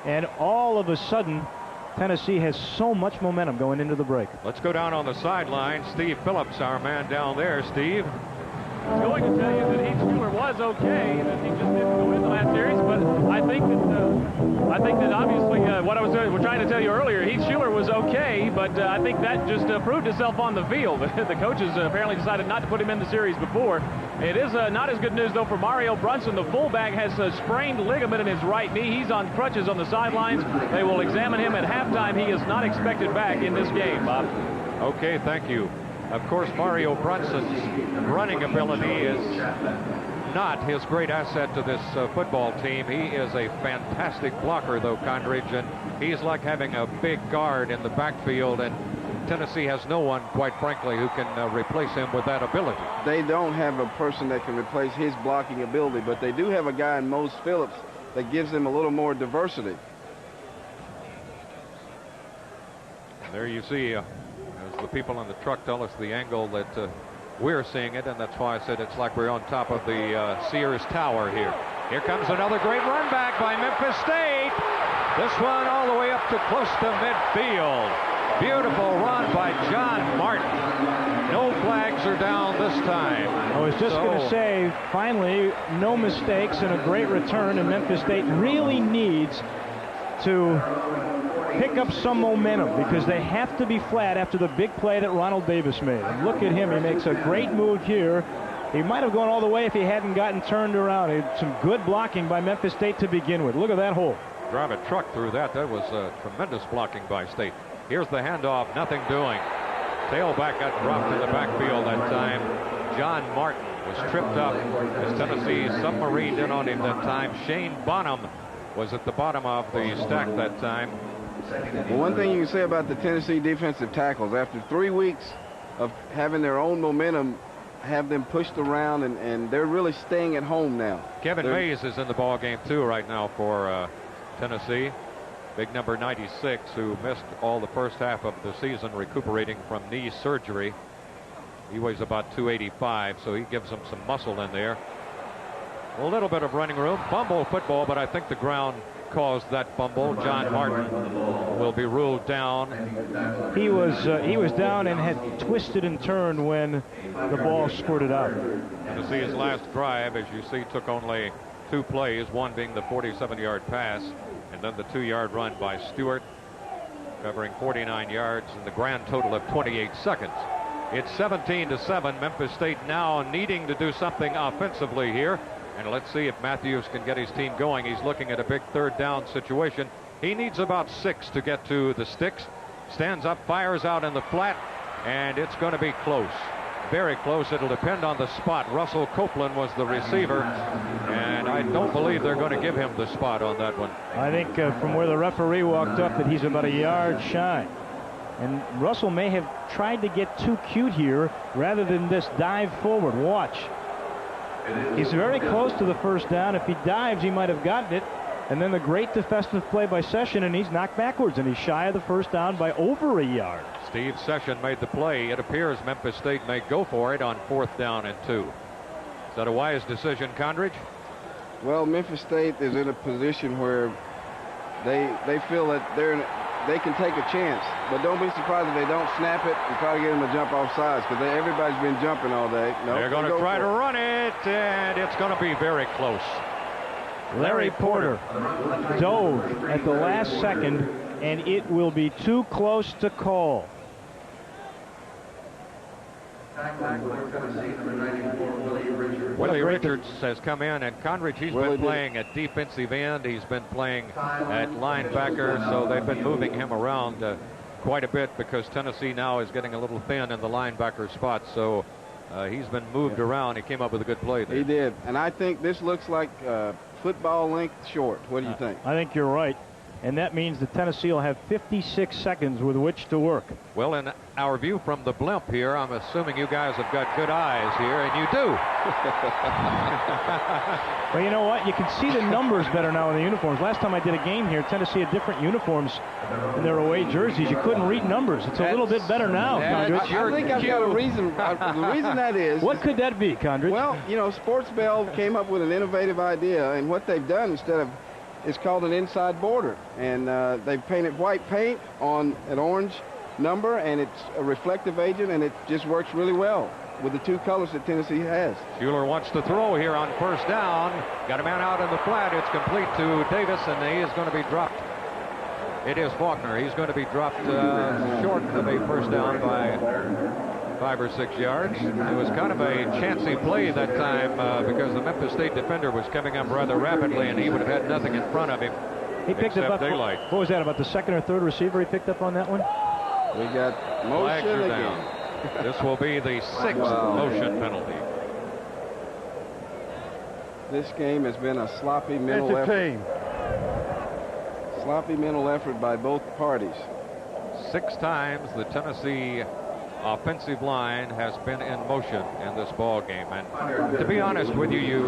and all of a sudden Tennessee has so much momentum going into the break. Let's go down on the sideline. Steve Phillips, our man down there. Steve. I was going to tell you that Heath Schuler was okay, that he just didn't go in the last series, but I think that obviously what I was trying to tell you earlier, Heath Schuler was okay, but I think that just proved itself on the field. The coaches apparently decided not to put him in the series before. It is not as good news, though, for Mario Brunson. The fullback has a sprained ligament in his right knee. He's on crutches on the sidelines. They will examine him at halftime. He is not expected back in this game, Bob. Okay, thank you. Of course, Mario Brunson's running ability is not his great asset to this football team. He is a fantastic blocker, though, Condridge, and he's like having a big guard in the backfield, and Tennessee has no one, quite frankly, who can replace him with that ability. They don't have a person that can replace his blocking ability, but they do have a guy in Mose Phillips that gives them a little more diversity. There you see, as the people in the truck tell us, the angle that we're seeing it, and that's why I said it's like we're on top of the Sears Tower here. Here comes another great run back by Memphis State. This one all the way up to close to midfield. Beautiful run by John Martin. No flags are down this time. I was just going to say, finally, no mistakes and a great return, and Memphis State really needs to pick up some momentum because they have to be flat after the big play that Ronald Davis made. And look at him. He makes a great move here. He might have gone all the way if he hadn't gotten turned around. He had some good blocking by Memphis State to begin with. Look at that hole. Drive a truck through that. That was tremendous blocking by State. Here's the handoff. Nothing doing. Tailback got dropped in the backfield that time. John Martin was tripped up as Tennessee submarined in on him that time. Shane Bonham was at the bottom of the stack that time. Well, one thing you can say about the Tennessee defensive tackles, after 3 weeks of having their own momentum, have them pushed around, and they're really staying at home now. Kevin Mays is in the ball game too right now for Tennessee. Big number 96, who missed all the first half of the season recuperating from knee surgery. He weighs about 285, so he gives them some muscle in there. A little bit of running room. Fumble football, but I think the ground caused that fumble. John Martin will be ruled down. He was down and had twisted and turned when the ball squirted out. Tennessee's last drive, as you see, took only 2 plays, one being the 47-yard pass, and then the 2-yard run by Stewart, covering 49 yards and the grand total of 28 seconds. It's 17-7. Memphis State now needing to do something offensively here. And let's see if Matthews can get his team going. He's looking at a big 3rd down situation. He needs about 6 to get to the sticks. Stands up, fires out in the flat, and it's going to be close. Very close. It'll depend on the spot. Russell Copeland was the receiver, and I don't believe they're going to give him the spot on that one. I think from where the referee walked up that he's about a yard shy. And Russell may have tried to get too cute here rather than this dive forward. Watch. He's very close to the 1st down. If he dives, he might have gotten it. And then the great defensive play by Session, and he's knocked backwards, and he's shy of the 1st down by over a yard. Steve Session made the play. It appears Memphis State may go for it on 4th down and 2. Is that a wise decision, Condridge? Well, Memphis State is in a position where they feel that they can take a chance, but don't be surprised if they don't snap it and try to get them to jump off sides, because everybody's been jumping all day. No, they're going to try to run it, and it's going to be very close. Larry Porter dove at the last second, and it will be too close to call. Willie Richards has come in, and Condridge, he's been playing at defensive end. He's been playing at linebacker, so they've been moving him around quite a bit because Tennessee now is getting a little thin in the linebacker spot. So he's been moved around. He came up with a good play there. He did, and I think this looks like football length short. What do you think? I think you're right. And that means that Tennessee will have 56 seconds with which to work. Well, in our view from the blimp here, I'm assuming you guys have got good eyes here, and you do. Well, you know what? You can see the numbers better now in the uniforms. Last time I did a game here, Tennessee had different uniforms in their away jerseys. You couldn't read numbers. It's a little bit better now, Condridge. I think I've got a reason. The reason that is... What could that be, Condridge? Well, you know, Sports Bell came up with an innovative idea, and what they've done instead of... It's called an inside border, and they've painted white paint on an orange number, and it's a reflective agent, and it just works really well with the 2 colors that Tennessee has. Schuler wants to throw here on 1st down. Got a man out in the flat. It's complete to Davis, and he is going to be dropped. It is Faulkner. He's going to be dropped short of a 1st down by 5 or 6 yards. It was kind of a chancy play that time because the Memphis State defender was coming up rather rapidly, and he would have had nothing in front of him. He picked it up. Daylight. What was that, about the 2nd or 3rd receiver he picked up on that one? We got motion again. This will be the 6th motion penalty. This game has been a sloppy mental effort. Sloppy mental effort by both parties. 6 times the Tennessee offensive line has been in motion in this ball game, and to be honest with you, you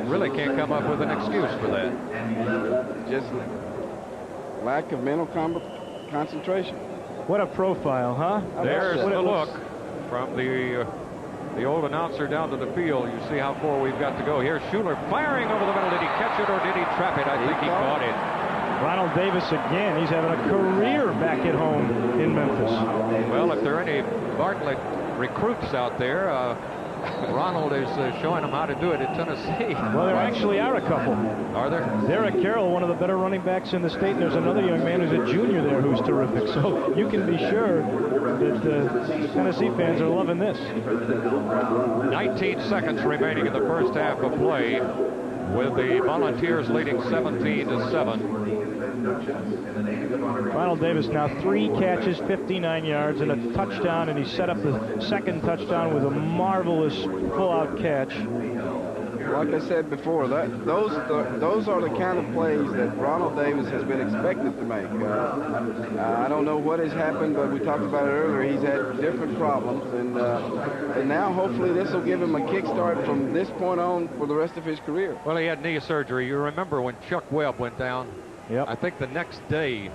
really can't come up with an excuse for that. Just lack of mental concentration. What a profile, huh? There's the look from the old announcer down to the field. You see how far we've got to go. Here's Schuler firing over the middle. Did he catch it or did he trap it? I think he caught it. Ronald Davis again. He's having a career back at home in Memphis. Well, if there are any Bartlett recruits out there, Ronald is showing them how to do it at Tennessee. Well, there actually are a couple. Are there? Derek Carroll, one of the better running backs in the state, and there's another young man who's a junior there who's terrific. So you can be sure that Tennessee fans are loving this. 19 seconds remaining in the first half of play, with the Volunteers leading 17-7. Ronald Davis now 3 catches, 59 yards, and a touchdown, and he set up the second touchdown with a marvelous pull-out catch. Like I said before, those are the kind of plays that Ronald Davis has been expected to make. I don't know what has happened, but we talked about it earlier. He's had different problems, and now hopefully this will give him a kickstart from this point on for the rest of his career. Well, he had knee surgery. You remember when Chuck Webb went down? Yep. I think the next day,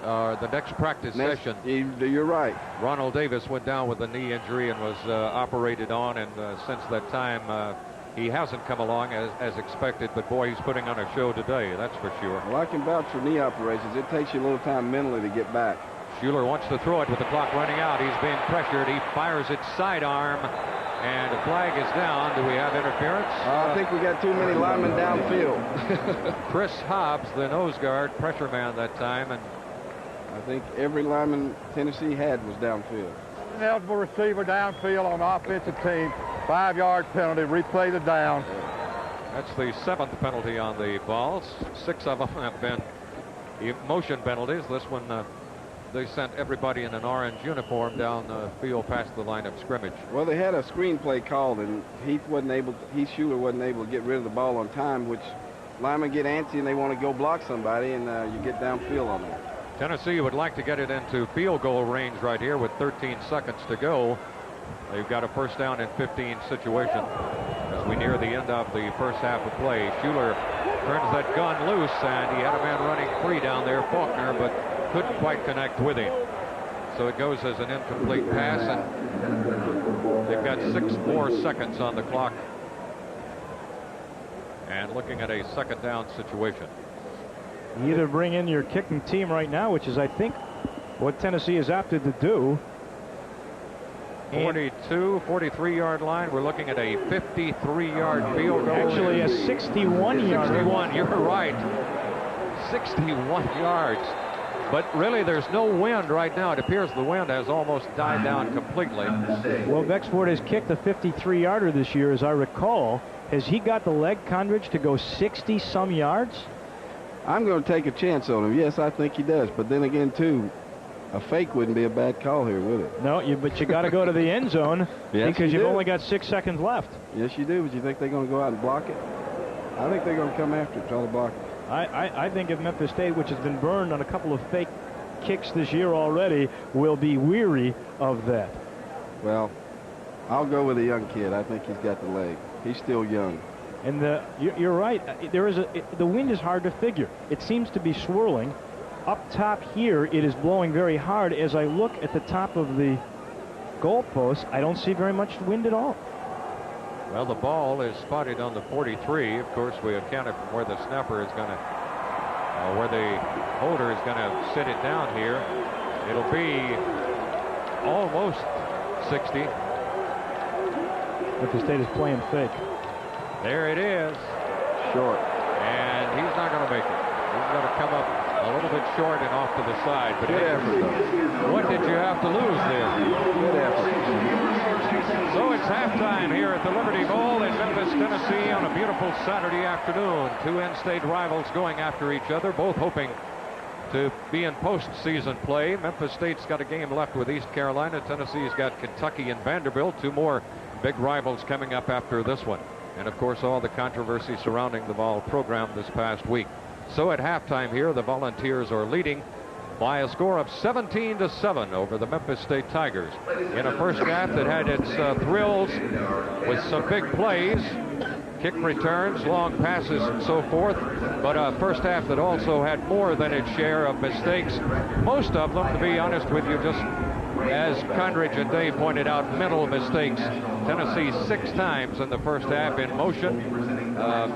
the next practice session. You're right. Ronald Davis went down with a knee injury and was operated on, and since that time, he hasn't come along as expected, but boy, he's putting on a show today, that's for sure. Well, I can vouch for knee operations. It takes you a little time mentally to get back. Schuler wants to throw it with the clock running out. He's being pressured. He fires it sidearm, and a flag is down. Do we have interference? I think we got too many linemen downfield. Chris Hobbs, the nose guard, pressure man that time, and I think every lineman Tennessee had was downfield. An eligible receiver downfield on the offensive team. 5-yard penalty. Replay the down. That's the 7th penalty on the balls. 6 of them have been motion penalties. This one, they sent everybody in an orange uniform down the field past the line of scrimmage. Well, they had a screen play called, and Schuler wasn't able to get rid of the ball on time, which linemen get antsy and they want to go block somebody, and you get downfield on that. Tennessee would like to get it into field goal range right here with 13 seconds to go. They've got a first down and 15 situation as we near the end of the first half of play. Schuler turns that gun loose, and he had a man running free down there, Faulkner, but couldn't quite connect with him. So it goes as an incomplete pass, and they've got 6 more seconds on the clock. And looking at a second down situation. You either bring in your kicking team right now, which is, I think, what Tennessee is opted to do. 42, 43-yard line. We're looking at a 53-yard field goal. Actually, a 61-yard. 61, you're right. 61 yards. But really, there's no wind right now. It appears the wind has almost died down completely. Well, Bexford has kicked a 53-yarder this year, as I recall. Has he got the leg, Condridge, to go 60-some yards? I'm going to take a chance on him. Yes, I think he does. But then again, too, a fake wouldn't be a bad call here, would it? No, but you got to go to the end zone because you've only got 6 seconds left. Yes, you do. But you think they're going to go out and block it? I think they're going to come after it, try to block it. I think if Memphis State, which has been burned on a couple of fake kicks this year already, will be weary of that. Well, I'll go with a young kid. I think he's got the leg. He's still young. And you're right. The wind is hard to figure. It seems to be swirling. Up top here, it is blowing very hard. As I look at the top of the goalpost, I don't see very much wind at all. Well, the ball is spotted on the 43. Of course, we accounted from where the snapper is going to, where the holder is going to sit it down here. It'll be almost 60. Memphis State is playing fake. There it is. Short. And he's not going to make it. He's going to come up a little bit short and off to the side. But good effort, though. What did you have to lose there? Good effort. So it's halftime here at the Liberty Bowl in Memphis, Tennessee on a beautiful Saturday afternoon. 2 in-state rivals going after each other, both hoping to be in postseason play. Memphis State's got a game left with East Carolina. Tennessee's got Kentucky and Vanderbilt. 2 more big rivals coming up after this one. And, of course, all the controversy surrounding the Vol program this past week. So at halftime here, the Volunteers are leading by a score of 17-7 over the Memphis State Tigers in a first half that had its thrills with some big plays, kick returns, long passes, and so forth, but a first half that also had more than its share of mistakes. Most of them, to be honest with you, just as Condridge and Dave pointed out, mental mistakes. Tennessee 6 times in the first half in motion.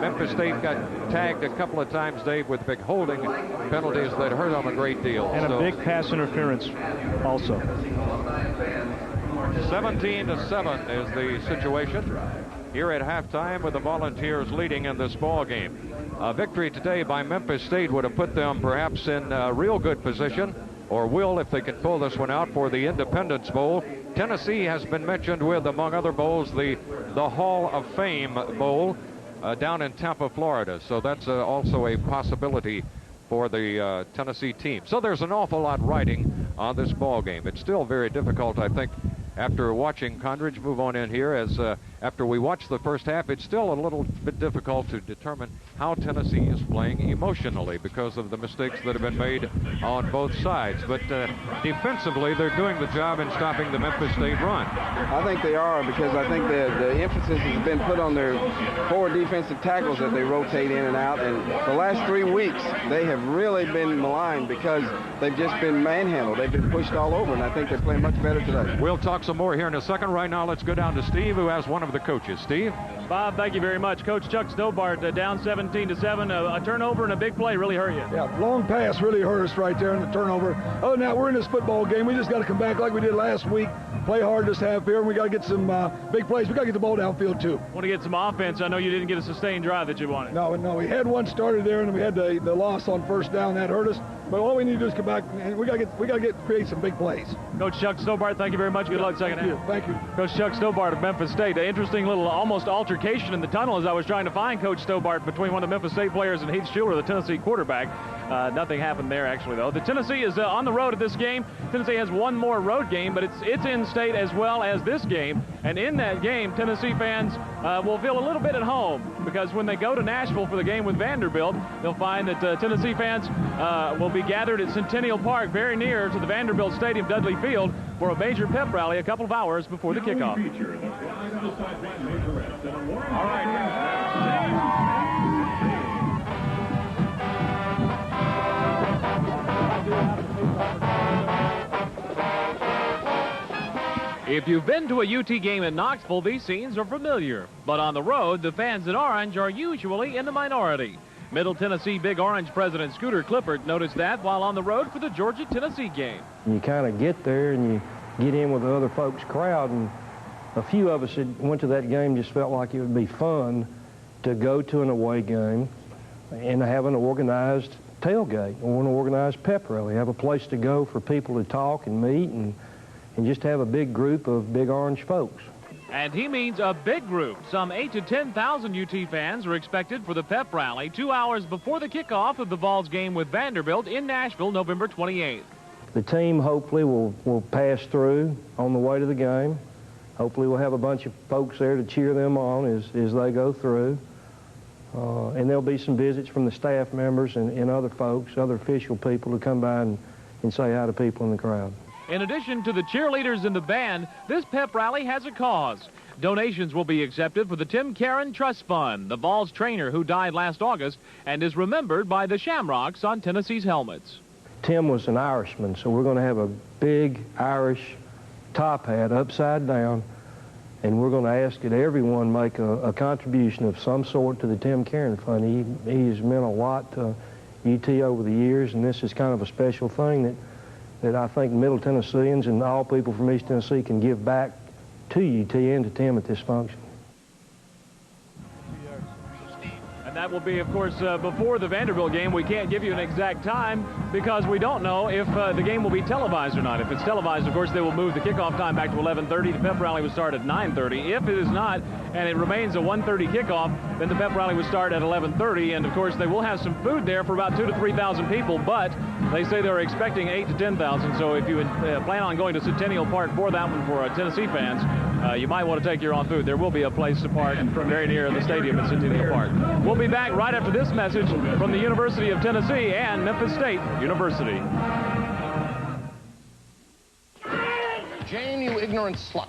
Memphis State got tagged a couple of times, Dave, with big holding penalties that hurt them a great deal. And a big pass interference also. 17-7 is the situation here at halftime, with the Volunteers leading in this ball game. A victory today by Memphis State would have put them perhaps in real good position, or will if they can pull this one out, for the Independence Bowl. Tennessee has been mentioned with, among other bowls, the Hall of Fame Bowl down in Tampa, Florida. So that's also a possibility for the Tennessee team. So there's an awful lot riding on this ball game. It's still very difficult, I think, after watching Condridge move on in here, as after we watch the first half, it's still a little bit difficult to determine how Tennessee is playing emotionally because of the mistakes that have been made on both sides. But defensively, they're doing the job in stopping the Memphis State run. I think they are, because I think the emphasis has been put on their 4 defensive tackles that they rotate in and out. And the last 3 weeks, they have really been maligned because they've just been manhandled. They've been pushed all over, and I think they're playing much better today. We'll talk some more here in a second. Right now, let's go down to Steve, who has one of the coaches. Steve? Bob, thank you very much. Coach Chuck Stobart down 17-7. A turnover and a big play really hurt you. Yeah, long pass really hurt us right there in the turnover. Other than that, we're in this football game. We just got to come back like we did last week, play hard this half here, and we got to get some big plays. We got to get the ball downfield, too. Want to get some offense. I know you didn't get a sustained drive that you wanted. No, we had one started there, and then we had the loss on first down. That hurt us. But all we need to do is come back, and we got to create some big plays. Coach Chuck Stobart, thank you very much. Good luck second half. Thank you. Coach Chuck Stobart of Memphis State. An interesting little almost altercation in the tunnel as I was trying to find Coach Stobart between one of the Memphis State players and Heath Schuler, the Tennessee quarterback. Nothing happened there, actually, though. The Tennessee is on the road at this game. Tennessee has one more road game, but it's in state as well as this game. And in that game, Tennessee fans will feel a little bit at home, because when they go to Nashville for the game with Vanderbilt, they'll find that Tennessee fans will be gathered at Centennial Park, very near to the Vanderbilt Stadium, Dudley Field, for a major pep rally a couple of hours before the kickoff. All right. If you've been to a UT game in Knoxville, these scenes are familiar. But on the road, the fans in orange are usually in the minority. Middle Tennessee Big Orange President Scooter Clifford noticed that while on the road for the Georgia-Tennessee game. You kind of get there and you get in with the other folks' crowd, and a few of us that went to that game just felt like it would be fun to go to an away game and have an organized tailgate or an organized pep rally, have a place to go for people to talk and meet and just have a big group of Big Orange folks. And he means a big group. Some 8,000 to 10,000 UT fans are expected for the pep rally 2 hours before the kickoff of the Vols game with Vanderbilt in Nashville, November 28th. The team hopefully will pass through on the way to the game. Hopefully we'll have a bunch of folks there to cheer them on as they go through. And there'll be some visits from the staff members and other folks, other official people, to come by and say hi to people in the crowd. In addition to the cheerleaders and the band, this pep rally has a cause. Donations will be accepted for the Tim Caron Trust Fund, the Vols trainer who died last August and is remembered by the Shamrocks on Tennessee's helmets. Tim was an Irishman, so we're going to have a big Irish top hat upside down, and we're going to ask that everyone make a contribution of some sort to the Tim Caron Fund. He has meant a lot to UT over the years, and this is kind of a special thing that I think Middle Tennesseans and all people from East Tennessee can give back to UT and to Tim at this function. And that will be, of course, before the Vanderbilt game. We can't give you an exact time because we don't know if the game will be televised or not. If it's televised, of course, they will move the kickoff time back to 11:30. The pep rally will start at 9:30. If it is not, and it remains a 1:30 kickoff, then the pep rally will start at 11:30. And, of course, they will have some food there for about 2,000 to 3,000 people, but they say they're expecting 8,000 to 10,000. So if you plan on going to Centennial Park for that one for Tennessee fans, you might want to take your own food. There will be a place to park very near the stadium at Centennial Park. We'll be back right after this message from the University of Tennessee and Memphis State University. Jane, you ignorant slut.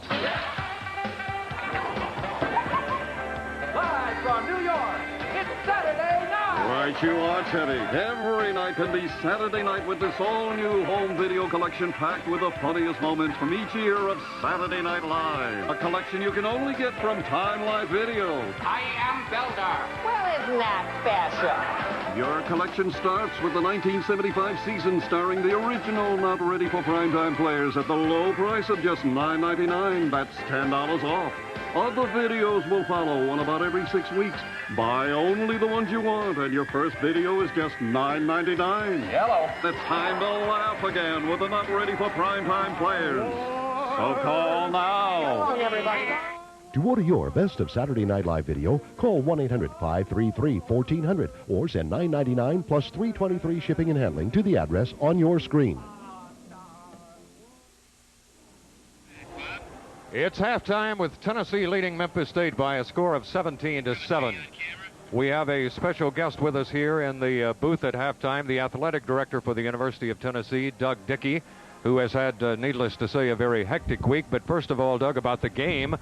Live from New York, it's Saturday night. Right you are, Teddy. Every night can be Saturday night with this all-new home video collection packed with the funniest moments from each year of Saturday Night Live. A collection you can only get from Time Life Video. I am Beldar. Well, isn't that special? Your collection starts with the 1975 season starring the original Not Ready for Primetime players at the low price of just $9.99. That's $10 off. Other videos will follow in about every 6 weeks. Buy only the ones you want, and your first video is just $9.99. Yellow. It's time to laugh again with the Not Ready for Primetime players. So call now. Everybody. To order your Best of Saturday Night Live video, call 1-800-533-1400 or send $9.99 plus $3.23 shipping and handling to the address on your screen. It's halftime with Tennessee leading Memphis State by a score of 17-7. We have a special guest with us here in the booth at halftime, the athletic director for the University of Tennessee, Doug Dickey, who has had, needless to say, a very hectic week. But first of all, Doug, about the game,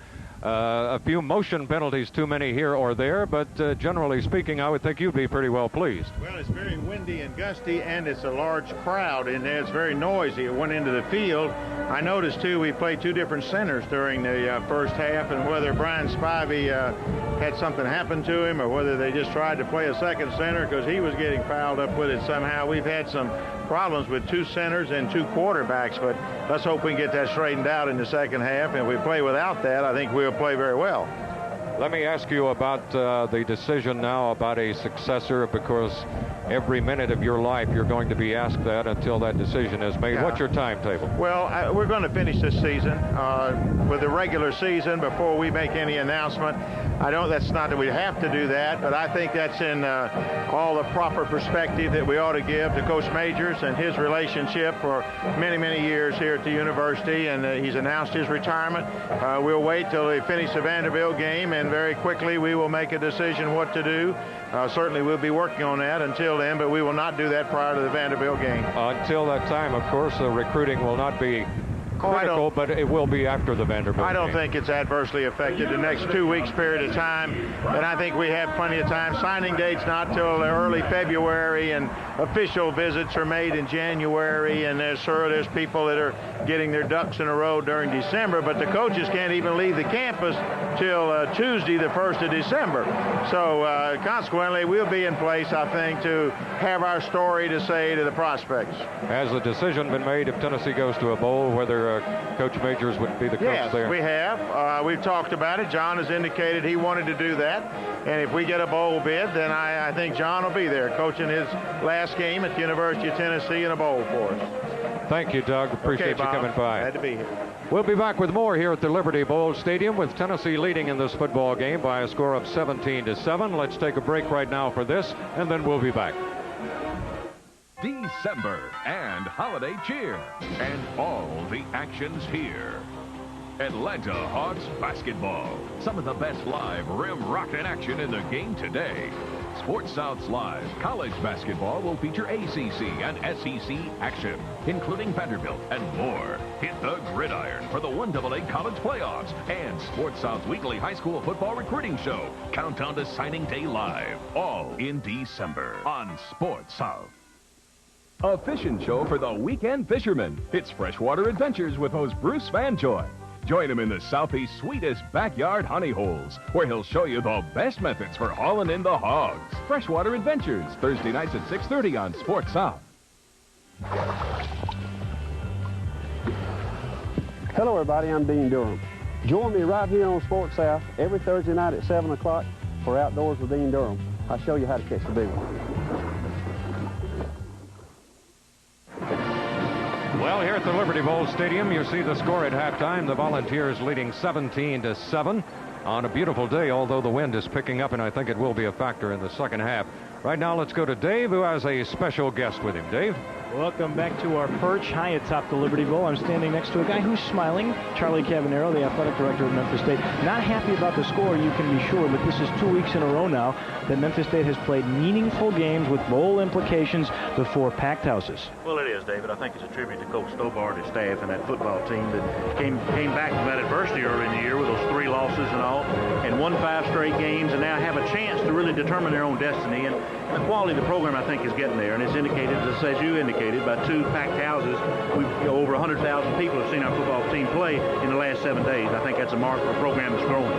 a few motion penalties too many here or there, but generally speaking, I would think you'd be pretty well pleased. Well, it's very windy and gusty, and it's a large crowd in there. It's very noisy. It went into the field. I noticed, too, we played two different centers during the first half, and whether Brian Spivey had something happen to him or whether they just tried to play a second center because he was getting fouled up with it somehow. We've had some problems with two centers and two quarterbacks, but let's hope we can get that straightened out in the second half. And if we play without that, I think we'll play very well. Let me ask you about the decision now about a successor, because every minute of your life you're going to be asked that until that decision is made. Yeah. What's your timetable? Well, we're going to finish this season with the regular season before we make any announcement. That's not that we have to do that, but I think that's in all the proper perspective that we ought to give to Coach Majors and his relationship for many, many years here at the university, and he's announced his retirement. We'll wait till they finish the Vanderbilt game, and very quickly we will make a decision what to do. Certainly we'll be working on that until then, but we will not do that prior to the Vanderbilt game. Until that time, of course, the recruiting will not be critical, but it will be after the Vanderbilt I don't game. think it's adversely affected the next 2 weeks period of time, and I think we have plenty of time. Signing date's not till early February, and official visits are made in January, and there's people that are getting their ducks in a row during December, but the coaches can't even leave the campus till Tuesday, the 1st of December. So consequently, we'll be in place, I think, to have our story to say to the prospects. Has the decision been made if Tennessee goes to a bowl, whether Coach Majors would be the coach there? Yes, we have. We've talked about it. John has indicated he wanted to do that. And if we get a bowl bid, then I think John will be there coaching his last game at the University of Tennessee in a bowl for us. Thank you, Doug. Appreciate you coming by. Glad to be here. We'll be back with more here at the Liberty Bowl Stadium with Tennessee leading in this football game by a score of 17-7. Let's take a break right now for this, and then we'll be back. December and holiday cheer, and all the action's here. Atlanta Hawks basketball. Some of the best live rim-rocking action in the game today. Sports South's Live college basketball will feature ACC and SEC action, including Vanderbilt and more. Hit the gridiron for the 1AA college playoffs and Sports South's weekly high school football recruiting show. Countdown to signing day live, all in December on Sports South. A fishing show for the weekend fisherman. It's Freshwater Adventures with host Bruce Vanjoy. Join him in the Southeast's sweetest backyard honey holes, where he'll show you the best methods for hauling in the hogs. Freshwater Adventures, Thursday nights at 6:30 on Sports South. Hello, everybody. I'm Dean Durham. Join me right here on Sports South every Thursday night at 7 o'clock for Outdoors with Dean Durham. I'll show you how to catch the big one. Well, here at the Liberty Bowl Stadium, you see the score at halftime. The Volunteers leading 17-7 on a beautiful day, although the wind is picking up, and I think it will be a factor in the second half. Right now, let's go to Dave, who has a special guest with him. Dave? Welcome back to our perch high atop the Liberty Bowl. I'm standing next to a guy who's smiling, Charlie Cabanero, the athletic director of Memphis State. Not happy about the score, you can be sure, but this is 2 weeks in a row now that Memphis State has played meaningful games with bowl implications before packed houses. Well, it is, David. I think it's a tribute to Coach Stobart, his staff, and that football team that came back from that adversity early in the year with those 3 losses and all, and won 5 straight games, and now have a chance to really determine their own destiny. And the quality of the program, I think, is getting there, and it's indicated, as you indicated, dedicated by 2 packed houses. Over 100,000 people have seen our football team play in the last 7 days. I think that's a mark for a program that's growing.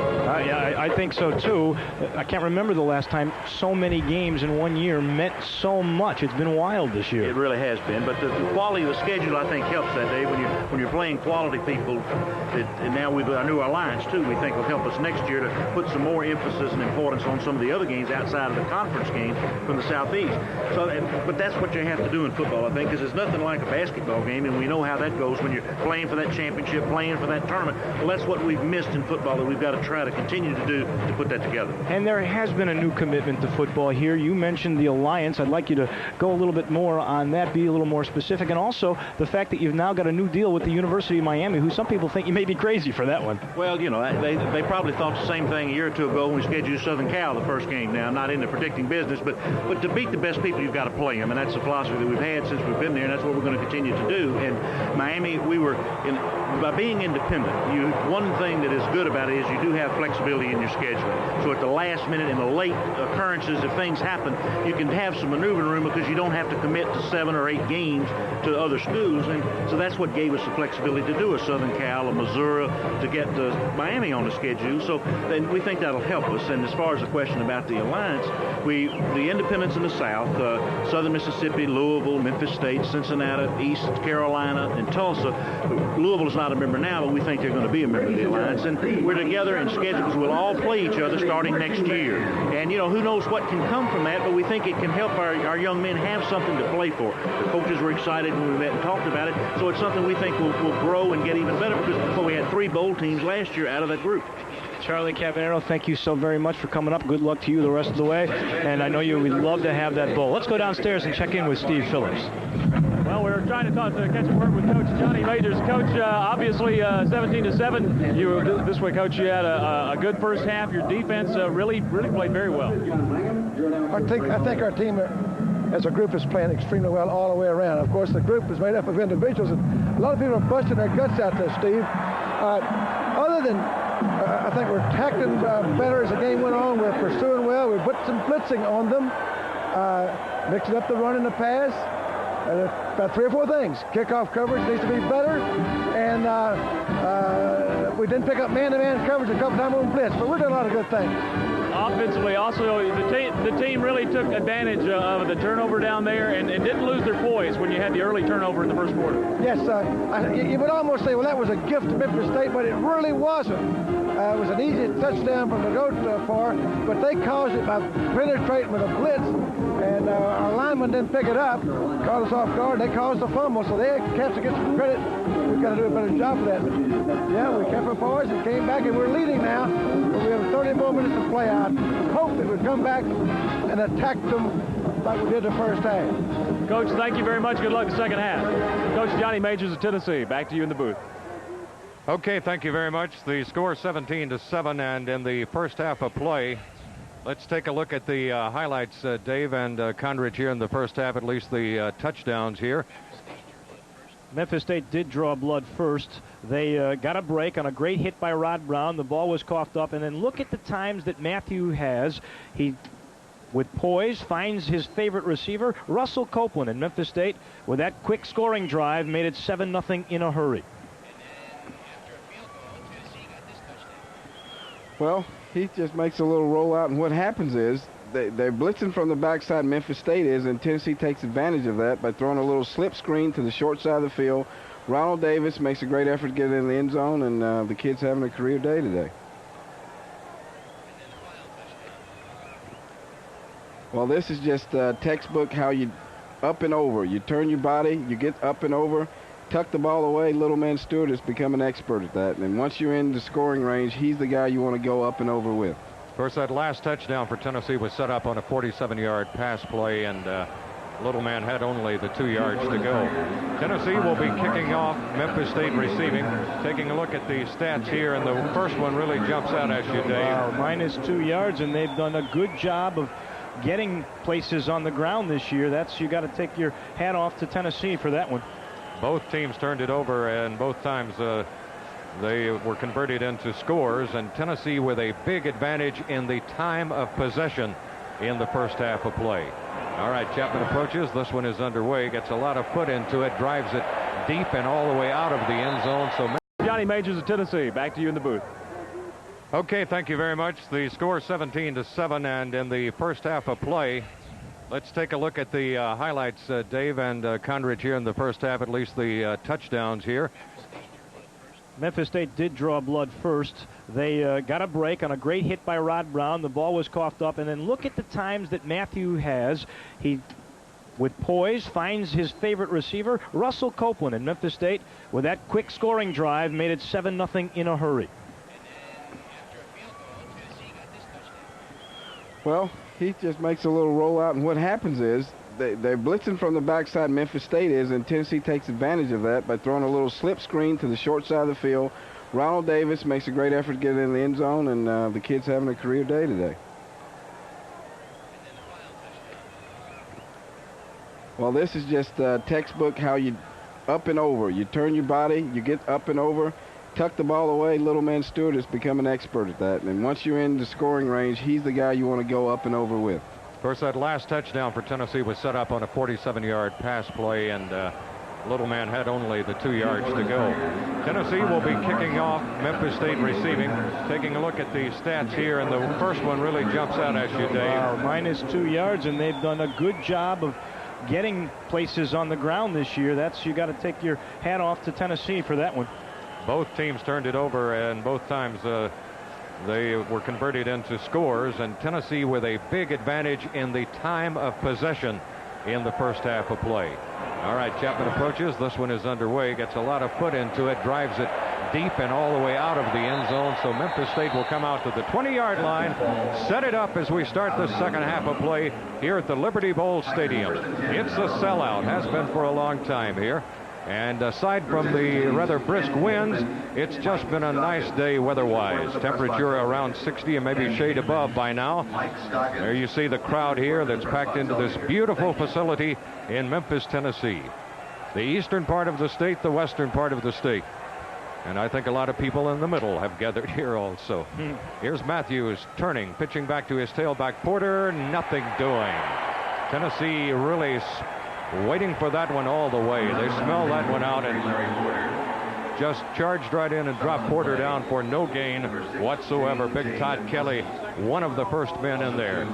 Yeah, I think so too. I can't remember the last time so many games in one year meant so much. It's been wild this year. It really has been, but the quality of the schedule, I think, helps that day when you're playing quality people. And now our new alliance too, we think will help us next year to put some more emphasis and importance on some of the other games outside of the conference game from the Southeast. So, but that's what you have to do in football, I think, because there's nothing like a basketball game, and we know how that goes when you're playing for that championship, playing for that tournament. Well, that's what we've missed in football that we've got to try to continue to do to put that together. And there has been a new commitment to football here. You mentioned the alliance. I'd like you to go a little bit more on that, be a little more specific, and also the fact that you've now got a new deal with the University of Miami, who some people think you may be crazy for that one. Well, you know, they probably thought the same thing a year or two ago when we scheduled Southern Cal the first game. Now, I'm not into predicting business, but to beat the best people, you've got to play them, and that's the philosophy that we've had since we've been there, and that's what we're going to continue to do. And Miami, by being independent, one thing that is good about it is you do have flexibility in your schedule. So at the last minute, in the late occurrences, if things happen, you can have some maneuvering room because you don't have to commit to 7 or 8 games to other schools. And so that's what gave us the flexibility to do a Southern Cal, a Missouri, to get Miami on the schedule. So then we think that'll help us. And as far as the question about the alliance, the independents in the South, Southern Mississippi, Louisville, Memphis State, Cincinnati, East Carolina, and Tulsa. Louisville is not a member now, but we think they're going to be a member of the alliance. And we're together in schedules. We'll all play each other starting next year. And, you know, who knows what can come from that, but we think it can help our young men have something to play for. The coaches were excited when we met and talked about it. So it's something we think will grow and get even better because we had 3 bowl teams last year out of that group. Charlie Cabanero, thank you so very much for coming up. Good luck to you the rest of the way. And I know you would love to have that bowl. Let's go downstairs and check in with Steve Phillips. Well, we're trying to catch a word with Coach Johnny Majors. Coach, obviously 17-7. This way, Coach, you had a good first half. Your defense really played very well. I think our team as a group is playing extremely well all the way around. Of course, the group is made up of individuals, and a lot of people are busting their guts out there, Steve. Other than I think we're tackling better as the game went on. We're pursuing well. We put some blitzing on them, mixing up the run and the pass. About 3 or 4 things. Kickoff coverage needs to be better, and we didn't pick up man-to-man coverage a couple times on blitz, but we're doing a lot of good things. Offensively, also, the team really took advantage of the turnover down there and didn't lose their poise when you had the early turnover in the first quarter. Yes, you would almost say, well, that was a gift to Memphis State, but it really wasn't. It was an easy touchdown from the goat far, but they caused it by penetrating with a blitz, and our lineman didn't pick it up, caught us off guard. They caused a fumble, so they have to get some credit. We've got to do a better job for that. But, yeah, we kept our poise and came back, and we're leading now. But we have 30 more minutes to play out. Hope that we'd come back and attack them like we did the first half. Coach, thank you very much. Good luck in the second half. Coach Johnny Majors of Tennessee, back to you in the booth. Okay, thank you very much. The score 17-7, and in the first half of play, let's take a look at the highlights, Dave and Condridge here in the first half, at least the touchdowns here. Memphis State did draw blood first. They got a break on a great hit by Rod Brown. The ball was coughed up, and then look at the times that Matthew has. He, with poise, finds his favorite receiver, Russell Copeland in Memphis State, with that quick scoring drive, made it 7-0 in a hurry. Well, he just makes a little rollout, and what happens is they're blitzing from the backside, Memphis State is, and Tennessee takes advantage of that by throwing a little slip screen to the short side of the field. Ronald Davis makes a great effort to get it in the end zone, and the kid's having a career day today. Well, this is just textbook how you up and over. You turn your body, you get up and over, tuck the ball away. Little man Stewart has become an expert at that. And once you're in the scoring range, he's the guy you want to go up and over with. Of course, that last touchdown for Tennessee was set up on a 47-yard pass play, and Little man had only the 2 yards to go. Tennessee will be kicking off, Memphis State receiving. Taking a look at the stats here, and the first one really jumps out at you, Dave. Wow, minus 2 yards, and they've done a good job of getting places on the ground this year. You got to take your hat off to Tennessee for that one. Both teams turned it over, and both times they were converted into scores, and Tennessee with a big advantage in the time of possession in the first half of play. All right, Chapman approaches. This one is underway. Gets a lot of foot into it. Drives it deep and all the way out of the end zone. So Johnny Majors of Tennessee. Back to you in the booth. Okay, thank you very much. The score 17-7, and in the first half of play, let's take a look at the highlights, Dave and Condridge, here in the first half, at least the touchdowns here. Memphis State did draw blood first. They got a break on a great hit by Rod Brown. The ball was coughed up, and then look at the times that Matthew has. He, with poise, finds his favorite receiver, Russell Copeland, in Memphis State, with that quick scoring drive, made it 7-0 in a hurry. Well, he just makes a little rollout, and what happens is they're blitzing from the backside, Memphis State is, and Tennessee takes advantage of that by throwing a little slip screen to the short side of the field. Ronald Davis makes a great effort to get in the end zone, and the kid's having a career day today. Well, this is just textbook how you up and over. You turn your body, you get up and over, tuck the ball away. Little man Stewart has become an expert at that. And once you're in the scoring range, he's the guy you want to go up and over with. Of course, that last touchdown for Tennessee was set up on a 47-yard pass play, and little man had only the 2 yards to go. Tennessee will be kicking off, Memphis State receiving. Taking a look at the stats here, and the first one really jumps out at you, Dave. Wow, minus 2 yards, and they've done a good job of getting places on the ground this year. That's, you got to take your hat off to Tennessee for that one. Both teams turned it over, and both times they were converted into scores, and Tennessee with a big advantage in the time of possession in the first half of play. All right, Chapman approaches. This one is underway. Gets a lot of foot into it. Drives it deep and all the way out of the end zone. So Memphis State will come out to the 20-yard line. Set it up as we start the second half of play here at the Liberty Bowl Stadium. It's a sellout. Has been for a long time here. And aside from the rather brisk winds, it's just been a nice day weather-wise. Temperature around 60 and maybe a shade above by now. There you see the crowd here that's packed into this beautiful facility in Memphis, Tennessee. The eastern part of the state, the western part of the state. And I think a lot of people in the middle have gathered here also. Here's Matthews turning, pitching back to his tailback Porter. Nothing doing. Tennessee really waiting for that one all the way. They smell that one out and just charged right in and dropped Porter down for no gain whatsoever. Big Todd Kelly, one of the first men in there.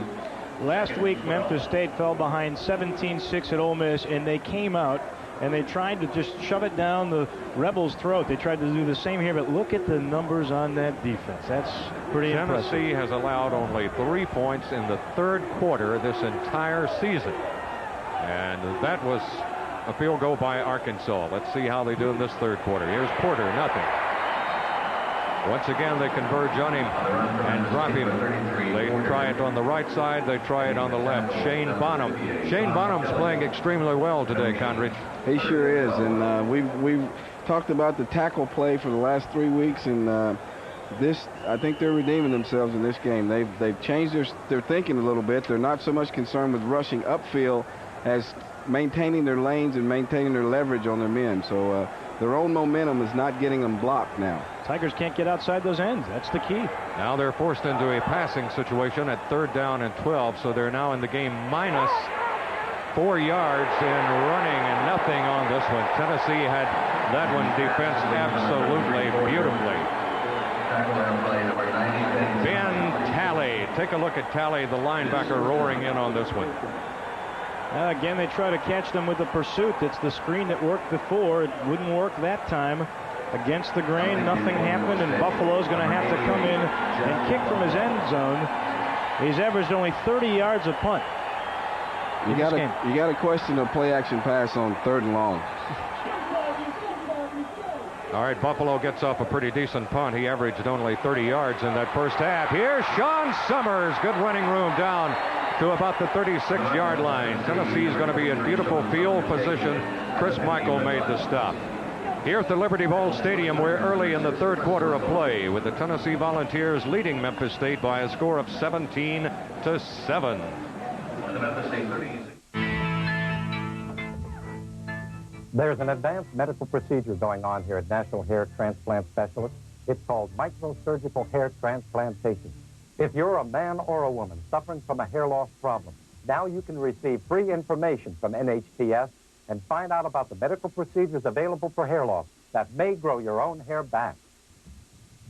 Last week, Memphis State fell behind 17-6 at Ole Miss, and they came out and they tried to just shove it down the Rebels' throat. They tried to do the same here, but look at the numbers on that defense. That's pretty impressive. Tennessee has allowed only 3 points in the third quarter this entire season. And that was a field goal by Arkansas. Let's see how they do in this third quarter. Here's Porter, nothing. Once again, they converge on him and drop him. They try it on the right side. They try it on the left. Shane Bonham. Shane Bonham's playing extremely well today, Condridge. He sure is. And we've talked about the tackle play for the last 3 weeks. And I think they're redeeming themselves in this game. They've changed their thinking a little bit. They're not so much concerned with rushing upfield as maintaining their lanes and maintaining their leverage on their men. So their own momentum is not getting them blocked now. Tigers can't get outside those ends. That's the key. Now they're forced into a passing situation at 3rd down and 12, so they're now in the game minus 4 yards in running and nothing on this one. Tennessee had that one defensed absolutely beautifully. Ben Talley. Take a look at Talley, the linebacker, roaring in on this one. Again, they try to catch them with the pursuit. It's the screen that worked before. It wouldn't work that time. Against the grain, nothing happened, and Buffalo's going to have to come in and kick from his end zone. He's averaged only 30 yards a punt. You got to question a play-action pass on 3rd and long. All right, Buffalo gets off a pretty decent punt. He averaged only 30 yards in that first half. Here's Sean Summers. Good running room down to about the 36-yard line. Tennessee's going to be in beautiful field position. Chris Michael made the stop. Here at the Liberty Bowl Stadium, we're early in the third quarter of play with the Tennessee Volunteers leading Memphis State by a score of 17-7. There's an advanced medical procedure going on here at National Hair Transplant Specialists. It's called microsurgical hair transplantation. If you're a man or a woman suffering from a hair loss problem, Now you can receive free information from NHTS and find out about the medical procedures available for hair loss that may grow your own hair back.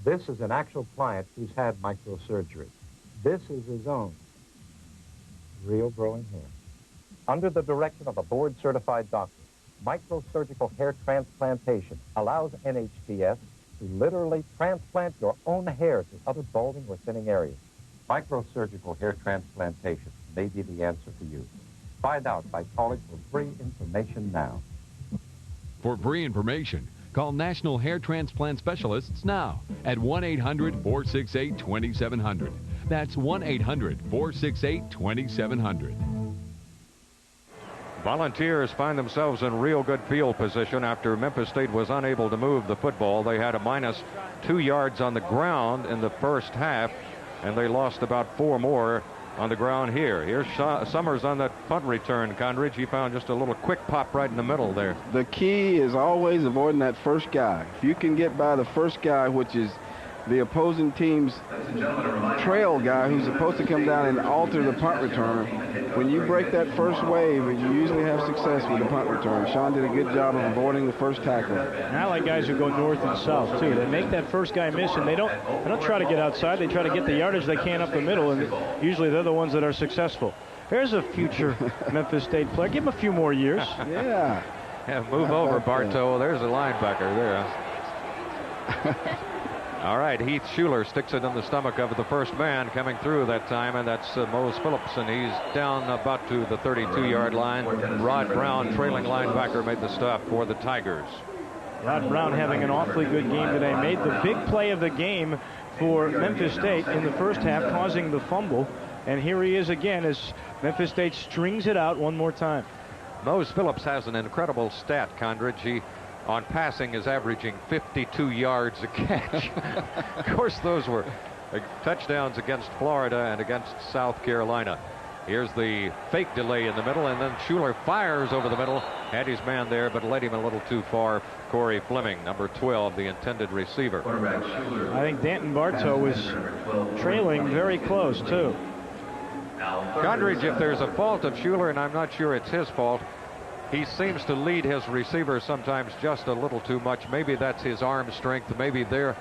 This is an actual client who's had microsurgery. This is his own real growing hair. Under the direction of a board-certified doctor, microsurgical hair transplantation allows NHTS to literally transplant your own hair to other balding or thinning areas. Microsurgical hair transplantation may be the answer for you. Find out by calling for free information now. For free information, call National Hair Transplant Specialists now at 1-800-468-2700. That's 1-800-468-2700. Volunteers find themselves in real good field position after Memphis State was unable to move the football. They had a -2 yards on the ground in the first half, and they lost about 4 more on the ground here. Here's Summers on that punt return, Condridge. He found just a little quick pop right in the middle there. The key is always avoiding that first guy. If you can get by the first guy, which is the opposing team's trail guy who's supposed to come down and alter the punt returner, when you break that first wave, you usually have success with the punt return. Sean did a good job of avoiding the first tackle. And I like guys who go north and south, too. They make that first guy miss, and they don't try to get outside. They try to get the yardage they can up the middle, and usually they're the ones that are successful. There's a future Memphis State player. Give him a few more years. Yeah. Move over, Bartow. There's a linebacker there. All right, Heath Schuler sticks it in the stomach of the first man coming through that time, and that's Mose Phillips, and he's down about to the 32-yard line. Rod Brown, trailing linebacker, made the stop for the Tigers. Rod Brown having an awfully good game today. Made the big play of the game for Memphis State in the first half, causing the fumble. And here he is again as Memphis State strings it out one more time. Mose Phillips has an incredible stat, Condridge. He, on passing, is averaging 52 yards a catch. Of course, those were touchdowns against Florida and against South Carolina. Here's the fake delay in the middle, and then Schuler fires over the middle. Had his man there, but led him a little too far. Corey Fleming, number 12, the intended receiver. I think Danton Bartow was trailing very close, too. Condridge, if there's a fault of Schuler, and I'm not sure it's his fault, he seems to lead his receivers sometimes just a little too much. Maybe that's his arm strength. Maybe they're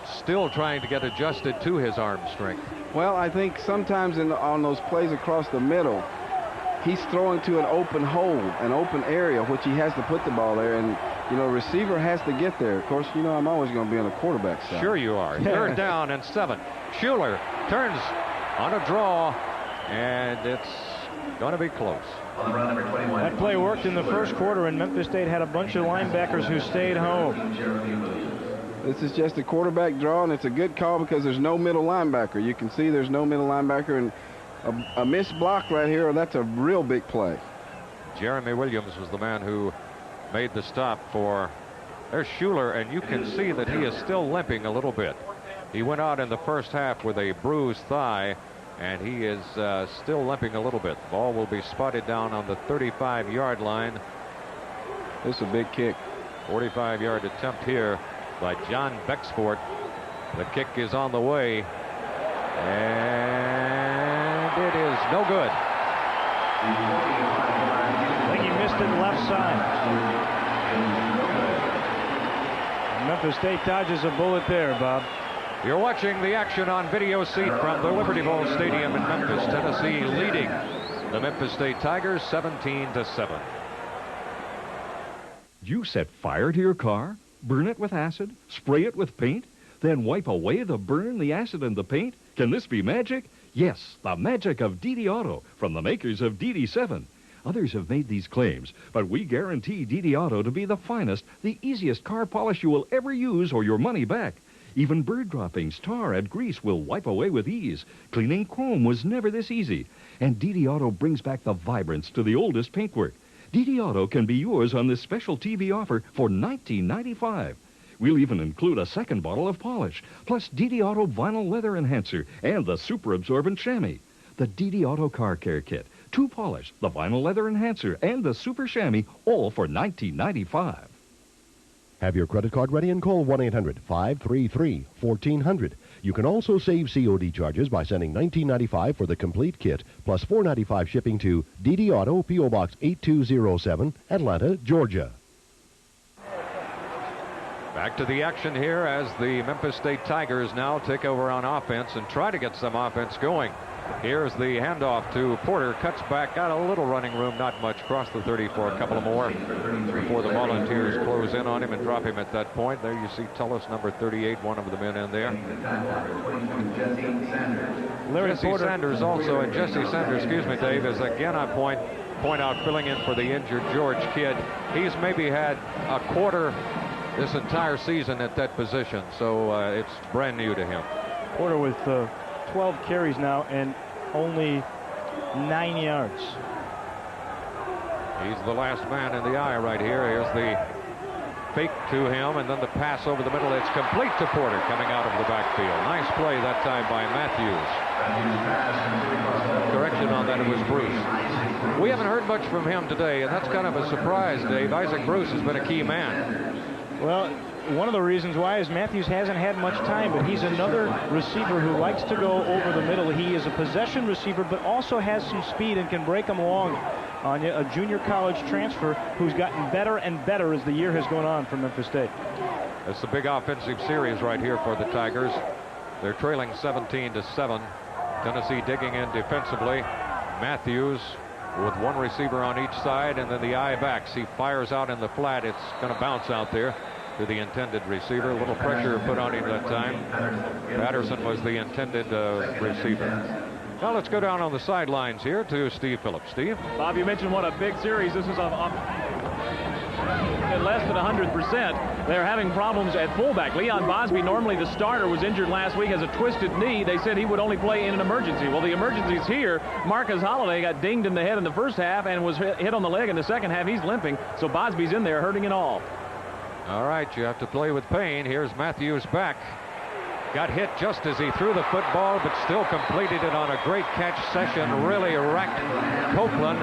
still trying to get adjusted to his arm strength. Well, I think sometimes on those plays across the middle, he's throwing to an open hole, an open area, which he has to put the ball there. And, you know, receiver has to get there. Of course, you know, I'm always going to be on the quarterback side. Sure you are. 3rd down and 7. Schuler turns on a draw, and it's going to be close. That play worked in the first quarter, and Memphis State had a bunch of linebackers who stayed home. This is just a quarterback draw, and it's a good call because there's no middle linebacker. You can see there's no middle linebacker, and a missed block right here, that's a real big play. Jeremy Williams was the man who made the stop for there's Schuler, and you can see that he is still limping a little bit. He went out in the first half with a bruised thigh, and he is still limping a little bit. The ball will be spotted down on the 35-yard line. This is a big kick. 45-yard attempt here by John Bexford. The kick is on the way, and it is no good. I think he missed it left side. Memphis State dodges a bullet there, Bob. You're watching the action on video seat from the Liberty Bowl Stadium in Memphis, Tennessee, leading the Memphis State Tigers 17-7. You set fire to your car, burn it with acid, spray it with paint, then wipe away the burn, the acid, and the paint? Can this be magic? Yes, the magic of DD Auto from the makers of DD7. Others have made these claims, but we guarantee DD Auto to be the finest, the easiest car polish you will ever use or your money back. Even bird droppings, tar, and grease will wipe away with ease. Cleaning chrome was never this easy. And DD Auto brings back the vibrance to the oldest paintwork. DD Auto can be yours on this special TV offer for $19.95. We'll even include a second bottle of polish, plus DD Auto Vinyl Leather Enhancer and the super absorbent chamois. The DD Auto Car Care Kit, 2 polish, the Vinyl Leather Enhancer, and the super chamois, all for $19.95. Have your credit card ready and call 1-800-533-1400. You can also save COD charges by sending $19.95 for the complete kit, plus $4.95 shipping to DD Auto, P.O. Box 8207, Atlanta, Georgia. Back to the action here as the Memphis State Tigers now take over on offense and try to get some offense going. Here's the handoff to Porter. Cuts back, got a little running room, not much. Cross the 30 for a couple of more before the Volunteers close in on him and drop him at that point. There you see Tullis, number 38, one of the men in there. Jesse Sanders also, and Jesse Sanders, excuse me, Dave, is again I point out filling in for the injured George Kidd. He's maybe had a quarter this entire season at that position, so it's brand new to him. Porter with 12 carries now and only 9 yards. He's the last man in the eye right here. Here's the fake to him, and then the pass over the middle. It's complete to Porter coming out of the backfield. Nice play that time by Matthews. Correction on that, it was Bruce. We haven't heard much from him today, and that's kind of a surprise, Dave. Isaac Bruce has been a key man. Well, one of the reasons why is Matthews hasn't had much time, but he's another receiver who likes to go over the middle. He is a possession receiver, but also has some speed and can break them along on a junior college transfer who's gotten better and better as the year has gone on for Memphis State. It's a big offensive series right here for the Tigers. They're trailing 17-7. Tennessee digging in defensively. Matthews with one receiver on each side, and then the eye backs. He fires out in the flat. It's going to bounce out there to the intended receiver. A little pressure put on him that time. Patterson was the intended receiver. Now let's go down on the sidelines here to Steve Phillips. Steve? Bob, you mentioned what a big series. This is at less than 100%. They're having problems at fullback. Leon Bosby, normally the starter, was injured last week, has a twisted knee. They said he would only play in an emergency. Well, the emergency's here. Marcus Holliday got dinged in the head in the first half and was hit on the leg in the second half. He's limping, so Bosby's in there hurting it all. All right, you have to play with pain. Here's Matthews back. Got hit just as he threw the football, but still completed it on a great catch. Session really wrecked Copeland,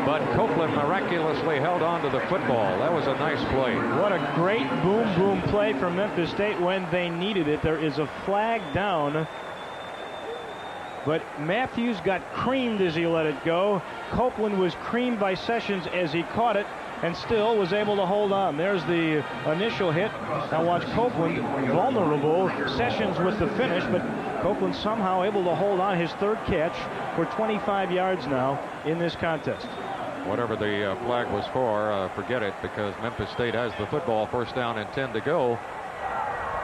but Copeland miraculously held on to the football. That was a nice play. What a great boom play from Memphis State when they needed it. There is a flag down, but Matthews got creamed as he let it go. Copeland was creamed by Sessions as he caught it, and still was able to hold on. There's the initial hit. Now watch Copeland vulnerable. Sessions with the finish, but Copeland somehow able to hold on. His third catch for 25 yards now in this contest. Whatever the flag was for, forget it, because Memphis State has the football. First down and 10 to go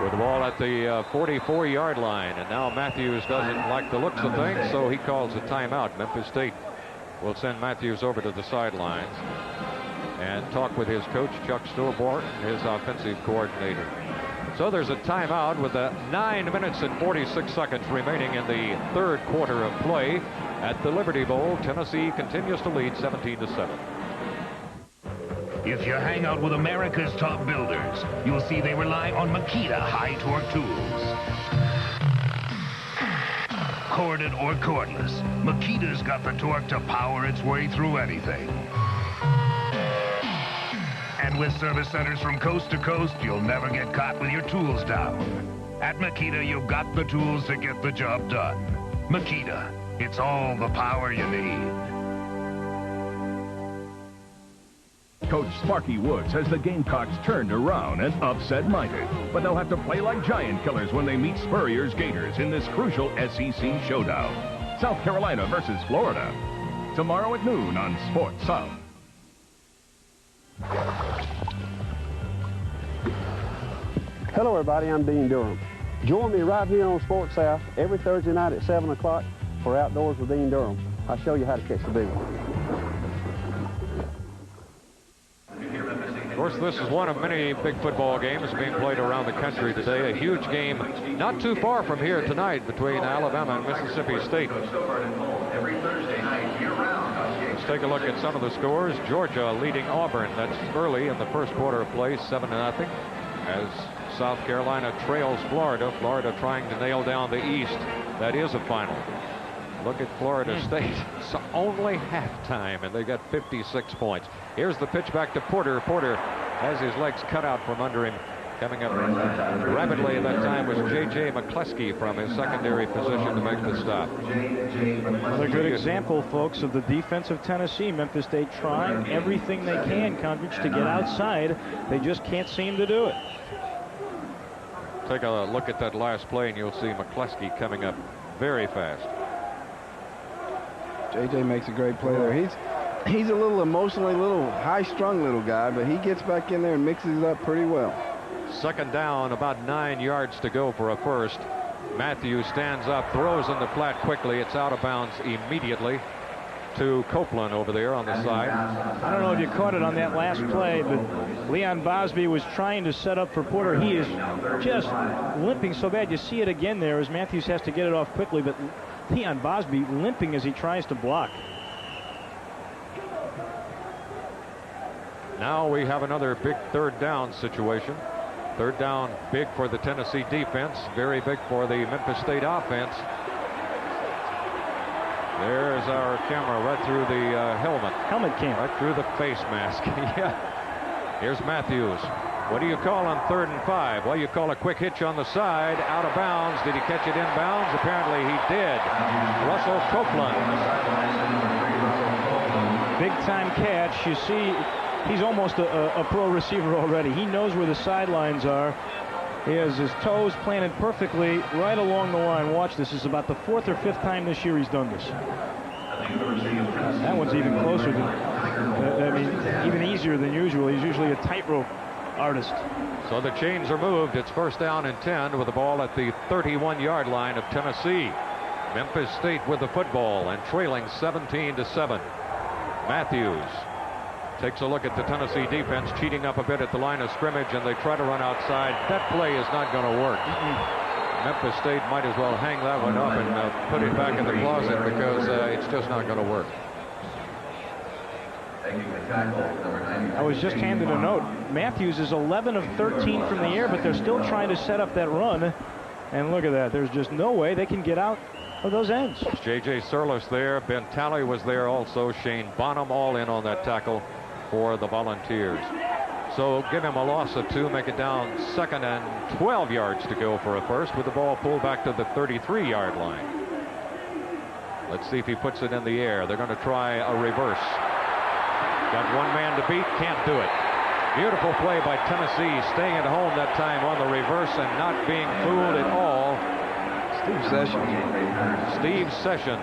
with the ball at the 44-yard line. And now Matthews doesn't like the looks of things, so he calls a timeout. Memphis State will send Matthews over to the sidelines and talk with his coach, Chuck Stillborn, his offensive coordinator. So there's a timeout with 9 minutes and 46 seconds remaining in the third quarter of play at the Liberty Bowl. Tennessee continues to lead 17-7. If you hang out with America's top builders, you'll see they rely on Makita high-torque tools. Corded or cordless, Makita's got the torque to power its way through anything. And with service centers from coast to coast, you'll never get caught with your tools down. At Makita, you've got the tools to get the job done. Makita, it's all the power you need. Coach Sparky Woods has the Gamecocks turned around and upset minded. But they'll have to play like giant killers when they meet Spurrier's Gators in this crucial SEC showdown. South Carolina versus Florida. Tomorrow at noon on Sports South. Hello, everybody. I'm Dean Durham. Join me right here on Sports South every Thursday night at 7 o'clock for Outdoors with Dean Durham. I'll show you how to catch the big one. Of course, this is one of many big football games being played around the country today. A huge game not too far from here tonight between Alabama and Mississippi State. Let's take a look at some of the scores. Georgia leading Auburn. That's early in the first quarter of play, 7-0. As South Carolina trails Florida. Florida trying to nail down the East. That is a final. Look at Florida State. It's only halftime, and they got 56 points. Here's the pitch back to Porter. Porter has his legs cut out from under him Coming up rapidly at that time was J.J. McCleskey from his secondary position to make the stop. Another good example, folks, of the defense of Tennessee. Memphis State trying everything they can, Condrich, to get outside. They just can't seem to do it. Take a look at that last play, and you'll see McCleskey coming up very fast. J.J. makes a great play there. He's a little emotionally, high-strung little guy, but he gets back in there and mixes it up pretty well. Second down, about 9 yards to go for a first. Matthews stands up, throws in the flat quickly. It's out of bounds immediately to Copeland over there on the side. I don't know if you caught it on that last play, but Leon Bosby was trying to set up for Porter. He is just limping so bad. You see it again there as Matthews has to get it off quickly, but Leon Bosby limping as he tries to block. Now we have another big third down situation. Third down big for the Tennessee defense, very big for the Memphis State offense. There's our camera right through the helmet cam, right through the face mask. Yeah. Here's Matthews. What do you call on 3rd and 5? Well, you call a quick hitch on the side, out of bounds. Did he catch it in bounds? Apparently he did. Russell Copeland. Big time catch. You see, he's almost a pro receiver already. He knows where the sidelines are. He has his toes planted perfectly right along the line. Watch this. This is about the 4th or 5th time this year he's done this. That one's even closer than, even easier than usual. He's usually a tightrope artist. So the chains are moved. It's 1st down and 10 with the ball at the 31-yard line of Tennessee. Memphis State with the football and trailing 17-7. Matthews takes a look at the Tennessee defense, cheating up a bit at the line of scrimmage, and they try to run outside. That play is not going to work. Memphis State might as well hang that one up and put it back in the closet because it's just not going to work. I was just handed a note. Matthews is 11 of 13 from the air, but they're still trying to set up that run. And look at that. There's just no way they can get out of those ends. J.J. Surlis there. Ben Talley was there also. Shane Bonham all in on that tackle for the Volunteers. So give him a loss of 2, make it down 2nd and 12 yards to go for a first with the ball pulled back to the 33-yard line. Let's see if he puts it in the air. They're going to try a reverse. Got one man to beat, can't do it. Beautiful play by Tennessee, staying at home that time on the reverse and not being fooled at all. Steve Session.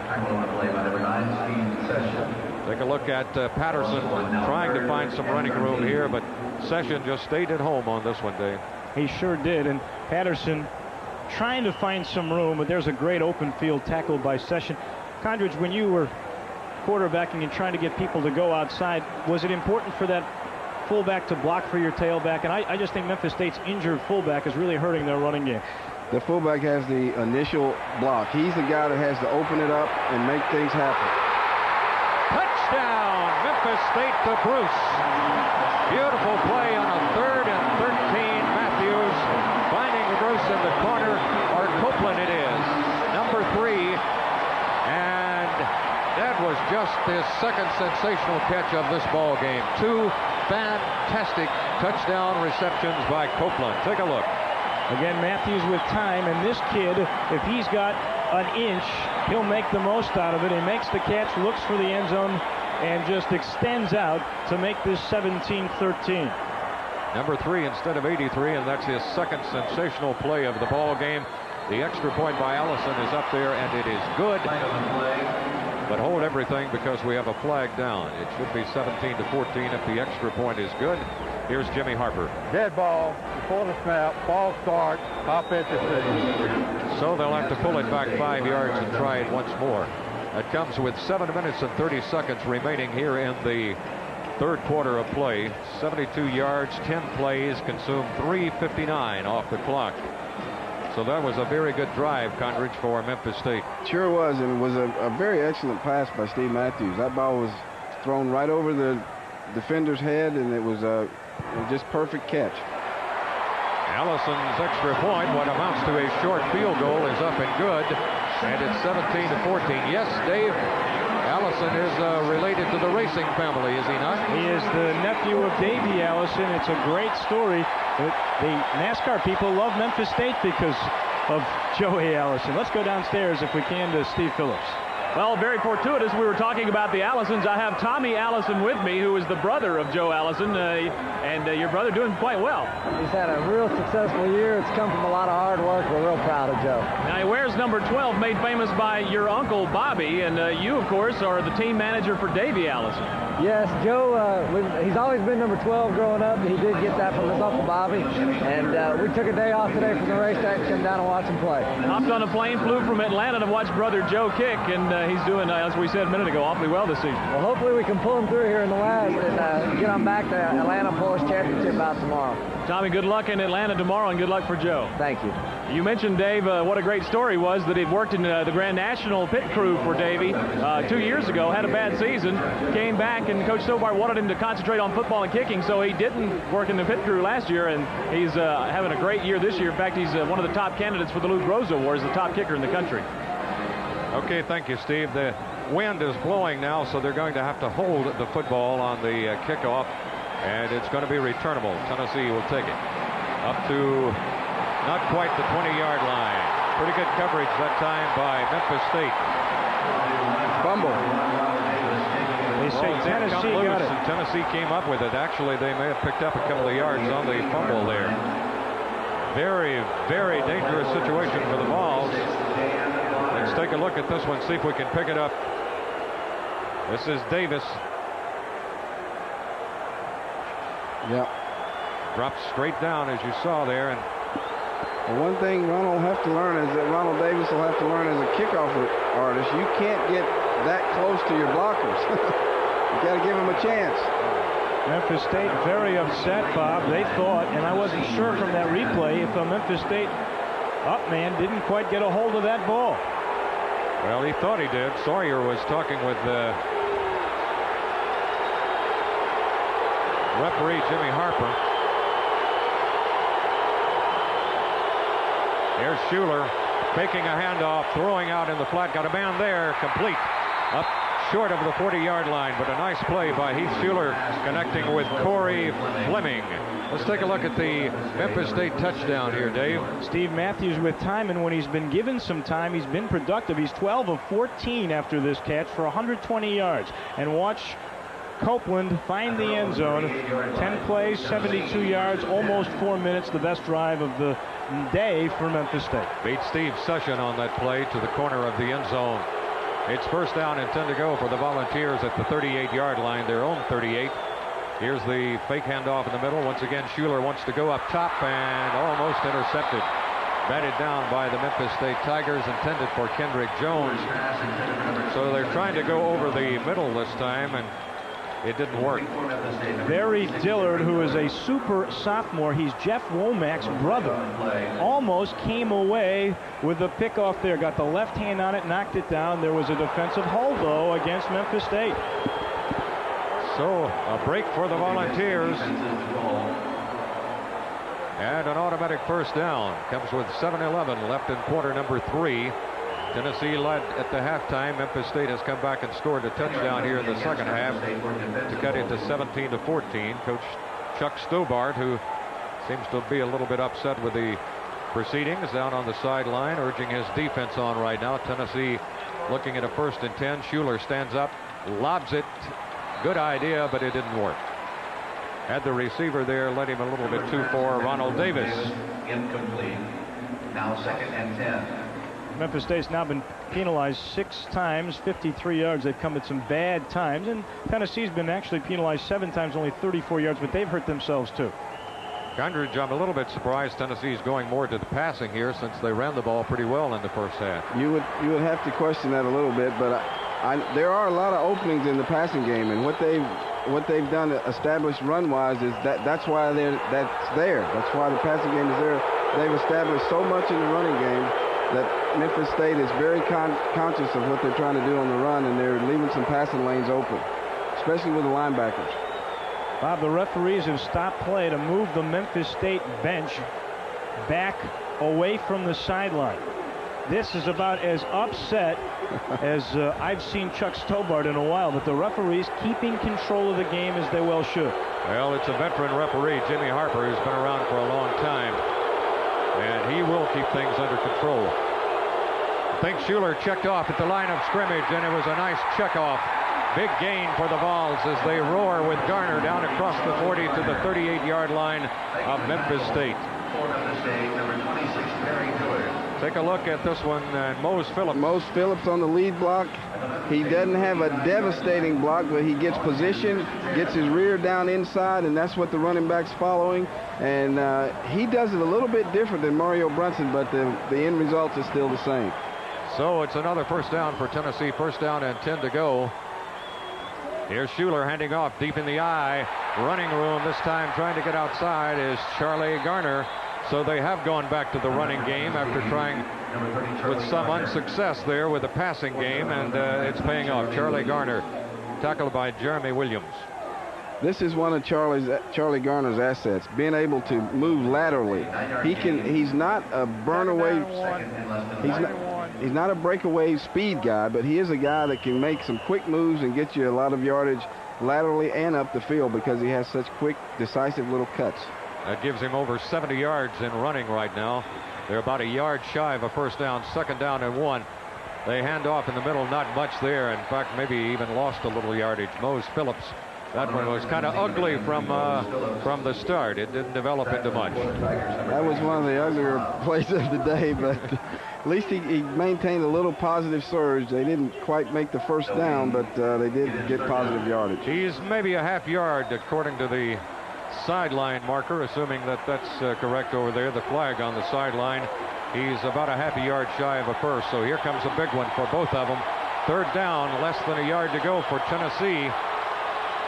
Take a look at Patterson trying to find some running room here, but Session just stayed at home on this one, Dave. He sure did, and Patterson trying to find some room, but there's a great open field tackle by Session. Condrich, when you were quarterbacking and trying to get people to go outside, was it important for that fullback to block for your tailback? And I just think Memphis State's injured fullback is really hurting their running game. The fullback has the initial block. He's the guy that has to open it up and make things happen. Touchdown, Memphis State to Bruce. Beautiful play on a 3rd and 13. Matthews finding Bruce in the corner, or Copeland it is, number 3. And that was just his second sensational catch of this ball game. 2 fantastic touchdown receptions by Copeland. Take a look. Again, Matthews with time, and this kid, if he's got an inch, he'll make the most out of it. He makes the catch, looks for the end zone, and just extends out to make this 17-13. Number 3 instead of 83, and that's his second sensational play of the ball game. The extra point by Allison is up there, and it is good. But hold everything because we have a flag down. It should be 17-14 if the extra point is good. Here's Jimmy Harper. Dead ball before the snap. Ball start. Offensive decision. So they'll have to pull it back 5 yards and try it once more. That comes with 7 minutes and 30 seconds remaining here in the third quarter of play. 72 yards, 10 plays, consumed 3:59 off the clock. So that was a very good drive, Condrich, for Memphis State. Sure was, and it was a very excellent pass by Steve Matthews. That ball was thrown right over the defender's head, and it was just perfect catch. Allison's extra point, what amounts to a short field goal, is up and good, and it's 17-14. Yes, Dave, Allison is related to the racing family, is he not? He is the nephew of Davey Allison. It's a great story. The NASCAR people love Memphis State because of Joey Allison. Let's go downstairs, if we can, to Steve Phillips. Well, very fortuitous. We were talking about the Allisons. I have Tommy Allison with me, who is the brother of Joe Allison, and your brother doing quite well. He's had a real successful year. It's come from a lot of hard work. We're real proud of Joe. Now, he wears number 12, made famous by your uncle, Bobby, and you, of course, are the team manager for Davey Allison. Yes, Joe, he's always been number 12 growing up. He did get that from his uncle Bobby, and we took a day off today from the racetrack to come down and watch him play. Hopped on a plane, flew from Atlanta to watch brother Joe kick, and he's doing, as we said a minute ago, awfully well this season. Well, hopefully we can pull him through here in the last and get him back to Atlanta for his championship bout tomorrow. Tommy, good luck in Atlanta tomorrow, and good luck for Joe. Thank you. You mentioned, Dave, what a great story was that he'd worked in the Grand National pit crew for Davey 2 years ago, had a bad season, came back, and Coach Stobart wanted him to concentrate on football and kicking, so he didn't work in the pit crew last year, and he's having a great year this year. In fact, he's one of the top candidates for the Lou Groza Award, the top kicker in the country. Okay, thank you, Steve. The wind is blowing now, so they're going to have to hold the football on the kickoff, and it's going to be returnable. Tennessee will take it up to not quite the 20-yard line. Pretty good coverage that time by Memphis State. Fumble. They say Tennessee got it. And Tennessee came up with it. Actually, they may have picked up a couple of yards on the fumble there. Very, very dangerous situation for the Vols. Let's take a look at this one, see if we can pick it up. This is Davis. Yep. Drops straight down, as you saw there. And one thing Ronald will have to learn is that Ronald Davis will have to learn as a kickoff artist, you can't get that close to your blockers. You got to give them a chance. Memphis State very upset, Bob. They thought, and I wasn't sure from that replay, if the Memphis State up man didn't quite get a hold of that ball. Well, he thought he did. Sawyer was talking with referee Jimmy Harper. Here's Schuler faking a handoff, throwing out in the flat. Got a man there, complete. Up short of the 40-yard line, but a nice play by Heath Schuler connecting with Corey Fleming. Let's take a look at the Memphis State touchdown here, Dave. Steve Matthews with time, and when he's been given some time, he's been productive. He's 12 of 14 after this catch for 120 yards. And watch Copeland find the end zone. 10 plays, 72 yards, almost 4 minutes, the best drive of the day for Memphis State. Beat Steve Session on that play to the corner of the end zone. It's first down and 10 to go for the Volunteers at the 38-yard line, their own 38. Here's the fake handoff in the middle. Once again, Schuler wants to go up top and almost intercepted. Batted down by the Memphis State Tigers, intended for Kendrick Jones. So they're trying to go over the middle this time, and it didn't work. Barry Dillard, who is a super sophomore, he's Jeff Womack's brother, almost came away with the pickoff there. Got the left hand on it, knocked it down. There was a defensive hold, though, against Memphis State. So a break for the Volunteers. And an automatic first down. Comes with 7:11 left in quarter number 3. Tennessee led at the halftime. Memphis State has come back and scored a touchdown here in the second half to cut it to 17-14. Coach Chuck Stobart, who seems to be a little bit upset with the proceedings, down on the sideline, urging his defense on right now. Tennessee looking at a 1st and 10. Schuler stands up, lobs it. Good idea, but it didn't work. Had the receiver there, led him a little bit too far. Ronald Davis. Incomplete. Now 2nd and 10. Memphis State's now been penalized 6 times, 53 yards. They've come at some bad times, and Tennessee's been actually penalized 7 times, only 34 yards, but they've hurt themselves too. Condridge, I'm a little bit surprised Tennessee's going more to the passing here, since they ran the ball pretty well in the first half. You would have to question that a little bit, but there are a lot of openings in the passing game, and what they've done established run-wise is that's why that's there. That's why the passing game is there. They've established so much in the running game that Memphis State is very conscious of what they're trying to do on the run, and they're leaving some passing lanes open, especially with the linebackers. Bob, the referees have stopped play to move the Memphis State bench back away from the sideline. This is about as upset as I've seen Chuck Stobart in a while, but the referees keeping control of the game as they well should. Well, it's a veteran referee, Jimmy Harper, who's been around for a long time, and he will keep things under control. I think Schuler checked off at the line of scrimmage, and it was a nice check off. Big gain for the Vols as they roar with Garner down across the 40 to the 38-yard line of Memphis State. Take a look at this one, Mose Phillips. Mose Phillips on the lead block. He doesn't have a devastating block, but he gets position, gets his rear down inside, and that's what the running back's following. And he does it a little bit different than Mario Brunson, but the end result is still the same. So it's another first down for Tennessee. First down and 10 to go. Here's Schuler handing off deep in the eye. Running room this time, trying to get outside is Charlie Garner. So they have gone back to the running game after trying with some unsuccess there with the passing game, and it's paying off. Charlie Garner tackled by Jeremy Williams. This is one of Charlie Garner's assets, being able to move laterally. He's not a he's not a breakaway speed guy, but he is a guy that can make some quick moves and get you a lot of yardage laterally and up the field because he has such quick, decisive little cuts. That gives him over 70 yards in running right now. They're about a yard shy of a first down, second down and 1. They hand off in the middle, not much there. In fact, maybe even lost a little yardage. Mose Phillips, that one was kind of ugly from the start. It didn't develop into much. That was one of the uglier plays of the day, but at least he maintained a little positive surge. They didn't quite make the first down, but they did get positive yardage. He's maybe a half yard according to the sideline marker, assuming that that's correct over there, the flag on the sideline. He's about a half a yard shy of a first, so here comes a big one for both of them. Third down, less than a yard to go for Tennessee.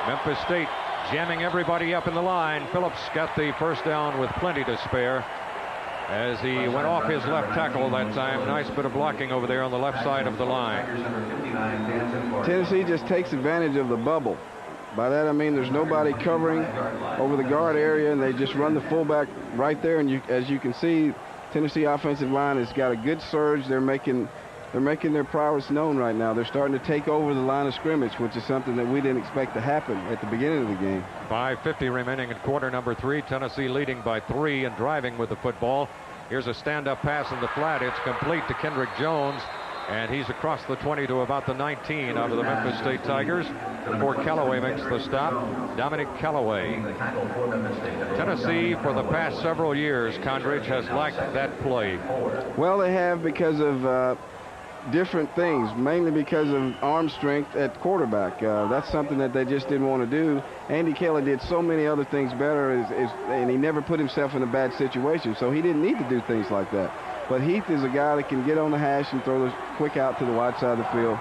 Memphis State jamming everybody up in the line. Phillips got the first down with plenty to spare as he went off his left tackle that time. Nice bit of blocking over there on the left side of the line. Tennessee just takes advantage of the bubble. By that I mean there's nobody covering over the guard area, and they just run the fullback right there. And as you can see, Tennessee offensive line has got a good surge. They're making their prowess known right now. They're starting to take over the line of scrimmage, which is something that we didn't expect to happen at the beginning of the game. 5:50 remaining in quarter number 3. Tennessee leading by 3 and driving with the football. Here's a stand-up pass in the flat. It's complete to Kendrick Jones, and he's across the 20 to about the 19 out of the Memphis State Tigers before Callaway makes the stop. Dominic Callaway. Tennessee, for the past several years, Condridge, has lacked that play. Well, they have because of different things, mainly because of arm strength at quarterback. That's something that they just didn't want to do. Andy Kelly did so many other things better, and he never put himself in a bad situation, so he didn't need to do things like that. But Heath is a guy that can get on the hash and throw the quick out to the wide side of the field.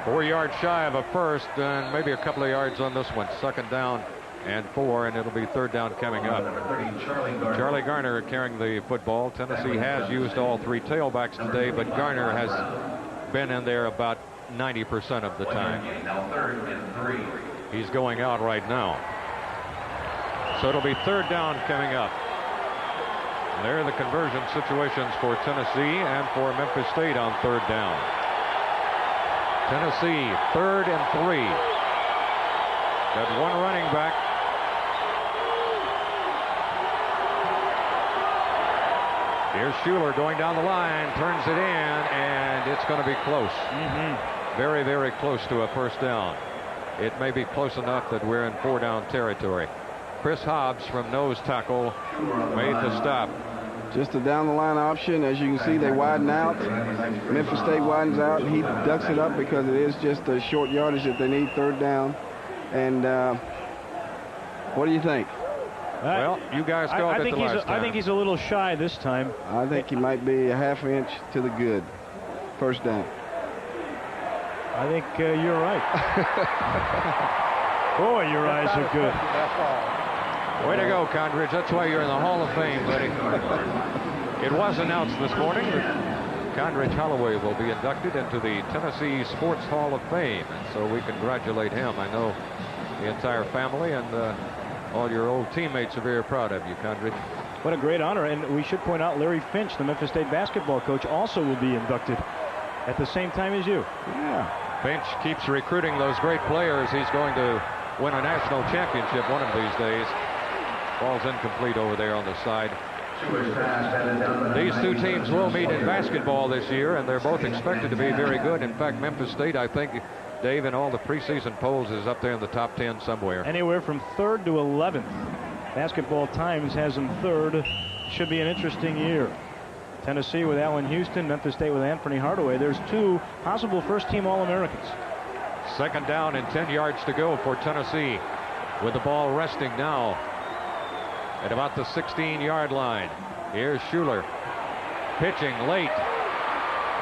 4 yards shy of a first, and maybe a couple of yards on this one. Second down and 4, and it'll be third down coming up. Charlie Garner carrying the football. Tennessee has used all 3 tailbacks today, but Garner has been in there about 90% of the time. He's going out right now. So it'll be third down coming up. There are the conversion situations for Tennessee and for Memphis State on third down. Tennessee, 3rd and 3. Got one running back. Here's Schuler going down the line, turns it in, and it's going to be close. Very, very close to a first down. It may be close enough that we're in 4-down territory. Chris Hobbs from nose tackle made the stop. Just a down-the-line option. As you can see, they widen out. Memphis State widens out. He ducks it up because it is just a short yardage that they need, third down. And what do you think? Well, you guys called it the last time. I think he's a little shy this time. I think he might be a half inch to the good. First down. I think you're right. Boy, your eyes are good. Way to go, Condridge. That's why you're in the Hall of Fame, buddy. It was announced this morning that Condridge Holloway will be inducted into the Tennessee Sports Hall of Fame, and so we congratulate him. I know the entire family and all your old teammates are very proud of you, Condridge. What a great honor, and we should point out Larry Finch, the Memphis State basketball coach, also will be inducted at the same time as you. Yeah. Finch keeps recruiting those great players. He's going to win a national championship one of these days. Ball's incomplete over there on the side. These two teams will meet in basketball this year, and they're both expected to be very good. In fact, Memphis State, I think, Dave, in all the preseason polls is up there in the top 10 somewhere. Anywhere from 3rd to 11th. Basketball Times has them 3rd. Should be an interesting year. Tennessee with Allen Houston, Memphis State with Anthony Hardaway. There's 2 possible first-team All-Americans. 2nd down and 10 yards to go for Tennessee, with the ball resting now at about the 16-yard line. Here's Schuler pitching late,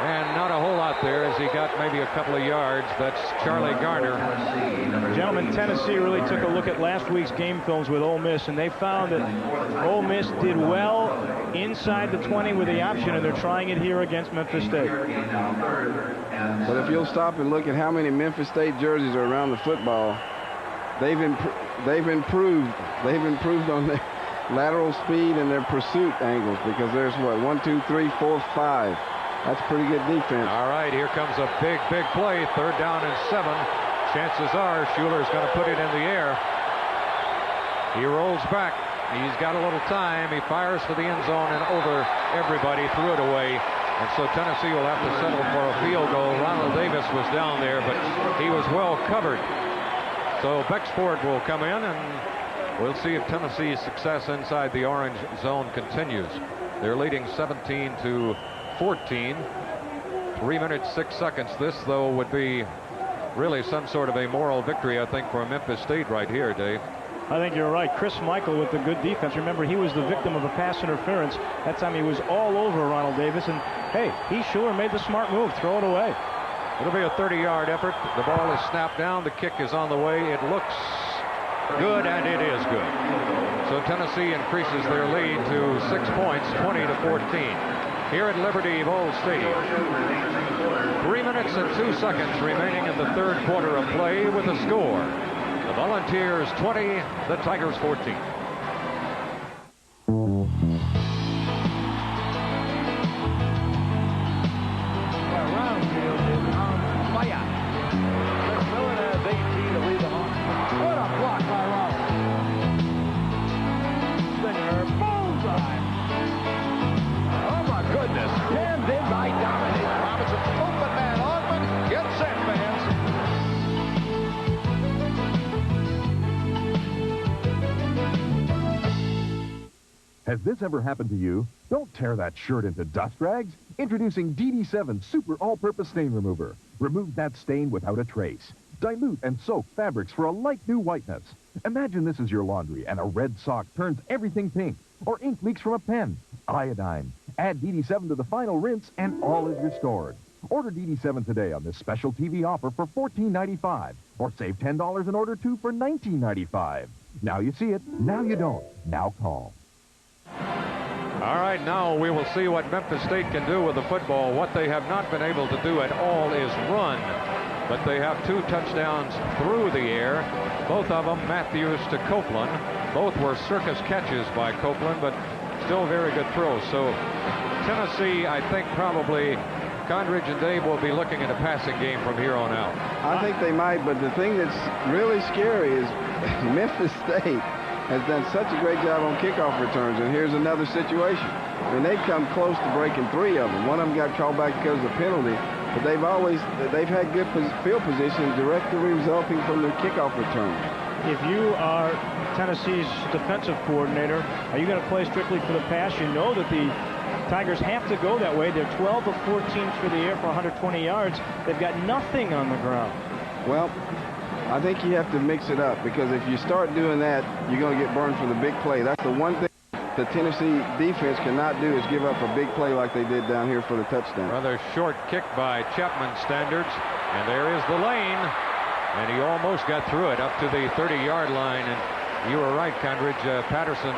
and not a whole lot there as he got maybe a couple of yards. That's Charlie Garner. Gentlemen, Tennessee really took a look at last week's game films with Ole Miss, and they found that Ole Miss did well inside the 20 with the option, and they're trying it here against Memphis State. But if you'll stop and look at how many Memphis State jerseys are around the football, they've improved. They've improved on their lateral speed and their pursuit angles, because there's what, 1, 2, 3, 4, 5. That's pretty good defense. All right, here comes a big play. 3rd down and 7. Chances are Schuler's going to put it in the air. He rolls back. He's got a little time. He fires for the end zone and over everybody, threw it away. And so Tennessee will have to settle for a field goal. Ronald Davis was down there, but he was well covered. So Bexford will come in, and we'll see if Tennessee's success inside the orange zone continues. They're leading 17-14. 3 minutes, 6 seconds. This, though, would be really some sort of a moral victory, I think, for Memphis State right here, Dave. I think you're right. Chris Michael with the good defense. Remember, he was the victim of a pass interference. That time he was all over Ronald Davis, and hey, he sure made the smart move. Throw it away. It'll be a 30-yard effort. The ball is snapped down. The kick is on the way. It looks good, and it is good. So Tennessee increases their lead to 6 points, 20-14. Here at Liberty Bowl Stadium. 3 minutes and 2 seconds remaining in the 3rd quarter of play with a score. The Volunteers 20, the Tigers 14. Has this ever happened to you? Don't tear that shirt into dust rags. Introducing DD7 Super All-Purpose Stain Remover. Remove that stain without a trace. Dilute and soak fabrics for a light new whiteness. Imagine this is your laundry and a red sock turns everything pink, or ink leaks from a pen. Iodine. Add DD7 to the final rinse and all is restored. Order DD7 today on this special TV offer for $14.95, or save $10 in order 2 for $19.95. Now you see it, now you don't. Now call. All right, now we will see what Memphis State can do with the football. What they have not been able to do at all is run. But they have 2 touchdowns through the air. Both of them Matthews to Copeland. Both were circus catches by Copeland, but still very good throws. So Tennessee, I think probably Condridge and Dave will be looking at a passing game from here on out. I think they might, but the thing that's really scary is Memphis State has done such a great job on kickoff returns, and here's another situation. I mean, they've come close to breaking 3 of them. One of them got called back because of a penalty, but they've had good field position directly resulting from their kickoff return. If you are Tennessee's defensive coordinator, are you going to play strictly for the pass? You know that the Tigers have to go that way. They're 12 of 14 through the air for 120 yards. They've got nothing on the ground. Well, I think you have to mix it up, because if you start doing that, you're going to get burned for the big play. That's the one thing the Tennessee defense cannot do, is give up a big play like they did down here for the touchdown. Rather short kick by Chapman standards, and there is the lane, and he almost got through it up to the 30-yard line. And you were right, Condridge. Patterson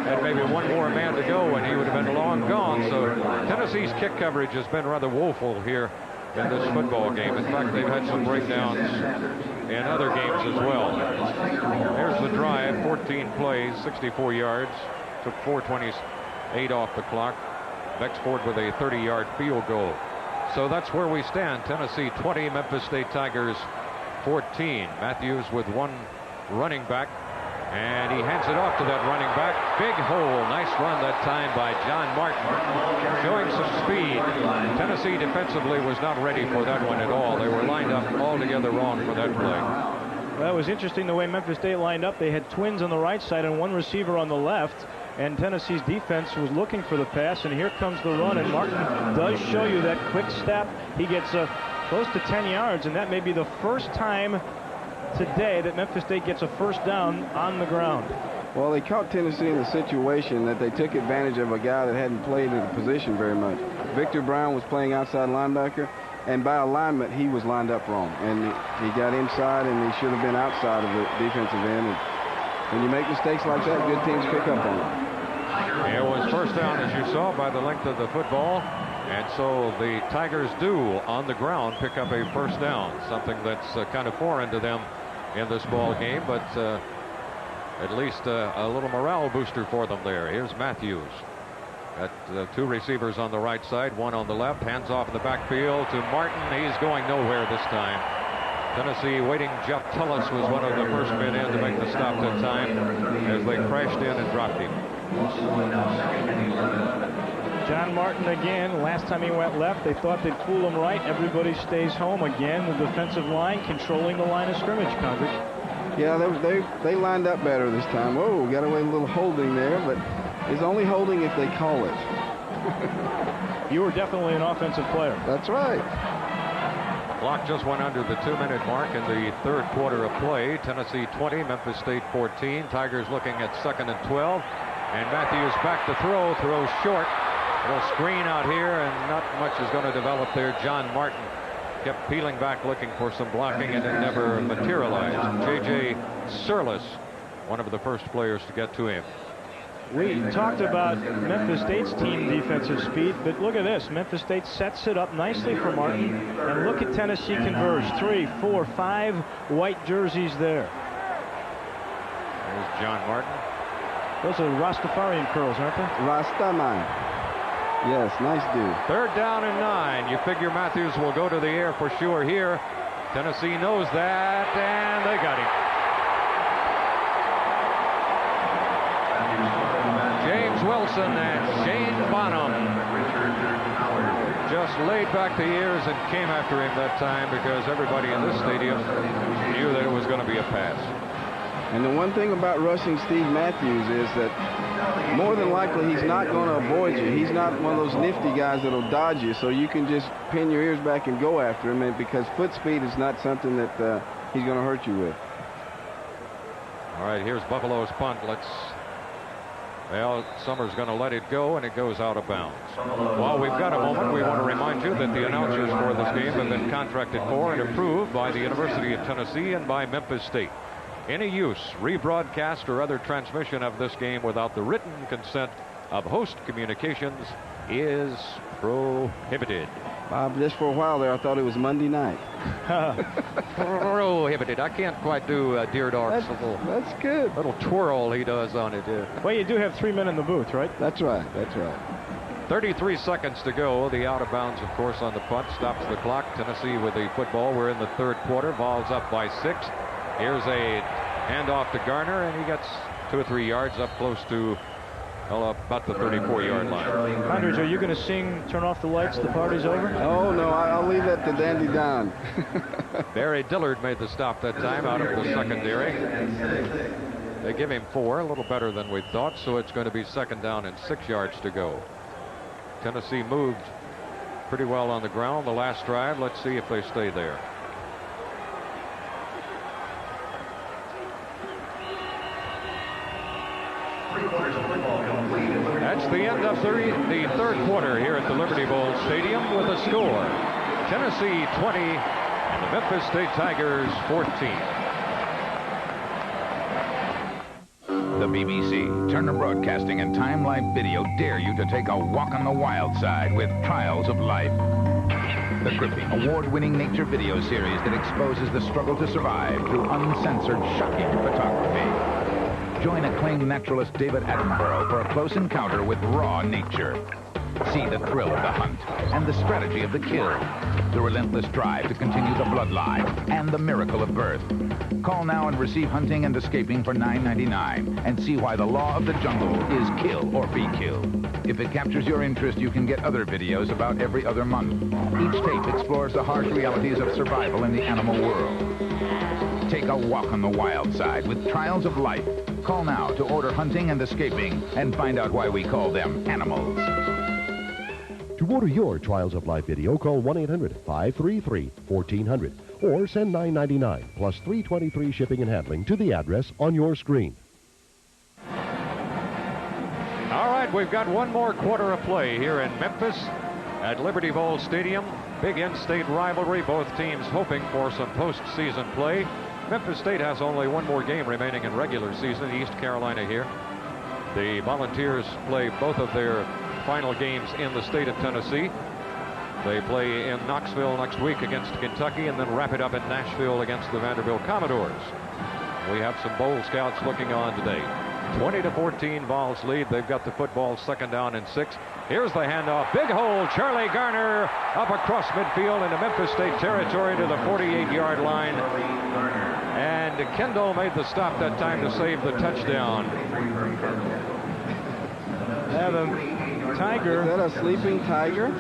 had maybe one more man to go, and he would have been long gone. So Tennessee's kick coverage has been rather woeful here in this football game. In fact, they've had some breakdowns in other games as well. There's the drive, 14 plays, 64 yards, took 4:28 off the clock. Bexford with a 30-yard field goal. So that's where we stand. Tennessee 20, Memphis State Tigers 14. Matthews with one running back, and he hands it off to that running back. Big hole. Nice run that time by John Martin, showing some speed. Tennessee defensively was not ready for that one at all. They were lined up altogether wrong for that play. Well, it was interesting the way Memphis State lined up. They had twins on the right side and one receiver on the left, and Tennessee's defense was looking for the pass, and here comes the run, and Martin does show you that quick step. He gets close to 10 yards, and that may be the first time today that Memphis State gets a first down on the ground. Well, they caught Tennessee in the situation that they took advantage of a guy that hadn't played in the position very much. Victor Brown was playing outside linebacker, and by alignment, he was lined up wrong. And he got inside, and he should have been outside of the defensive end. And when you make mistakes like that, good teams pick up on it. It was first down, as you saw, by the length of the football. And so the Tigers do, on the ground, pick up a first down, something that's kind of foreign to them in this ball game, but at least a little morale booster for them there. Here's Matthews. Got two receivers on the right side, one on the left. Hands off in the backfield to Martin. He's going nowhere this time. Tennessee waiting. Jeff Tullis was one of the first men in to make the stop that time as they crashed in and dropped him. John Martin again. Last time he went left, they thought they'd fool him right. Everybody stays home again. The defensive line controlling the line of scrimmage, Condrich. Yeah, they lined up better this time. Whoa, got away with a little holding there, but it's only holding if they call it. You were definitely an offensive player. That's right. Clock just went under the 2-minute mark in the third quarter of play. Tennessee 20, Memphis State 14. Tigers looking at 2nd and 12. And Matthews back to throw, throws short. Little screen out here, and not much is going to develop there. John Martin kept peeling back looking for some blocking, and it never materialized. J.J. Surlis, one of the first players to get to him. We talked about Memphis State's team defensive speed, but look at this. Memphis State sets it up nicely for Martin, and look at Tennessee converge. 3, 4, 5 white jerseys there. There's John Martin. Those are Rastafarian curls, aren't they? Rastaman. Yes, nice dude. 3rd down and 9. You figure Matthews will go to the air for sure here. Tennessee knows that, and they got him. James Wilson and Shane Bonham just laid back the ears and came after him that time because everybody in this stadium knew that it was going to be a pass. And the one thing about rushing Steve Matthews is that more than likely he's not going to avoid you. He's not one of those nifty guys that'll dodge you, so you can just pin your ears back and go after him, and because foot speed is not something that he's going to hurt you with. All right, here's Buffalo's punt. Well, Summers going to let it go, and it goes out of bounds. While we've got a moment, we want to remind you that the announcers for this game have been contracted for and approved by the University of Tennessee and by Memphis State. Any use, rebroadcast, or other transmission of this game without the written consent of Host Communications is prohibited. Bob, just for a while there, I thought it was Monday night. Prohibited. I can't quite do Deer Dog's that's good. Little twirl he does on it. Well, you do have 3 men in the booth, right? That's right. That's right. 33 seconds to go. The out of bounds, of course, on the punt stops the clock. Tennessee with the football. We're in the 3rd quarter. Vols up by 6. Here's a handoff to Garner, and he gets 2 or 3 yards up close to about the 34-yard line. Condrich, are you going to sing "Turn Off the Lights, the Party's Over"? Oh, no, I'll leave that to Dandy Don. Barry Dillard made the stop that time out of the secondary. They give him 4, a little better than we thought, so it's going to be 2nd down and 6 yards to go. Tennessee moved pretty well on the ground the last drive. Let's see if they stay there. That's the end of the 3rd quarter here at the Liberty Bowl Stadium with a score. Tennessee 20 and the Memphis State Tigers 14. The BBC, Turner Broadcasting, and Time Life Video dare you to take a walk on the wild side with Trials of Life. The gripping, award-winning nature video series that exposes the struggle to survive through uncensored, shocking photography. Join acclaimed naturalist David Attenborough for a close encounter with raw nature. See the thrill of the hunt and the strategy of the kill, the relentless drive to continue the bloodline, and the miracle of birth. Call now and receive Hunting and Escaping for $9.99 and see why the law of the jungle is kill or be killed. If it captures your interest, you can get other videos about every other month. Each tape explores the harsh realities of survival in the animal world. Take a walk on the wild side with Trials of Life. Call now to order Hunting and Escaping and find out why we call them animals. To order your Trials of Life video, call 1-800-533-1400 or send $9.99 plus $3.23 shipping and handling to the address on your screen. All right, we've got one more quarter of play here in Memphis at Liberty Bowl Stadium. Big in-state rivalry, both teams hoping for some postseason play. Memphis State has only one more game remaining in regular season, East Carolina here. The Volunteers play both of their final games in the state of Tennessee. They play in Knoxville next week against Kentucky and then wrap it up in Nashville against the Vanderbilt Commodores. We have some bowl scouts looking on today. 20-14 Vols lead. They've got the football, 2nd down and 6. Here's the handoff. Big hole. Charlie Garner up across midfield into Memphis State territory to the 48-yard line. And Kendall made the stop that time to save the touchdown. Yeah, the Tiger. Is that a sleeping Tiger?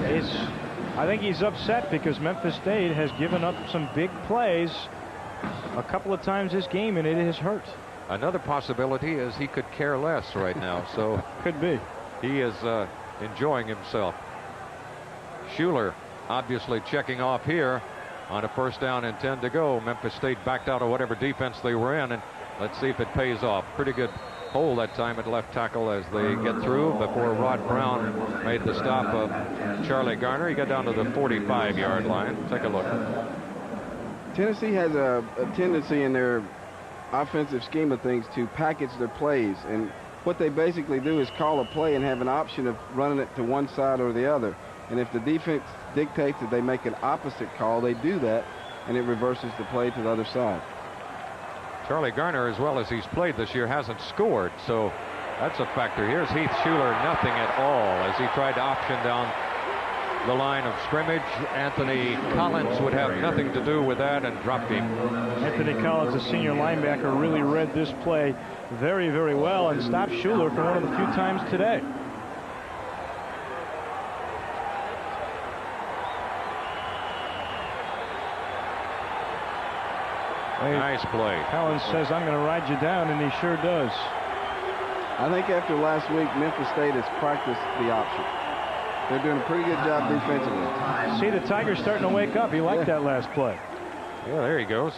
I think he's upset because Memphis State has given up some big plays a couple of times this game, and it has hurt. Another possibility is he could care less right now. So could be. He is enjoying himself. Schuler obviously checking off here on a 1st down and 10 to go. Memphis State backed out of whatever defense they were in, and let's see if it pays off. Pretty good hole that time at left tackle as they get through before Rod Brown made the stop of Charlie Garner. He got down to the 45-yard line. Take a look. Tennessee has a tendency in their offensive scheme of things to package their plays, and what they basically do is call a play and have an option of running it to one side or the other. And if the defense dictates that they make an opposite call, they do that, and it reverses the play to the other side. Charlie Garner, as well as he's played this year, hasn't scored, so that's a factor. Here's Heath Schuler, nothing at all as he tried to option down the line of scrimmage. Anthony Collins would have nothing to do with that and dropped him. Anthony Collins, the senior linebacker, really read this play very, very well and stopped Schuler for one of the few times today. Nice play. Collins says, I'm going to ride you down, and he sure does. I think after last week, Memphis State has practiced the option. They're doing a pretty good job defensively. See, the Tigers starting to wake up. He liked that last play. Yeah, there he goes.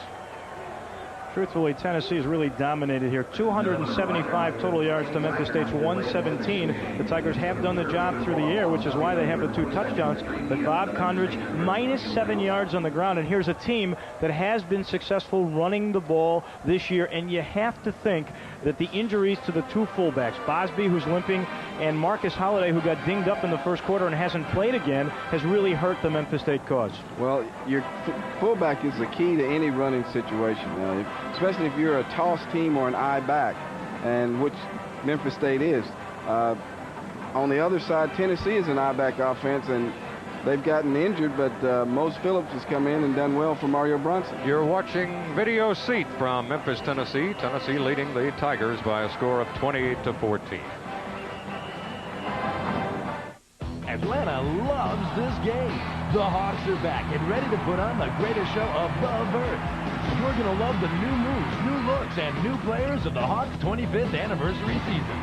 Truthfully, Tennessee has really dominated here. 275 total yards to Memphis State's 117. The Tigers have done the job through the air, which is why they have the 2 touchdowns. But Bob Condridge, -7 yards on the ground. And here's a team that has been successful running the ball this year. And you have to think that the injuries to the 2 fullbacks, Bosby, who's limping, and Marcus Holliday, who got dinged up in the first quarter and hasn't played again, has really hurt the Memphis State cause. Well, your fullback is the key to any running situation, especially if you're a toss team or an eye back, and which Memphis State is. On the other side, Tennessee is an eye back offense, and they've gotten injured, but Mose Phillips has come in and done well for Mario Brunson. You're watching Video Seat from Memphis, Tennessee. Tennessee leading the Tigers by a score of 28-14. Atlanta loves this game. The Hawks are back and ready to put on the greatest show above earth. You're going to love the new moves, new looks, and new players of the Hawks' 25th anniversary season.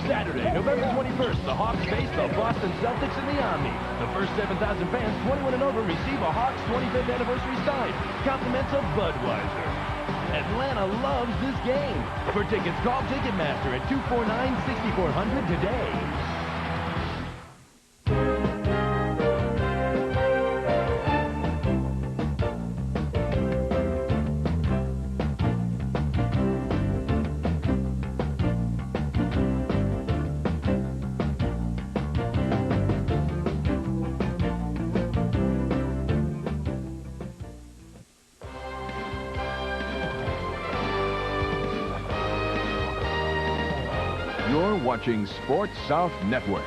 Saturday, November 21st, the Hawks face the Boston Celtics in the Omni. The first 7,000 fans 21 and over receive a Hawks 25th anniversary sign. Compliments of Budweiser. Atlanta loves this game. For tickets, call Ticketmaster at 249-6400 today. You're watching Sports South Network.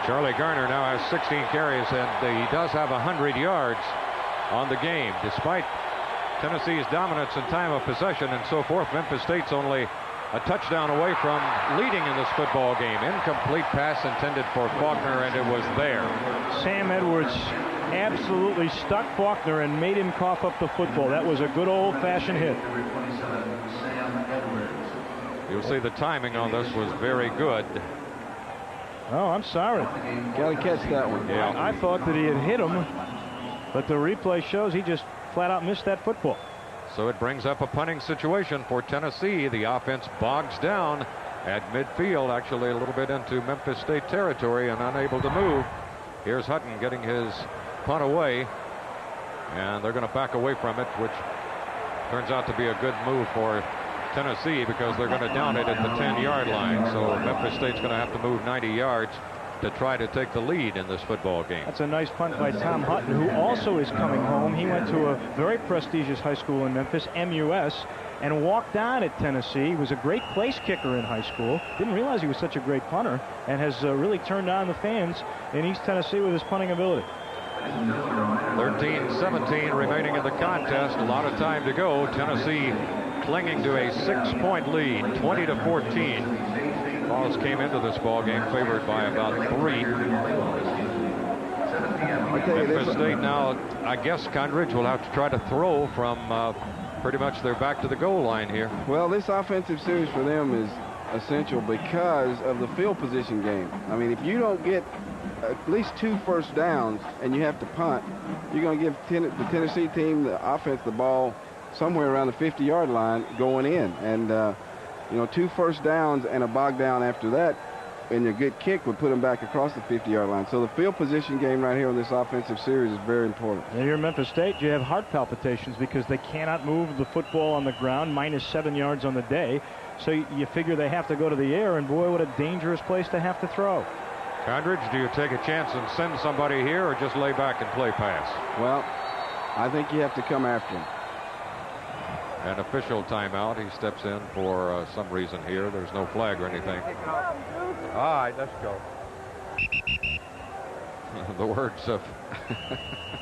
Charlie Garner now has 16 carries, and he does have 100 yards on the game. Despite Tennessee's dominance in time of possession and so forth, Memphis State's only a touchdown away from leading in this football game. Incomplete pass intended for Faulkner, and it was there. Sam Edwards absolutely stuck Faulkner and made him cough up the football. That was a good old-fashioned hit. You'll see the timing on this was very good. Oh, I'm sorry. Got to catch that one. Yeah. I thought that he had hit him, but the replay shows he just flat out missed that football. So it brings up a punting situation for Tennessee. The offense bogs down at midfield, actually a little bit into Memphis State territory, and unable to move. Here's Hutton getting his punt away, and they're going to back away from it, which turns out to be a good move for Tennessee because they're going to down it at the 10-yard line. So Memphis State's going to have to move 90 yards to try to take the lead in this football game. That's a nice punt by Tom Hutton, who also is coming home. He went to a very prestigious high school in Memphis, MUS, and walked on at Tennessee. He was a great place kicker in high school. Didn't realize he was such a great punter, and has really turned on the fans in East Tennessee with his punting ability. 13-17 remaining in the contest. A lot of time to go. Tennessee clinging to a 6-point lead, 20-14. Vols came into this ball game favored by about 3. Memphis State now, I guess Condridge will have to try to throw from pretty much their back to the goal line here. Well, this offensive series for them is essential because of the field position game. I mean, if you don't get at least 2 first downs and you have to punt, you're going to give the Tennessee team, the offense, the ball somewhere around the 50-yard line going in. And, 2 first downs and a bog down after that and a good kick would put them back across the 50-yard line. So the field position game right here on this offensive series is very important. And here at Memphis State, you have heart palpitations because they cannot move the football on the ground, -7 yards on the day. So you figure they have to go to the air, and boy, what a dangerous place to have to throw. Condridge, do you take a chance and send somebody here or just lay back and play pass? Well, I think you have to come after him. An official timeout. He steps in for some reason here. There's no flag or anything. All right, let's go. The words of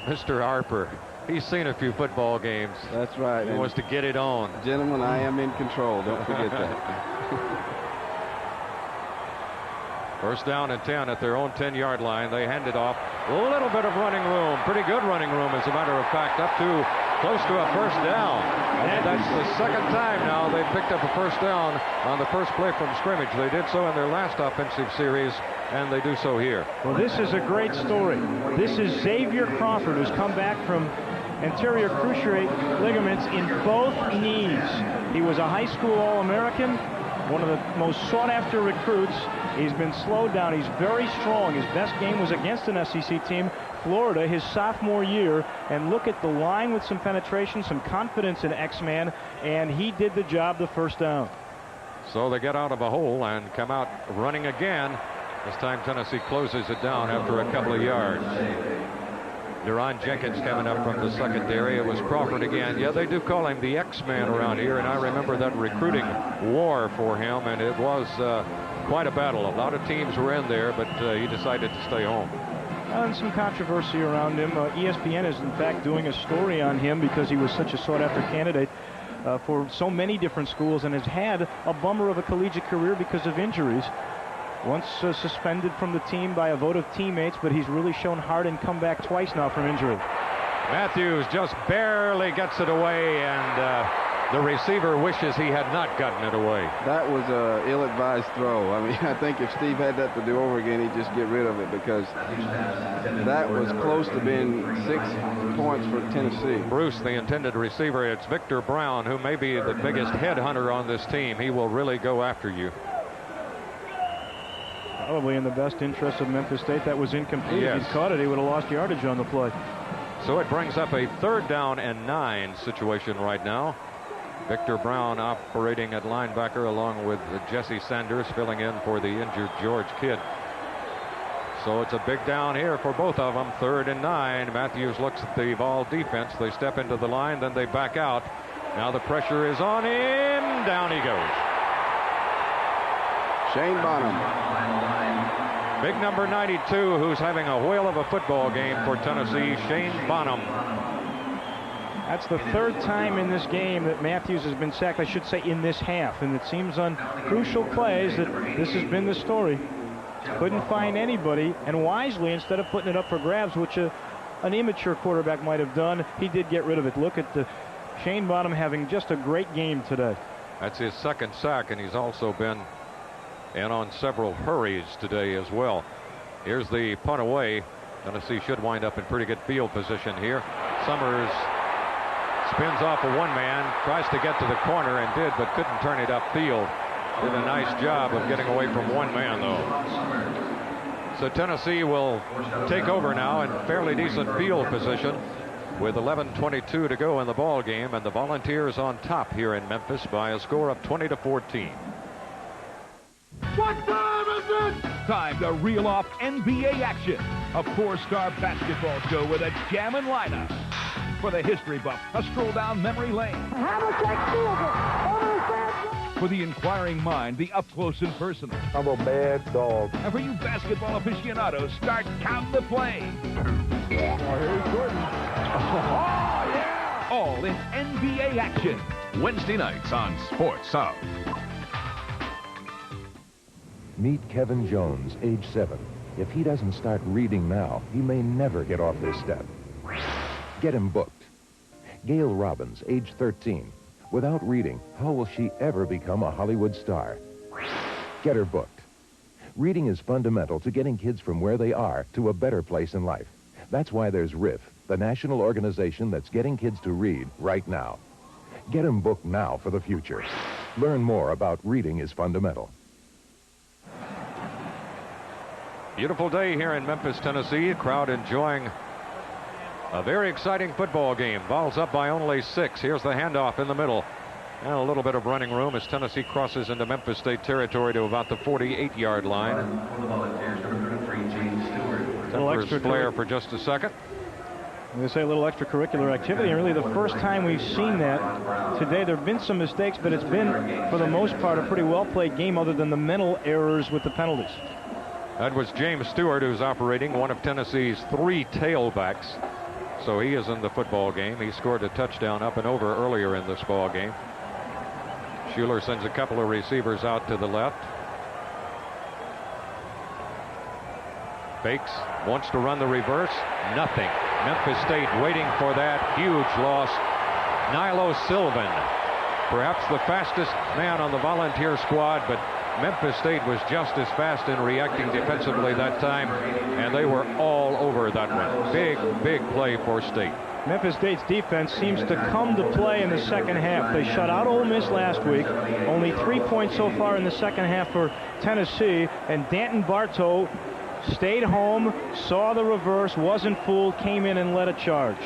Mr. Harper. He's seen a few football games. That's right. He wants to get it on. Gentlemen, I am in control. Don't forget that. First down and 10 at their own 10-yard line. They hand it off. A little bit of running room. Pretty good running room, as a matter of fact, up to close to a first down. And that's the second time now they've picked up a first down on the first play from scrimmage. They did so in their last offensive series, and they do so here. Well, this is a great story. This is Xavier Crawford, who's come back from anterior cruciate ligaments in both knees. He was a high school All-American, one of the most sought-after recruits. He's been slowed down. He's very strong. His best game was against an SEC team, Florida, his sophomore year. And look at the line with some penetration, some confidence in X-Man, and he did the job the first down. So they get out of a hole and come out running again. This time Tennessee closes it down after a couple of yards. Deron Jenkins coming up from the secondary. It was Crawford again. Yeah, they do call him the X-Man around here, and I remember that recruiting war for him, and it was quite a battle. A lot of teams were in there, but he decided to stay home. And some controversy around him. ESPN is, in fact, doing a story on him because he was such a sought-after candidate for so many different schools and has had a bummer of a collegiate career because of injuries. Once suspended from the team by a vote of teammates, but he's really shown heart and come back twice now from injury. Matthews just barely gets it away, and the receiver wishes he had not gotten it away. That was an ill-advised throw. I mean, I think if Steve had that to do over again, he'd just get rid of it because that was close to being 6 points for Tennessee. Bruce, the intended receiver, it's Victor Brown, who may be the biggest headhunter on this team. He will really go after you. Probably in the best interest of Memphis State. That was incomplete. Yes. If he'd caught it, he would have lost yardage on the play. So it brings up a 3rd down and 9 situation right now. Victor Brown operating at linebacker along with Jesse Sanders filling in for the injured George Kidd. So it's a big down here for both of them. 3rd and 9. Matthews looks at the Vol defense. They step into the line, then they back out. Now the pressure is on him. Down he goes. Shane Bonham. Big number 92, who's having a whale of a football game for Tennessee, Shane Bonham. That's the third time in this game that Matthews has been sacked, I should say, in this half. And it seems on crucial plays that this has been the story. Couldn't find anybody, and wisely, instead of putting it up for grabs, which an immature quarterback might have done, he did get rid of it. Look at Shane Bonham having just a great game today. That's his second sack, and he's also been in on several hurries today as well. Here's the punt away. Tennessee should wind up in pretty good field position here. Summers spins off of one man, tries to get to the corner and did, but couldn't turn it upfield. Did a nice job of getting away from one man, though. So Tennessee will take over now in fairly decent field position with 11:22 to go in the ball game, and the Volunteers on top here in Memphis by a score of 20-14. What time is it? Time to reel off NBA action. A four-star basketball show with a jammin' lineup. For the history buff, a stroll down memory lane. For the inquiring mind, the up-close and personal. I'm a bad dog. And for you basketball aficionados, start counting the plays. Here's Gordon. Oh, yeah! All in NBA action. Wednesday nights on Sports South. Meet Kevin Jones, age 7. If he doesn't start reading now, he may never get off this step. Get him booked. Gail Robbins, age 13. Without reading, how will she ever become a Hollywood star? Get her booked. Reading is fundamental to getting kids from where they are to a better place in life. That's why there's RIF, the national organization that's getting kids to read right now. Get them booked now for the future. Learn more about Reading is Fundamental. Beautiful day here in Memphis, Tennessee. A crowd enjoying a very exciting football game. Vols up by only 6. Here's the handoff in the middle. And a little bit of running room as Tennessee crosses into Memphis State territory to about the 48-yard line. Tempers flare for just a second. I'm going to say a little extracurricular activity, and really the first time we've seen that today. There have been some mistakes, but it's been, for the most part, a pretty well-played game other than the mental errors with the penalties. That was James Stewart, who's operating one of Tennessee's 3 tailbacks. So he is in the football game. He scored a touchdown up and over earlier in this ball game. Schuler sends a couple of receivers out to the left. Bakes wants to run the reverse. Nothing. Memphis State waiting for that huge loss. Nilo Sylvan, perhaps the fastest man on the Volunteer squad, but Memphis State was just as fast in reacting defensively that time, and they were all over that one. Big, big play for State. Memphis State's defense seems to come to play in the second half. They shut out Ole Miss last week. Only 3 points so far in the second half for Tennessee, and Danton Bartow stayed home, saw the reverse, wasn't fooled, came in and led a charge.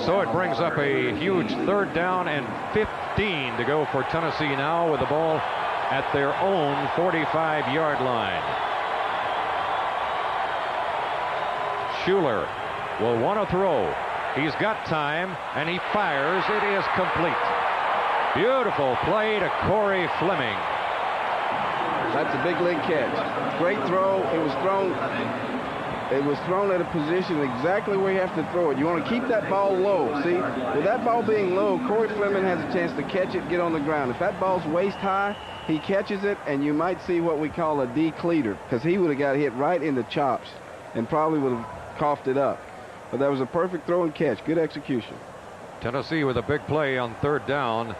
So it brings up a huge 3rd down and 15 to go for Tennessee now with the ball at their own 45-yard line. Schuler will want to throw. He's got time, and he fires. It is complete. Beautiful play to Corey Fleming. That's a big league catch. Great throw. It was thrown at a position exactly where you have to throw it. You want to keep that ball low. See, with that ball being low, Corey Fleming has a chance to catch it, get on the ground. If that ball's waist high, he catches it, and you might see what we call a decleater, because he would have got hit right in the chops and probably would have coughed it up. But that was a perfect throw and catch. Good execution. Tennessee with a big play on 3rd down.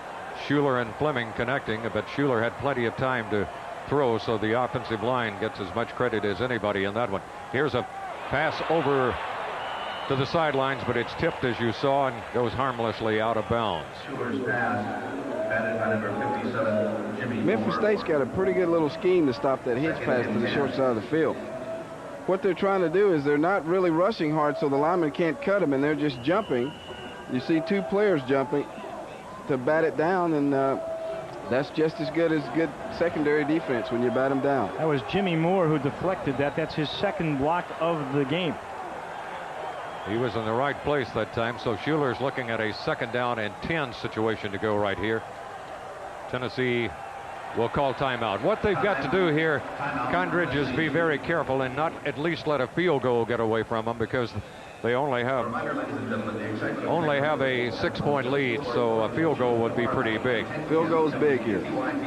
Schuler and Fleming connecting, but Schuler had plenty of time to throw, so the offensive line gets as much credit as anybody in that one. Here's a pass over to the sidelines, but it's tipped, as you saw, and goes harmlessly out of bounds. Memphis State's got a pretty good little scheme to stop that hitch pass to the short side of the field. What they're trying to do is they're not really rushing hard, so the linemen can't cut them, and they're just jumping. You see 2 players jumping to bat it down, and that's just as good secondary defense when you bat them down. That was Jimmy Moore who deflected that. That's his second block of the game. He was in the right place that time, so Schuler's looking at a 2nd down and 10 situation to go right here. Tennessee will call timeout. What they've got to do here, Condridge, is be very careful and not at least let a field goal get away from them, because they only have a 6-point lead, so a field goal would be pretty big. Field goal's big here.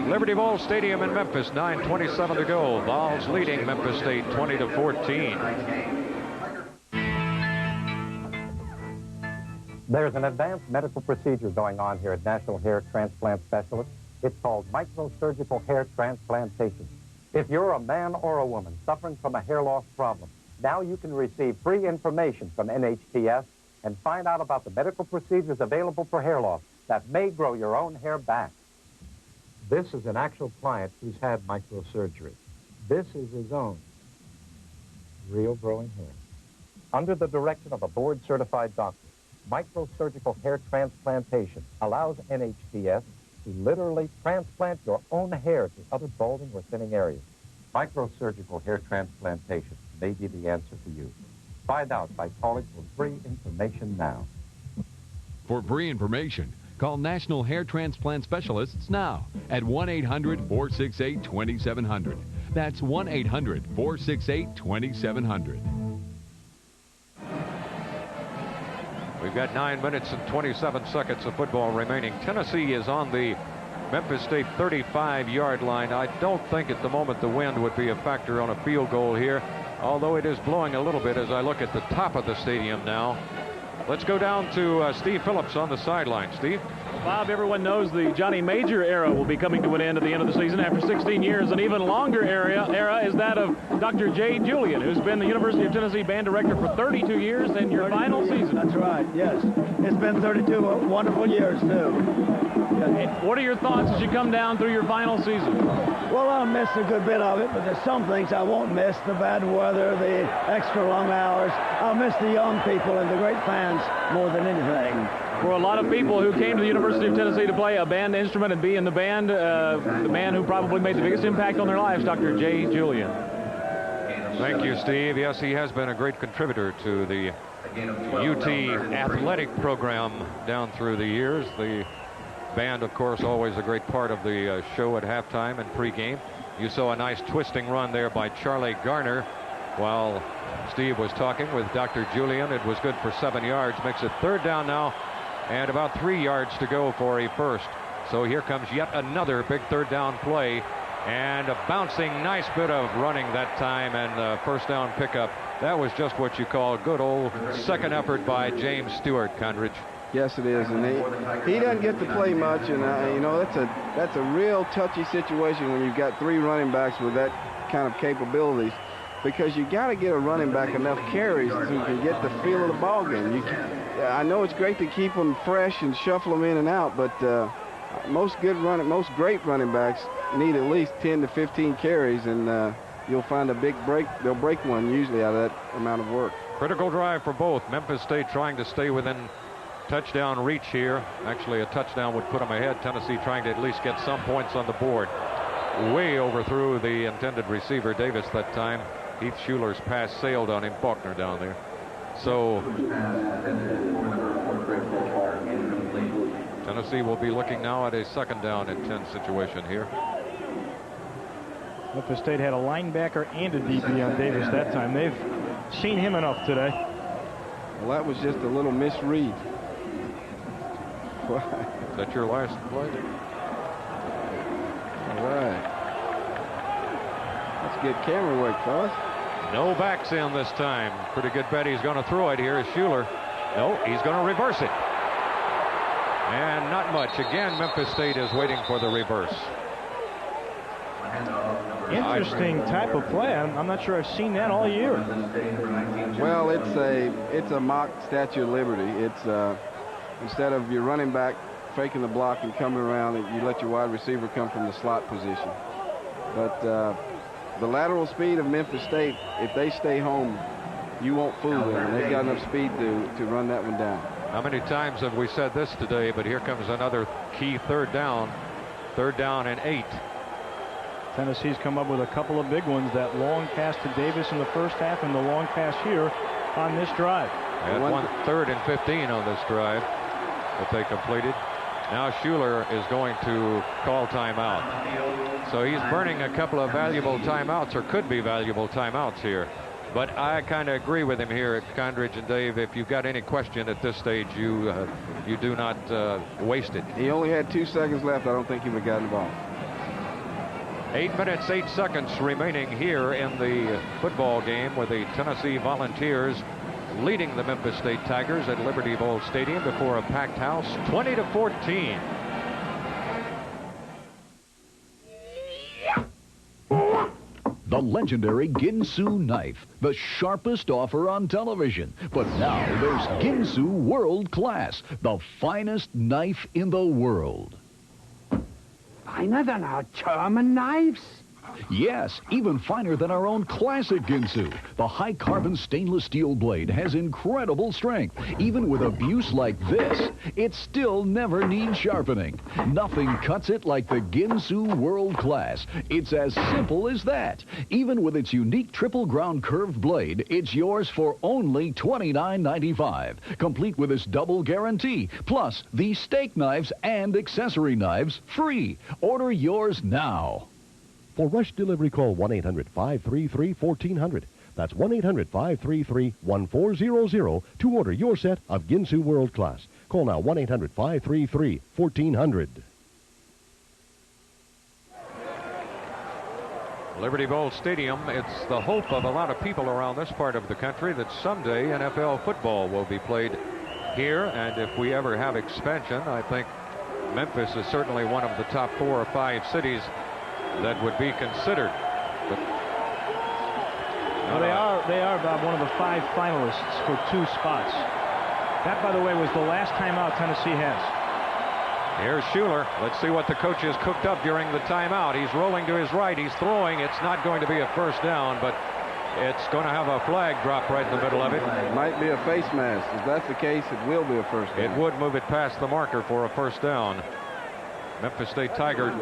Liberty Bowl Stadium in Memphis, 9:27 to go. Vols leading Memphis State 20-14. There's an advanced medical procedure going on here at National Hair Transplant Specialists. It's called microsurgical hair transplantation. If you're a man or a woman suffering from a hair loss problem, now you can receive free information from NHTS and find out about the medical procedures available for hair loss that may grow your own hair back. This is an actual client who's had microsurgery. This is his own real growing hair. Under the direction of a board-certified doctor, microsurgical hair transplantation allows NHTS to literally transplant your own hair to other balding or thinning areas. Microsurgical hair transplantation may be the answer for you. Find out by calling for free information now. For free information, call National Hair Transplant Specialists now at 1-800-468-2700. That's 1-800-468-2700. We've got 9 minutes and 27 seconds of football remaining. Tennessee is on the Memphis State 35-yard line. I don't think at the moment the wind would be a factor on a field goal here, although it is blowing a little bit as I look at the top of the stadium now. Let's go down to Steve Phillips on the sideline. Steve? Bob, everyone knows the Johnny Major era will be coming to an end at the end of the season after 16 years. An even longer era is that of Dr. Jay Julian, who's been the University of Tennessee band director for 32 years and your final season. That's right, yes. It's been 32 wonderful years, too. What are your thoughts as you come down through your final season? Well, I'll miss a good bit of it, but there's some things I won't miss. The bad weather, the extra long hours. I'll miss the young people and the great fans more than anything. For a lot of people who came to the University of Tennessee to play a band instrument and be in the band, the man who probably made the biggest impact on their lives, Dr. Jay Julian. Thank you, Steve. Yes, he has been a great contributor to the UT athletic program down through the years. The band, of course, always a great part of the show at halftime and pregame. You saw a nice twisting run there by Charlie Garner while Steve was talking with Dr. Julian. It was good for 7 yards. Makes it 3rd down now, and about 3 yards to go for a first. So here comes yet another big 3rd down play, and a bouncing nice bit of running that time, and a first down pickup. That was just what you call good old second effort by James Stewart, Condridge. Yes, it is, and he doesn't get to play much, and you know, that's a real touchy situation when you've got 3 running backs with that kind of capabilities, because you got to get a running back enough carries so you can get the feel of the ball game. I know it's great to keep them fresh and shuffle them in and out, but most great running backs need at least 10 to 15 carries, and you'll find a big break. They'll break one usually out of that amount of work. Critical drive for both. Memphis State trying to stay within touchdown reach here. Actually, a touchdown would put them ahead. Tennessee trying to at least get some points on the board. Way overthrew the intended receiver, Davis, that time. Heath Schuler's pass sailed on him. Faulkner down there. So Tennessee will be looking now at a 2nd down and 10 situation here. Memphis State had a linebacker and a DB on Davis that time. They've seen him enough today. Well, that was just a little misread. Is that your last play? All right. That's good camera work, fellas. No backs in this time. Pretty good bet he's going to throw it here is Schuler. No, he's going to reverse it. And not much. Again, Memphis State is waiting for the reverse. Interesting type of play. I'm not sure I've seen that all year. Well, it's a mock Statue of Liberty. It's instead of your running back faking the block and coming around, you let your wide receiver come from the slot position. But the lateral speed of Memphis State, if they stay home, you won't fool them. They've got enough speed to run that one down. How many times have we said this today? But here comes another key 3rd down. 3rd down and 8. Tennessee's come up with a couple of big ones. That long pass to Davis in the first half and the long pass here on this drive. And 3rd and 15 on this drive that they completed. Now Schuler is going to call timeout. So he's burning a couple of valuable timeouts, or could be valuable timeouts here. But I kind of agree with him here, Condridge and Dave. If you've got any question at this stage, you do not waste it. He only had 2 seconds left. I don't think he would have gotten the ball. 8 minutes, 8 seconds remaining here in the football game, with the Tennessee Volunteers leading the Memphis State Tigers at Liberty Bowl Stadium before a packed house, 20-14. The legendary Ginsu knife, the sharpest offer on television. But now there's Ginsu World Class, the finest knife in the world. Finer than our German knives? Yes, even finer than our own classic Ginsu. The high-carbon stainless steel blade has incredible strength. Even with abuse like this, it still never needs sharpening. Nothing cuts it like the Ginsu World Class. It's as simple as that. Even with its unique triple ground curved blade, it's yours for only $29.95. Complete with this double guarantee. Plus, these steak knives and accessory knives free. Order yours now. For rush delivery, call 1-800-533-1400. That's 1-800-533-1400 to order your set of Ginsu World Class. Call now, 1-800-533-1400. Liberty Bowl Stadium, it's the hope of a lot of people around this part of the country that someday NFL football will be played here. And if we ever have expansion, I think Memphis is certainly one of the top 4 or 5 cities that would be considered. But well, they are, Bob, one of the 5 finalists for 2 spots. That, by the way, was the last timeout Tennessee has. Here's Schuler. Let's see what the coach has cooked up during the timeout. He's rolling to his right. He's throwing. It's not going to be a first down, but it's going to have a flag drop right in the middle of it. It might be a face mask. If that's the case, it will be a first down. It would move it past the marker for a first down. Memphis State Tiger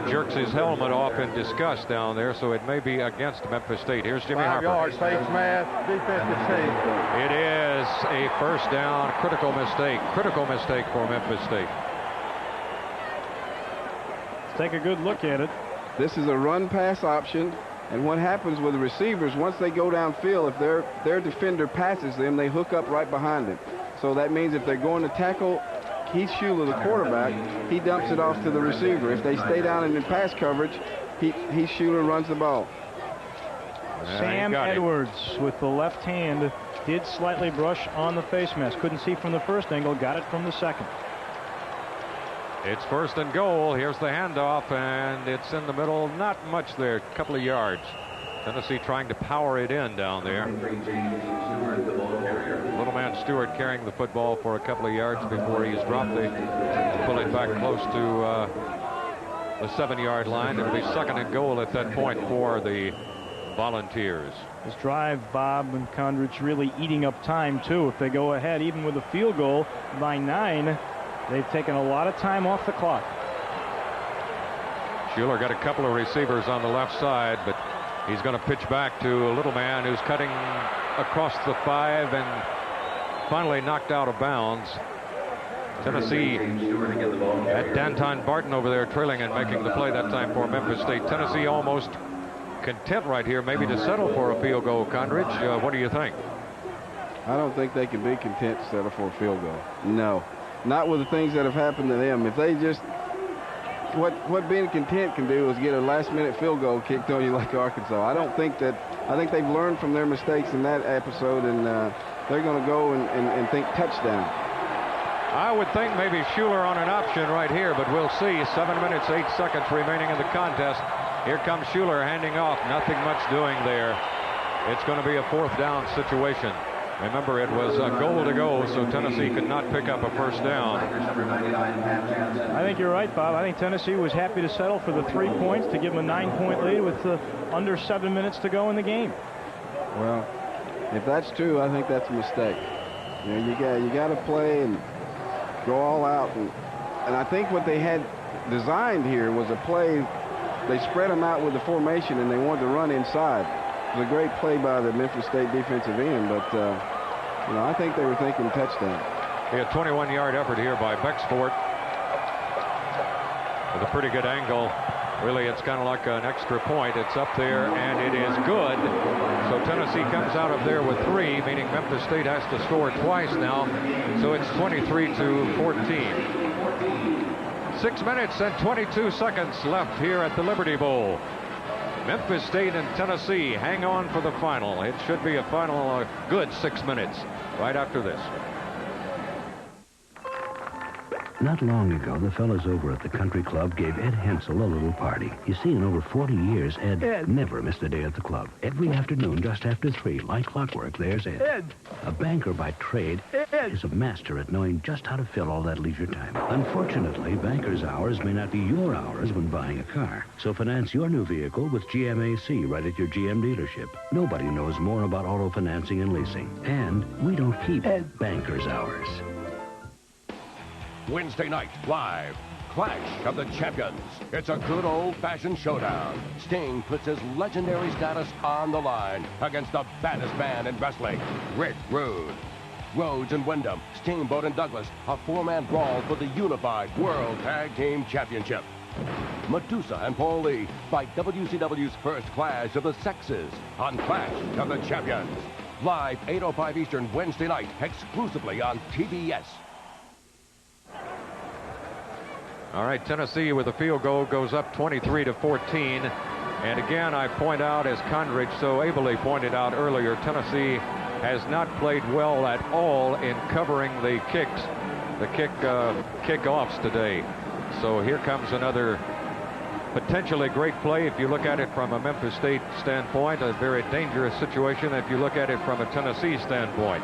jerks his helmet off in disgust down there, so it may be against Memphis State. Here's Jimmy Harper. 5 yards, face mask, defensive safety. It is a first down. Critical mistake for Memphis State. Let's take a good look at it. This is a run-pass option, and what happens with the receivers, once they go downfield, if their defender passes them, they hook up right behind him. So that means if they're going to tackle Heath Schuler, the quarterback, he dumps it off to the receiver. If they stay down in the pass coverage, Heath Schuler runs the ball. Sam Edwards with the left hand did slightly brush on the face mask. Couldn't see from the first angle, got it from the second. It's first and goal. Here's the handoff, and it's in the middle. Not much there, a couple of yards. Tennessee trying to power it in down there. Little man Stewart carrying the football for a couple of yards before he's dropped. They pull it back close to the 7-yard line. It'll be second and goal at that point for the Volunteers. This drive, Bob and Condridge, really eating up time, too. If they go ahead, even with a field goal by 9, they've taken a lot of time off the clock. Schuler got a couple of receivers on the left side, but he's going to pitch back to a little man who's cutting across the 5 and finally knocked out of bounds. Tennessee had Danton Barton over there trailing and making the play that time for Memphis State. Tennessee almost content right here, maybe to settle for a field goal. Condridge, what do you think? I don't think they can be content to settle for a field goal. No, not with the things that have happened to them. If they just what being content can do is get a last-minute field goal kicked on you like Arkansas. I think they've learned from their mistakes in that episode, and they're going to go and think touchdown. I would think maybe Schuler on an option right here, but we'll see. 7 minutes, 8 seconds remaining in the contest. Here comes Schuler handing off. Nothing much doing there. It's going to be a 4th down situation. Remember, it was a goal to go, so Tennessee could not pick up a first down. I think you're right, Bob. I think Tennessee was happy to settle for the 3 points to give them a 9-point lead with under 7 minutes to go in the game. Well, if that's true, I think that's a mistake. You know, you got to play and go all out, and I think what they had designed here was a play. They spread them out with the formation, and they wanted to run inside. It was a great play by the Memphis State defensive end, but I think they were thinking touchdown. A 21-yard effort here by Bexford. with a pretty good angle. Really, it's kind of like an extra point. It's up there, and it is good. So Tennessee comes out of there with 3, meaning Memphis State has to score twice now. So it's 23-14. 6 minutes and 22 seconds left here at the Liberty Bowl. Memphis State and Tennessee hang on for the final. It should be a final good 6 minutes right after this. Not long ago, the fellas over at the country club gave Ed Hensel a little party. You see, in over 40 years, Ed never missed a day at the club. Every afternoon, just after 3, like clockwork, there's Ed. Ed! A banker by trade, Ed is a master at knowing just how to fill all that leisure time. Unfortunately, banker's hours may not be your hours when buying a car. So finance your new vehicle with GMAC right at your GM dealership. Nobody knows more about auto financing and leasing. And we don't keep banker's hours. Wednesday night, live, Clash of the Champions. It's a good old-fashioned showdown. Sting puts his legendary status on the line against the baddest man in wrestling, Rick Rude. Rhodes and Wyndham, Steamboat and Douglas, a 4-man brawl for the unified World Tag Team Championship. Medusa and Paul Lee fight WCW's first clash of the sexes on Clash of the Champions. Live 8:05 Eastern Wednesday night, exclusively on TBS. All right, Tennessee with a field goal goes up 23-14. And again, I point out, as Condridge so ably pointed out earlier, Tennessee has not played well at all in covering the kickoffs today. So here comes another potentially great play if you look at it from a Memphis State standpoint, a very dangerous situation if you look at it from a Tennessee standpoint.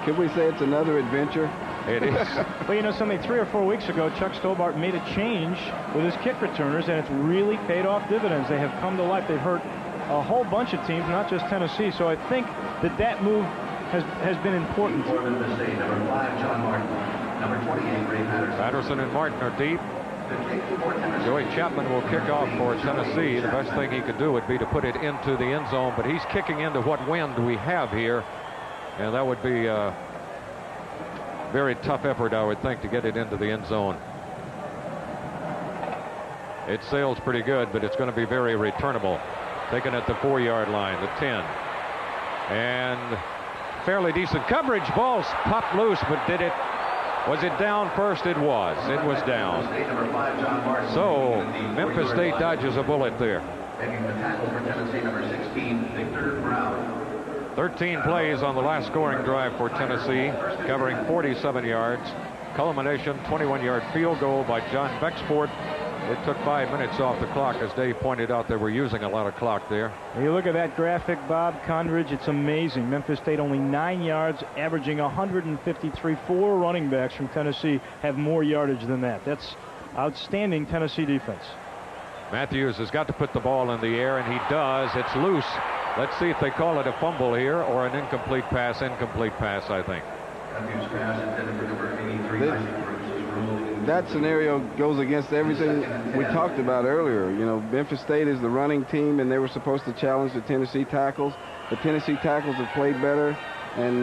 Could we say it's another adventure? It is. Well, you know something, 3 or 4 weeks ago, Chuck Stobart made a change with his kick returners, and it's really paid off dividends. They have come to life. They've hurt a whole bunch of teams, not just Tennessee. So I think that move has been important. For Memphis State, number 5, John Martin. Number 28, Ray Patterson. Patterson and Martin are deep. Joey Chapman will kick off for Tennessee. The best thing he could do would be to put it into the end zone, but he's kicking into what wind we have here, and that would be a very tough effort, I would think, to get it into the end zone. It sails pretty good, but it's going to be very returnable. Taken at the 4-yard line, the 10. And fairly decent coverage. Ball's popped loose, but was it down first? It was. It was down. So Memphis State dodges a bullet there. Taking the tackle for Tennessee, number 16, Victor Brown. 13 plays on the last scoring drive for Tennessee, covering 47 yards. Culmination, 21-yard field goal by John Bexford. It took 5 minutes off the clock. As Dave pointed out, they were using a lot of clock there. You look at that graphic, Bob Condridge, it's amazing. Memphis State only 9 yards, averaging 153. 4 running backs from Tennessee have more yardage than that. That's outstanding Tennessee defense. Matthews has got to put the ball in the air, and he does. It's loose. Let's see if they call it a fumble here or an incomplete pass. Incomplete pass, I think. That scenario goes against everything we talked about earlier. You know, Memphis State is the running team, and they were supposed to challenge the Tennessee tackles. The Tennessee tackles have played better, and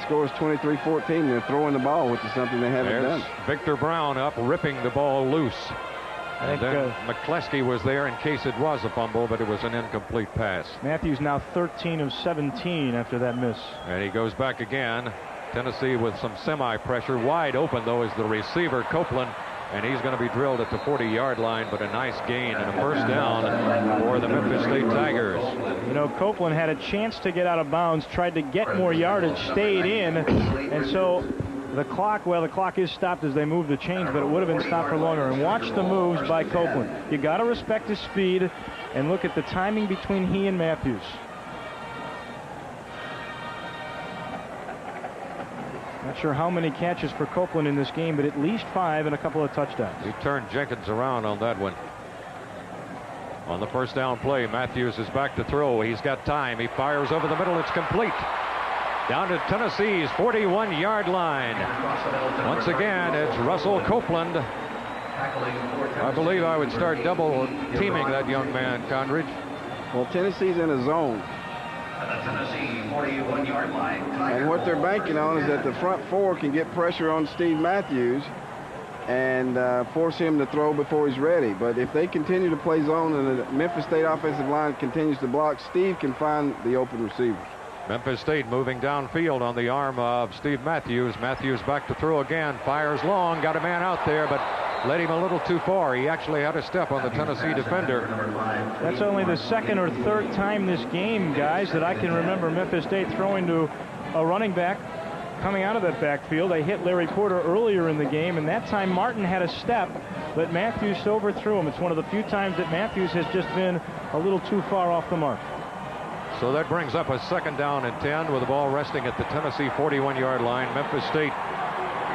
scores 23-14. They're throwing the ball, which is something they haven't done. Victor Brown up, ripping the ball loose. And then McCleskey was there in case it was a fumble, but it was an incomplete pass. Matthews now 13 of 17 after that miss. And he goes back again. Tennessee with some semi-pressure. Wide open, though, is the receiver, Copeland. And he's going to be drilled at the 40-yard line, but a nice gain and a first down for the Memphis State Tigers. You know, Copeland had a chance to get out of bounds, tried to get more yardage, stayed in, and so the clock is stopped as they move the chains, but it would have been stopped for longer. And watch the moves by Copeland. You got to respect his speed and look at the timing between he and Matthews. Not sure how many catches for Copeland in this game, but at least 5 and a couple of touchdowns. He turned Jenkins around on that one. On the first down play, Matthews is back to throw. He's got time. He fires over the middle. It's complete. Down to Tennessee's 41-yard line. Once again, it's Russell Copeland. I believe I would start double teaming that young man, Condridge. Well, Tennessee's in a zone. Tennessee 41-yard line. And what they're banking on is that the front 4 can get pressure on Steve Matthews and force him to throw before he's ready. But if they continue to play zone and the Memphis State offensive line continues to block, Steve can find the open receivers. Memphis State moving downfield on the arm of Steve Matthews. Matthews back to throw again. Fires long. Got a man out there, but led him a little too far. He actually had a step on the Tennessee defender. That's only the second or third time this game, guys, that I can remember Memphis State throwing to a running back coming out of that backfield. They hit Larry Porter earlier in the game, and that time Martin had a step, but Matthews overthrew him. It's one of the few times that Matthews has just been a little too far off the mark. So that brings up a 2nd down and 10 with the ball resting at the Tennessee 41-yard line. Memphis State,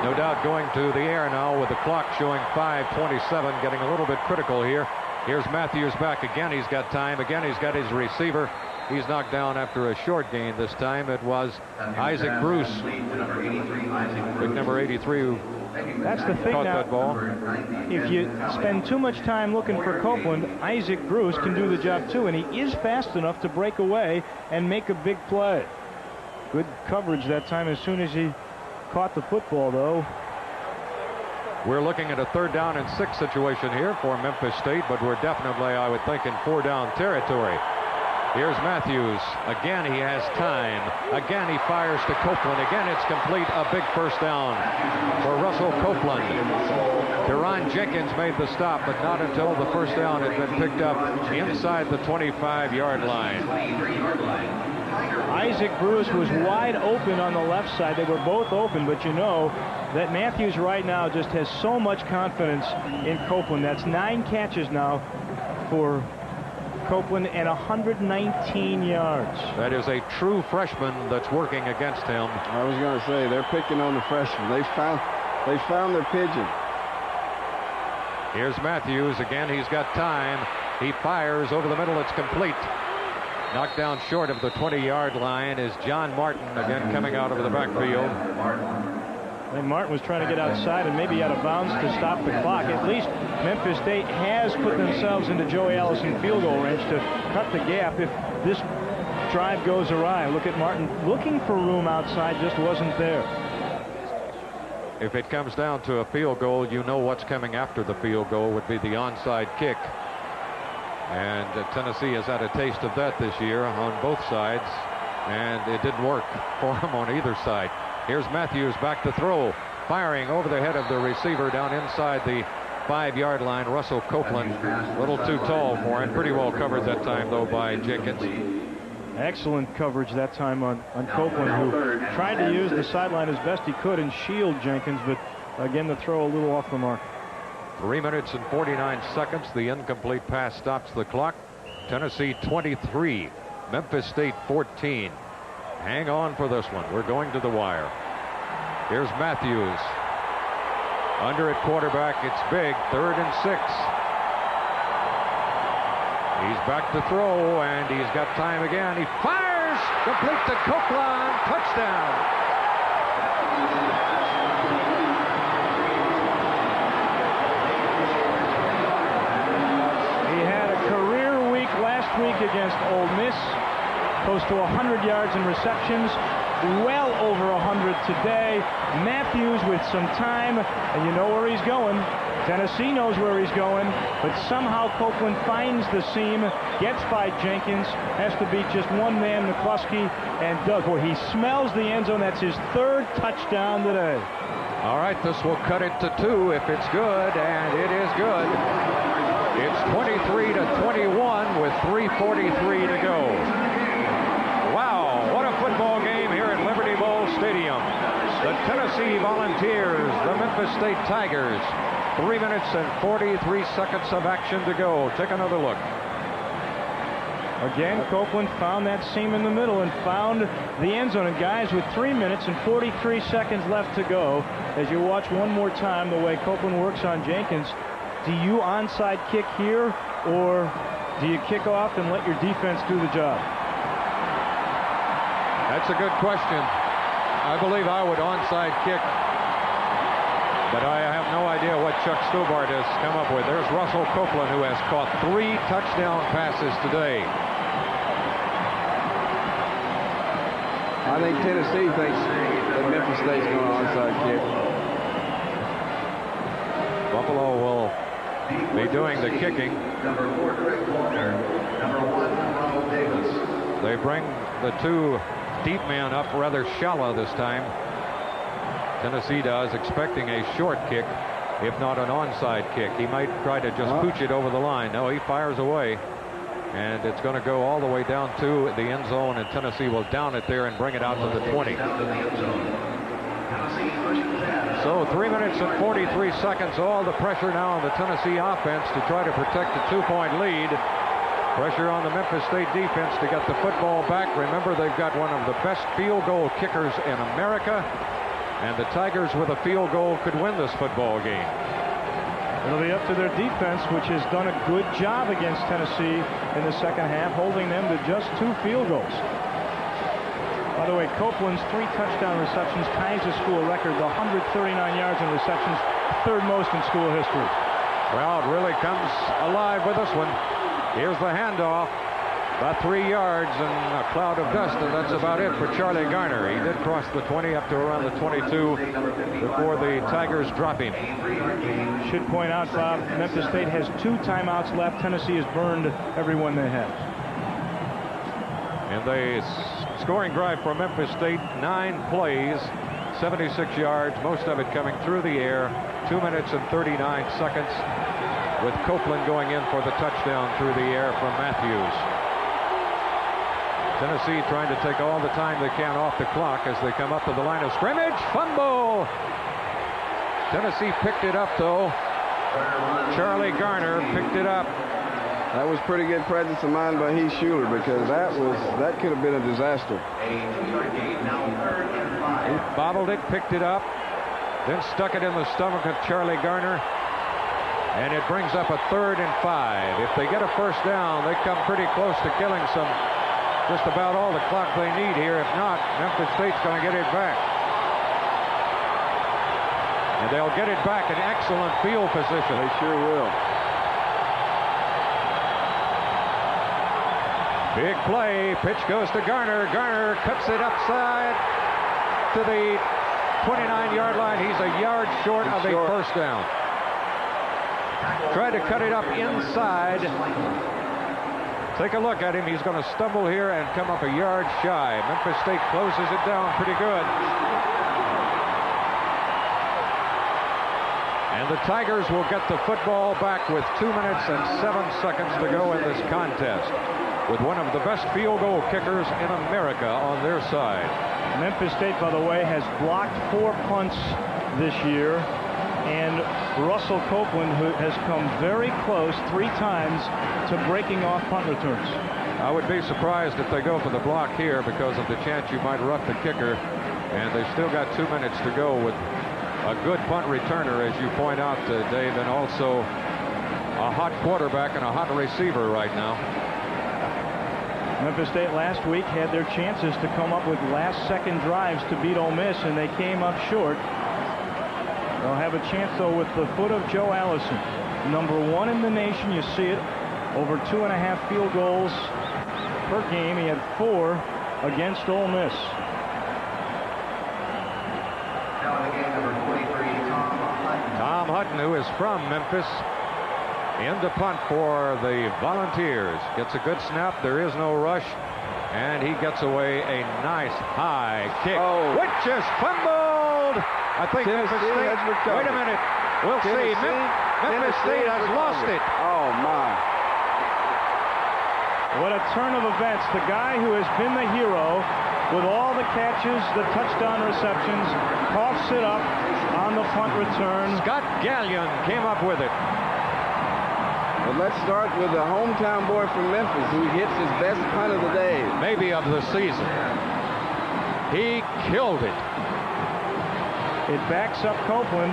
no doubt, going to the air now with the clock showing 5:27, getting a little bit critical here. Here's Matthews back again. He's got time. Again, he's got his receiver. He's knocked down after a short gain this time. It was Isaac Bruce, big number 83, who That's the thing caught now. that ball. If you spend too much time looking for Copeland, Isaac Bruce can do the job too, and he is fast enough to break away and make a big play. Good coverage that time as soon as he caught the football, though. We're looking at a 3rd down and 6 situation here for Memphis State, but we're definitely, I would think, in 4-down territory. Here's Matthews. Again, he has time. Again, he fires to Copeland. Again, it's complete. A big 1st down for Russell Copeland. Deron Jenkins made the stop, but not until the 1st down had been picked up inside the 25-yard line. Isaac Bruce was wide open on the left side. They were both open, but you know that Matthews right now just has so much confidence in Copeland. That's 9 catches now for Copeland and 119 yards. That is a true freshman that's working against him. I was going to say, they're picking on the freshman. They found their pigeon. Here's Matthews. Again, he's got time. He fires over the middle. It's complete. Knocked down short of the 20-yard line is John Martin, again coming out of the backfield. And Martin was trying to get outside and maybe out of bounds to stop the clock. At least Memphis State has put themselves into Joey Allison field goal range to cut the gap if this drive goes awry. Look at Martin looking for room outside, just wasn't there. If it comes down to a field goal, you know what's coming after the field goal would be the onside kick. And Tennessee has had a taste of that this year on both sides, and it didn't work for them on either side. Here's Matthews back to throw, firing over the head of the receiver down inside the 5-yard line. Russell Copeland, a little too tall for him. Pretty well covered that time, though, by Jenkins. Excellent coverage that time on Copeland, who tried to use the sideline as best he could and shield Jenkins, but again, the throw a little off the mark. 3 minutes and 49 seconds. The incomplete pass stops the clock. Tennessee 23, Memphis State 14. Hang on for this one. We're going to the wire. Here's Matthews. Under at quarterback. It's big. 3rd and 6. He's back to throw, and he's got time again. He fires. Complete to Copeland. Touchdown. He had a career week last week against Ole Miss. Close to 100 yards in receptions, well over 100 today. Matthews with some time, and you know where he's going. Tennessee knows where he's going, but somehow Copeland finds the seam, gets by Jenkins, has to beat just one man, McCluskey, and Doug. Boy, he smells the end zone. That's his 3rd touchdown today. All right, this will cut it to 2 if it's good, and it is good. It's 23-21 with 3:43 to go. Wow, what a football game here at Liberty Bowl Stadium. The Tennessee Volunteers, the Memphis State Tigers. 3 minutes and 43 seconds of action to go. Take another look. Again, Copeland found that seam in the middle and found the end zone. And guys, with 3 minutes and 43 seconds left to go, as you watch one more time the way Copeland works on Jenkins, do you onside kick here, or do you kick off and let your defense do the job? That's a good question. I believe I would onside kick, but I have no idea what Chuck Stobart has come up with. There's Russell Copeland, who has caught 3 touchdown passes today. I think Tennessee thinks that Memphis State's going to onside kick. Buffalo will be doing the kicking. They bring the two deep men up rather shallow this time. Tennessee does, expecting a short kick, if not an onside kick. He might try to just pooch it over the line. No, he fires away. And it's going to go all the way down to the end zone, and Tennessee will down it there and bring it out to the 20. So 3 minutes and 43 seconds. All the pressure now on the Tennessee offense to try to protect the 2-point lead. Pressure on the Memphis State defense to get the football back. Remember, they've got one of the best field goal kickers in America, and the Tigers with a field goal could win this football game. It'll be up to their defense, which has done a good job against Tennessee in the second half, holding them to just 2 field goals. By the way, Copeland's 3 touchdown receptions ties the school record, the 139 yards in receptions, 3rd most in school history. Crowd really comes alive with this one. Here's the handoff, about 3 yards and a cloud of dust, and that's about it for Charlie Garner. He did cross the 20 up to around the 22 before the Tigers drop him. Should point out, Bob, Memphis State has 2 timeouts left. Tennessee has burned every one they have. And the scoring drive for Memphis State, 9 plays, 76 yards, most of it coming through the air, 2 minutes and 39 seconds, with Copeland going in for the touchdown through the air from Matthews. Tennessee trying to take all the time they can off the clock as they come up to the line of scrimmage. Fumble! Tennessee picked it up, though. Charlie Garner picked it up. That was pretty good presence of mind by Heath Schuler, because that could have been a disaster. He bobbled it, picked it up, then stuck it in the stomach of Charlie Garner. And it brings up a 3rd and 5. If they get a first down, they come pretty close to killing just about all the clock they need here. If not, Memphis State's going to get it back. And they'll get it back in excellent field position. They sure will. Big play. Pitch goes to Garner. Garner cuts it upside to the 29-yard line. He's a yard short of a first down. Tried to cut it up inside. Take a look at him. He's going to stumble here and come up a yard shy. Memphis State closes it down pretty good. And the Tigers will get the football back with 2 minutes and 7 seconds to go in this contest, with one of the best field goal kickers in America on their side. Memphis State, by the way, has blocked 4 punts this year. And Russell Copeland, who has come very close 3 times to breaking off punt returns. I would be surprised if they go for the block here because of the chance you might rough the kicker. And they've still got 2 minutes to go with a good punt returner, as you point out, Dave, and also a hot quarterback and a hot receiver right now. Memphis State last week had their chances to come up with last-second drives to beat Ole Miss, and they came up short. They'll have a chance, though, with the foot of Joe Allison. Number 1 in the nation. You see it. Over 2.5 field goals per game. He had 4 against Ole Miss. Tom Hutton, who is from Memphis, in to punt for the Volunteers. Gets a good snap. There is no rush. And he gets away a nice high kick, which is fumbled. I think Memphis State. Wait a minute. We'll see. Memphis State has lost it. Oh, my. What a turn of events. The guy who has been the hero with all the catches, the touchdown receptions, coughs it up on the punt return. Scott Gallion came up with it. Well, let's start with the hometown boy from Memphis, who hits his best punt of the day. Maybe of the season. He killed it. It backs up Copeland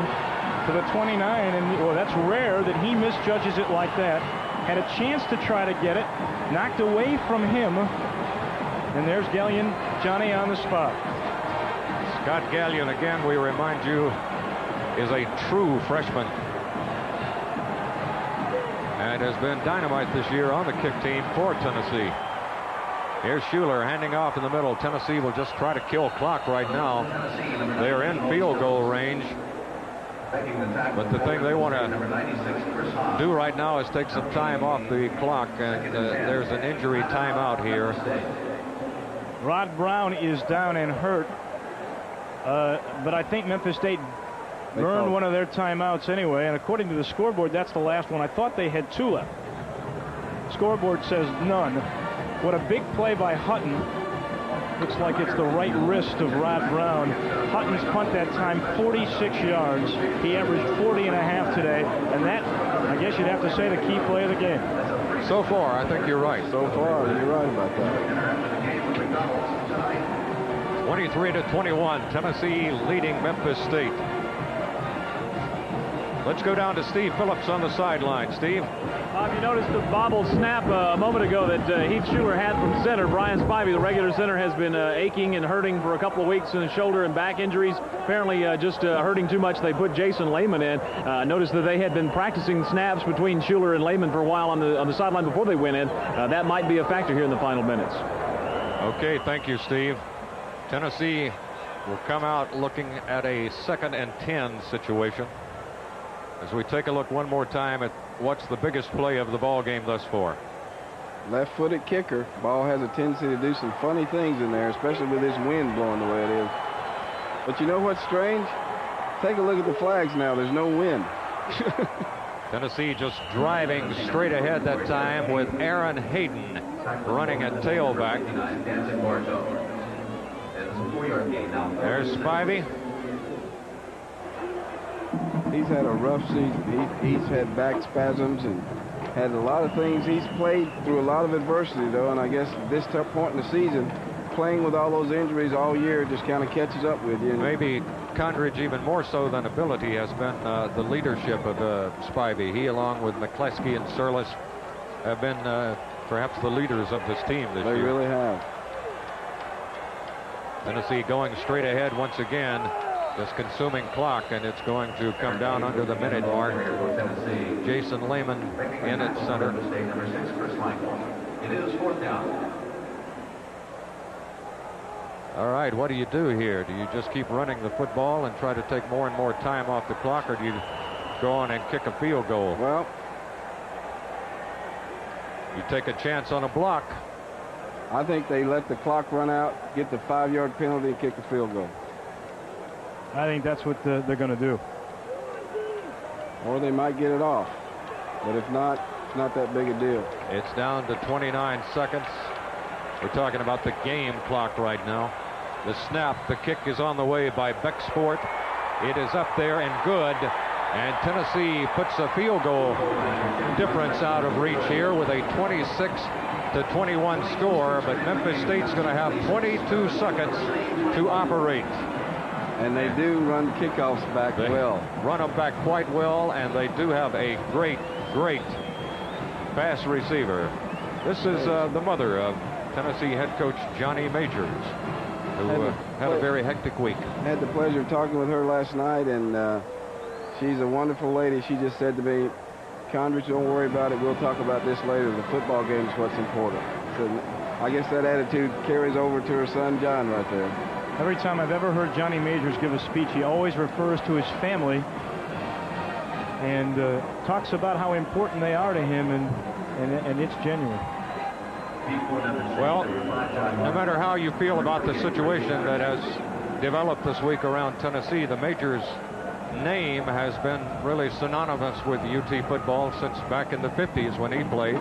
to the 29, and well, that's rare that he misjudges it like that. Had a chance to try to get it, knocked away from him, and there's Gallion, Johnny on the spot. Scott Gallion, again, we remind you, is a true freshman and has been dynamite this year on the kick team for Tennessee. Here's Schuler handing off in the middle. Tennessee will just try to kill clock right now. They're in field goal range. But the thing they want to do right now is take some time off the clock, and there's an injury timeout here. Rod Brown is down and hurt, but I think Memphis State burned one of their timeouts anyway, and according to the scoreboard, that's the last one. I thought they had 2 left. Scoreboard says none. What a big play by Hutton. Looks like it's the right wrist of Rod Brown. Hutton's punt that time 46 yards. He averaged 40.5 today, and that, I guess you'd have to say, the key play of the game. So far, I think you're right. So far, you're right about that. 23-21, Tennessee leading Memphis State. Let's go down to Steve Phillips on the sideline. Steve? Bob, you noticed the bobble snap a moment ago that Heath Schuler had from center. Brian Spivey, the regular center, has been aching and hurting for a couple of weeks in his shoulder and back injuries. Apparently just hurting too much. They put Jason Lehman in. Noticed that they had been practicing snaps between Schuler and Lehman for a while on the sideline before they went in. That might be a factor here in the final minutes. Okay, thank you, Steve. Tennessee will come out looking at a 2nd and 10 situation. As we take a look one more time at what's the biggest play of the ball game thus far. Left-footed kicker. Ball has a tendency to do some funny things in there, especially with this wind blowing the way it is. But you know what's strange? Take a look at the flags now. There's no wind. Tennessee just driving straight ahead that time with Aaron Hayden running at tailback. There's Spivey. He's had a rough season. He's had back spasms and had a lot of things. He's played through a lot of adversity, though, and I guess this point in the season, playing with all those injuries all year just kind of catches up with you. Maybe Condridge, even more so than ability, has been the leadership of Spivey. He, along with McCleskey and Surlis, have been perhaps the leaders of this team this year. They really have. Tennessee going straight ahead once again. Just consuming clock, and it's going to come down under the minute mark. Jason Lehman in at center. It is 4th down. All right, what do you do here? Do you just keep running the football and try to take more and more time off the clock, or do you go on and kick a field goal? Well, you take a chance on a block. I think they let the clock run out, get the 5-yard penalty, and kick a field goal. I think that's what they're going to do. Or they might get it off. But if not, it's not that big a deal. It's down to 29 seconds. We're talking about the game clock right now. The snap, the kick is on the way by Becksport. It is up there and good. And Tennessee puts a field goal difference out of reach here with a 26-21 score. But Memphis State's going to have 22 seconds to operate. And they do run kickoffs back well. Run them back quite well, and they do have a great pass receiver. This is the mother of Tennessee head coach Johnny Majors, who had a very hectic week. Had the pleasure of talking with her last night, and she's a wonderful lady. She just said to me, Condridge, don't worry about it. We'll talk about this later. The football game is what's important. So I guess that attitude carries over to her son, John, right there. Every time I've ever heard Johnny Majors give a speech, he always refers to his family and talks about how important they are to him, and it's genuine. Well, no matter how you feel about the situation that has developed this week around Tennessee, the Majors name has been really synonymous with UT football since back in the 50s when he played.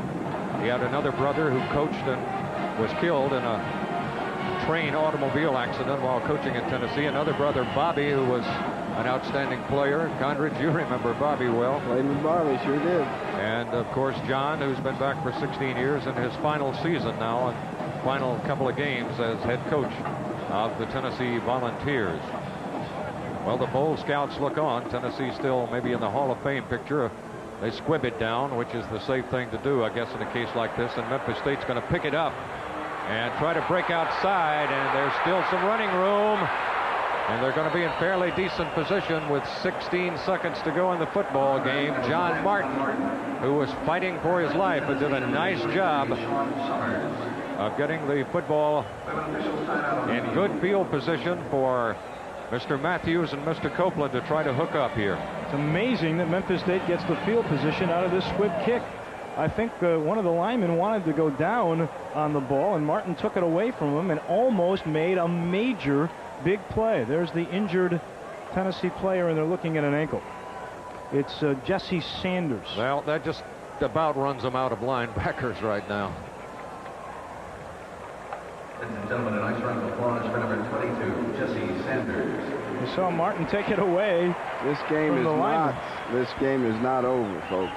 He had another brother who coached and was killed in a train automobile accident while coaching in Tennessee. Another brother, Bobby, who was an outstanding player. Condridge, you remember Bobby well. Played with Bobby, sure did. And, of course, John, who's been back for 16 years in his final season now, and final couple of games as head coach of the Tennessee Volunteers. Well, the Bowl Scouts look on. Tennessee still maybe in the Hall of Fame picture. They squib it down, which is the safe thing to do, I guess, in a case like this. And Memphis State's going to pick it up and try to break outside, and there's still some running room, and they're going to be in fairly decent position with 16 seconds to go in the football game. John Martin, who was fighting for his life, but did a nice job of getting the football in good field position for Mr. Matthews and Mr. Copeland to try to hook up here. It's amazing that Memphis State gets the field position out of this squib kick. I think one of the linemen wanted to go down on the ball, and Martin took it away from him and almost made a major big play. There's the injured Tennessee player, and they're looking at an ankle. It's Jesse Sanders. Well, that just about runs them out of linebackers right now. Ladies and gentlemen, a nice round of applause for number 22, Jesse Sanders. You saw Martin take it away. This game is not over, folks.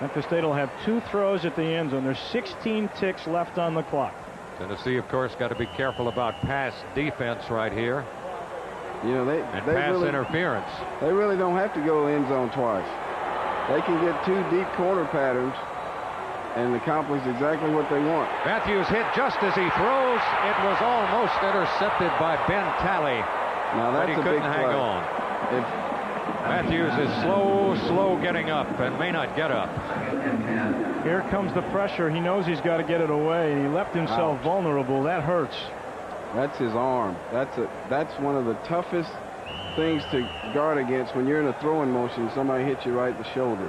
Memphis State will have 2 throws at the end zone. There's 16 ticks left on the clock. Tennessee, of course, got to be careful about pass defense right here. You know, they pass really, interference. They really don't have to go end zone twice. They can get 2 deep corner patterns and accomplish exactly what they want. Matthews hit just as he throws. It was almost intercepted by Ben Talley. Now that's but he a couldn't big hang play. on. Matthews is slow getting up and may not get up. Here comes the pressure. He knows he's got to get it away, and he left himself vulnerable. That hurts. That's his arm. That's one of the toughest things to guard against when you're in a throwing motion. Somebody hits you right in the shoulder.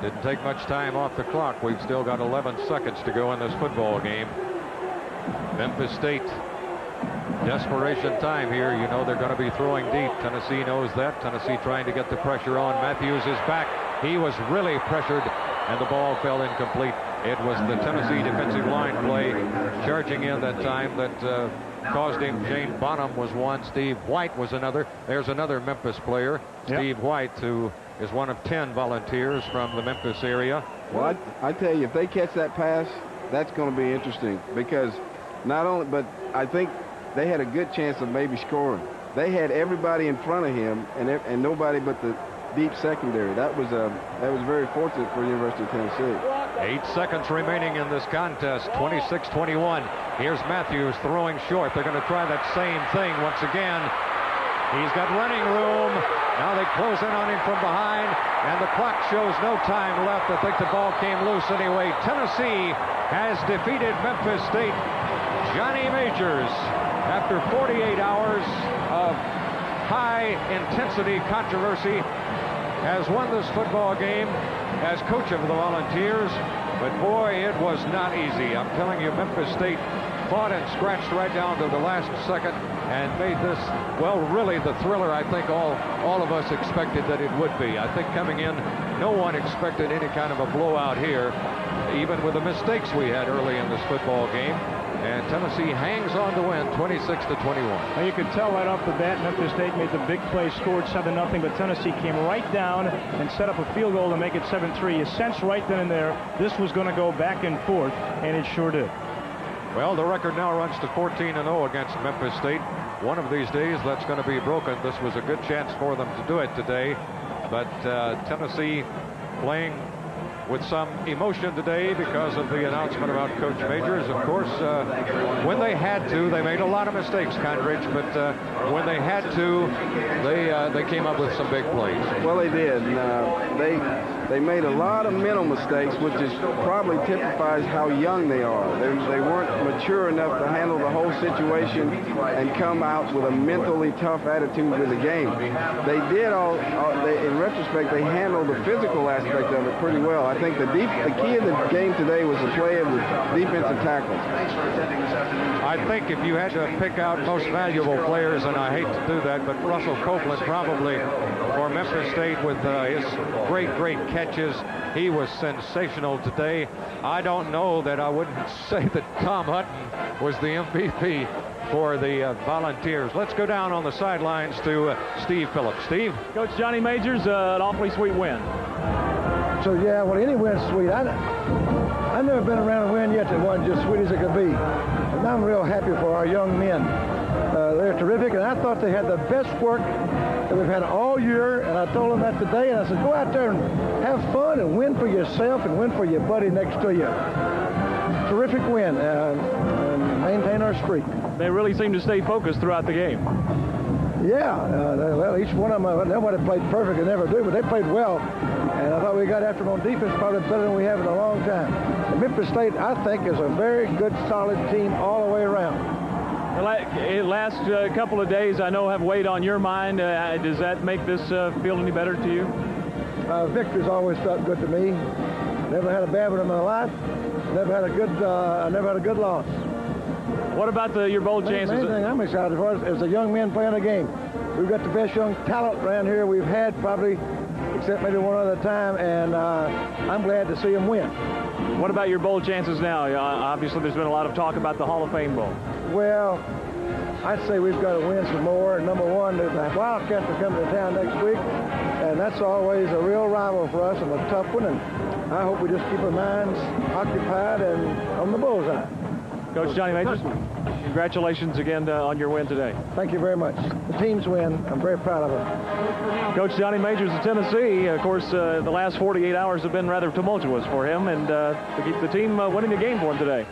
Didn't take much time off the clock. We've still got 11 seconds to go in this football game. Memphis State, desperation time here. You know they're going to be throwing deep. Tennessee knows that. Tennessee trying to get the pressure on. Matthews is back. He was really pressured, and the ball fell incomplete. It was the Tennessee defensive line play charging in that time that caused him. Jane Bonham was one. Steve White was another. There's another Memphis player, Steve White, who is one of 10 volunteers from the Memphis area. Well, I tell you, if they catch that pass, that's going to be interesting, because not only, but I think they had a good chance of maybe scoring. They had everybody in front of him and nobody but the deep secondary. That was very fortunate for the University of Tennessee. 8 seconds remaining in this contest. 26-21. Here's Matthews throwing short. They're going to try that same thing once again. He's got running room. Now they close in on him from behind, and the clock shows no time left. I think the ball came loose anyway. Tennessee has defeated Memphis State. Johnny Majors, after 48 hours of high-intensity controversy, has won this football game as coach of the Volunteers. But boy, it was not easy. I'm telling you, Memphis State fought and scratched right down to the last second and made this, well, really the thriller I think all of us expected that it would be. I think coming in, no one expected any kind of a blowout here, even with the mistakes we had early in this football game. And Tennessee hangs on to win 26-21. Now you could tell right off the bat, Memphis State made the big play, scored 7-0, but Tennessee came right down and set up a field goal to make it 7-3. You sense right then and there this was going to go back and forth, and it sure did. Well, the record now runs to 14-0 against Memphis State. One of these days, that's going to be broken. This was a good chance for them to do it today. But Tennessee playing with some emotion today because of the announcement about Coach Majors. Of course, when they had to, they made a lot of mistakes, Condridge, but when they had to, they came up with some big plays. Well, they did. They made a lot of mental mistakes, which is probably typifies how young they are. They weren't mature enough to handle the whole situation and come out with a mentally tough attitude to the game. They did in retrospect, they handled the physical aspect of it pretty well. I think the key of the game today was the play of the defensive tackles. I think if you had to pick out most valuable players, and I hate to do that, but Russell Copeland probably for Memphis State with his great catches. He was sensational today. I don't know that I wouldn't say that Tom Hutton was the MVP for the Volunteers. Let's go down on the sidelines to Steve Phillips. Steve? Coach Johnny Majors, an awfully sweet win. So, yeah, well, any win's sweet. I've never been around a win yet that wasn't just sweet as it could be. And I'm real happy for our young men. They're terrific, and I thought they had the best work that we've had all year, and I told them that today, and I said, go out there and have fun and win for yourself and win for your buddy next to you. Terrific win, and maintain our streak. They really seem to stay focused throughout the game. Yeah, well, each one of them, nobody played perfect, they never do, but they played well. And I thought we got after them on defense probably better than we have in a long time. And Memphis State, I think, is a very good, solid team all the way around. The last couple of days, I know, have weighed on your mind. Does that make this feel any better to you? Victory's always felt good to me. Never had a bad one in my life. Never had a good loss. What about your bowl chances? The main thing I'm excited for is the young men playing the game. We've got the best young talent around here we've had probably, except maybe one other time, and I'm glad to see them win. What about your bowl chances now? Obviously, there's been a lot of talk about the Hall of Fame Bowl. Well, I'd say we've got to win some more. Number one, the Wildcats are coming to town next week, and that's always a real rival for us and a tough one, and I hope we just keep our minds occupied and on the bullseye. Coach Johnny Majors, congratulations again on your win today. Thank you very much. The team's win. I'm very proud of them. Coach Johnny Majors of Tennessee, of course, the last 48 hours have been rather tumultuous for him, and to keep the team winning the game for him today.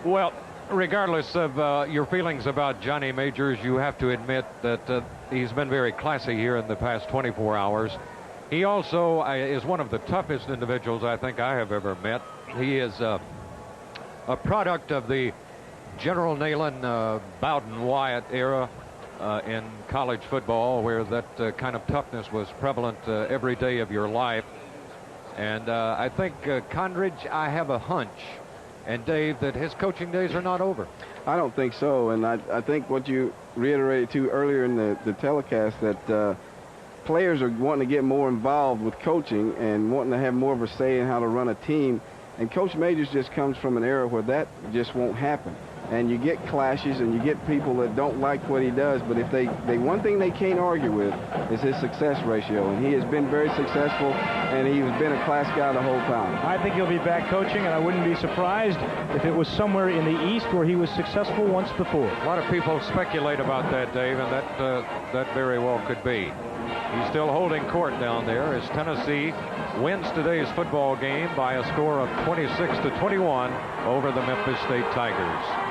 Well, regardless of your feelings about Johnny Majors, you have to admit that he's been very classy here in the past 24 hours. He also is one of the toughest individuals I think I have ever met. He is a product of the General Neyland, Bowden Wyatt era in college football, where that kind of toughness was prevalent every day of your life. And I think Condridge, I have a hunch, and Dave, that his coaching days are not over. I don't think so, and I think what you reiterated too earlier in the telecast, that players are wanting to get more involved with coaching and wanting to have more of a say in how to run a team. And Coach Majors just comes from an era where that just won't happen. And you get clashes and you get people that don't like what he does, but if they one thing they can't argue with is his success ratio. And he has been very successful, and he's been a class guy the whole time. I think he'll be back coaching, and I wouldn't be surprised if it was somewhere in the East where he was successful once before. A lot of people speculate about that, Dave, and that very well could be. He's still holding court down there as Tennessee wins today's football game by a score of 26-21 over the Memphis State Tigers.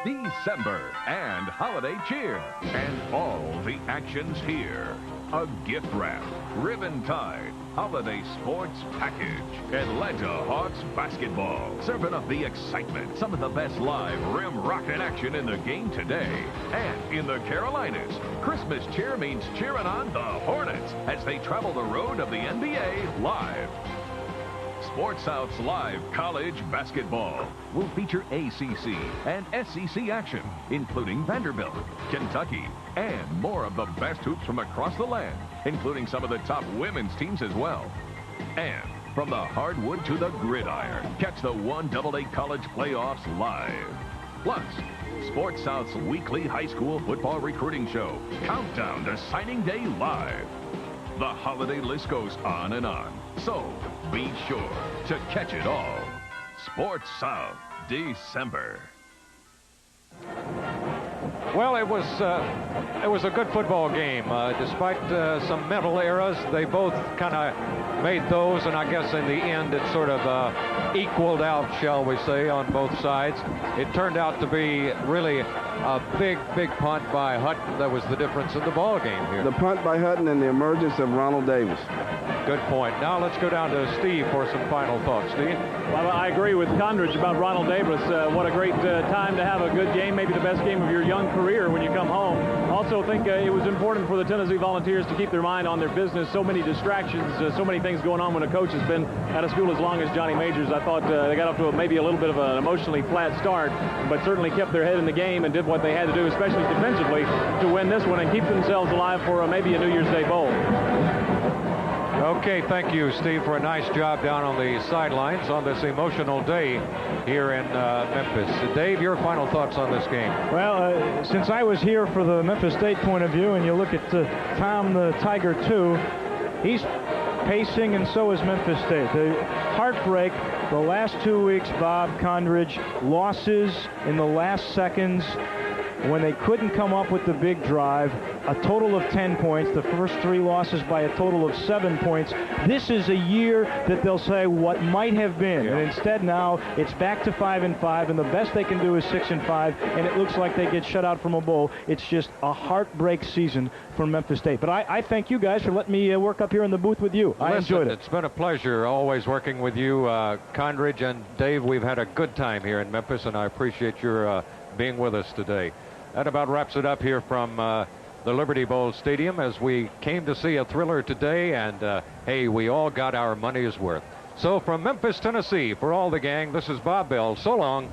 December and holiday cheer, and all the actions here. A gift wrap, ribbon tied, holiday sports package. Atlanta Hawks basketball, serving up the excitement. Some of the best live rim rocking action in the game today. And in the Carolinas, Christmas cheer means cheering on the Hornets as they travel the road of the NBA live. Sports South's live college basketball will feature ACC and SEC action, including Vanderbilt, Kentucky, and more of the best hoops from across the land, including some of the top women's teams as well. And from the hardwood to the gridiron, catch the 1AA college playoffs live. Plus, Sports South's weekly high school football recruiting show, Countdown to Signing Day Live. The holiday list goes on and on, so be sure to catch it all. Sports South, December. Well, it was a good football game. Despite some mental errors, they both kind of made those, and I guess in the end it sort of equaled out, shall we say, on both sides. It turned out to be really a big punt by Hutton that was the difference in the ball game here. The punt by Hutton and the emergence of Ronald Davis. Good point. Now let's go down to Steve for some final thoughts. Steve? Well, I agree with Condridge about Ronald Davis. What a great time to have a good game, maybe the best game of your young career when you come home. Also think it was important for the Tennessee Volunteers to keep their mind on their business. So many distractions, so many things going on when a coach has been out of school as long as Johnny Majors. I thought they got off to maybe a little bit of an emotionally flat start, but certainly kept their head in the game and did what they had to do, especially defensively, to win this one and keep themselves alive for maybe a New Year's Day bowl. Okay, thank you, Steve, for a nice job down on the sidelines on this emotional day here in Memphis. Dave, your final thoughts on this game? Well, since I was here for the Memphis State point of view, and you look at Tom the Tiger, too, he's pacing, and so is Memphis State. The heartbreak the last 2 weeks, Bob, Condridge, losses in the last seconds. when they couldn't come up with the big drive. A total of 10 points. The first 3 losses by a total of 7 points. This is a year that they'll say what might have been. And instead now it's back to 5-5, and the best they can do is 6-5, and it looks like they get shut out from a bowl. It's just a heartbreak season for Memphis State. But I thank you guys for letting me work up here in the booth with you. I enjoyed it. It's been a pleasure always working with you, Condridge and Dave. We've had a good time here in Memphis, and I appreciate your being with us today. That about wraps it up here from the Liberty Bowl Stadium as we came to see a thriller today, and hey, we all got our money's worth. So from Memphis, Tennessee, for all the gang, this is Bob Bell. So long.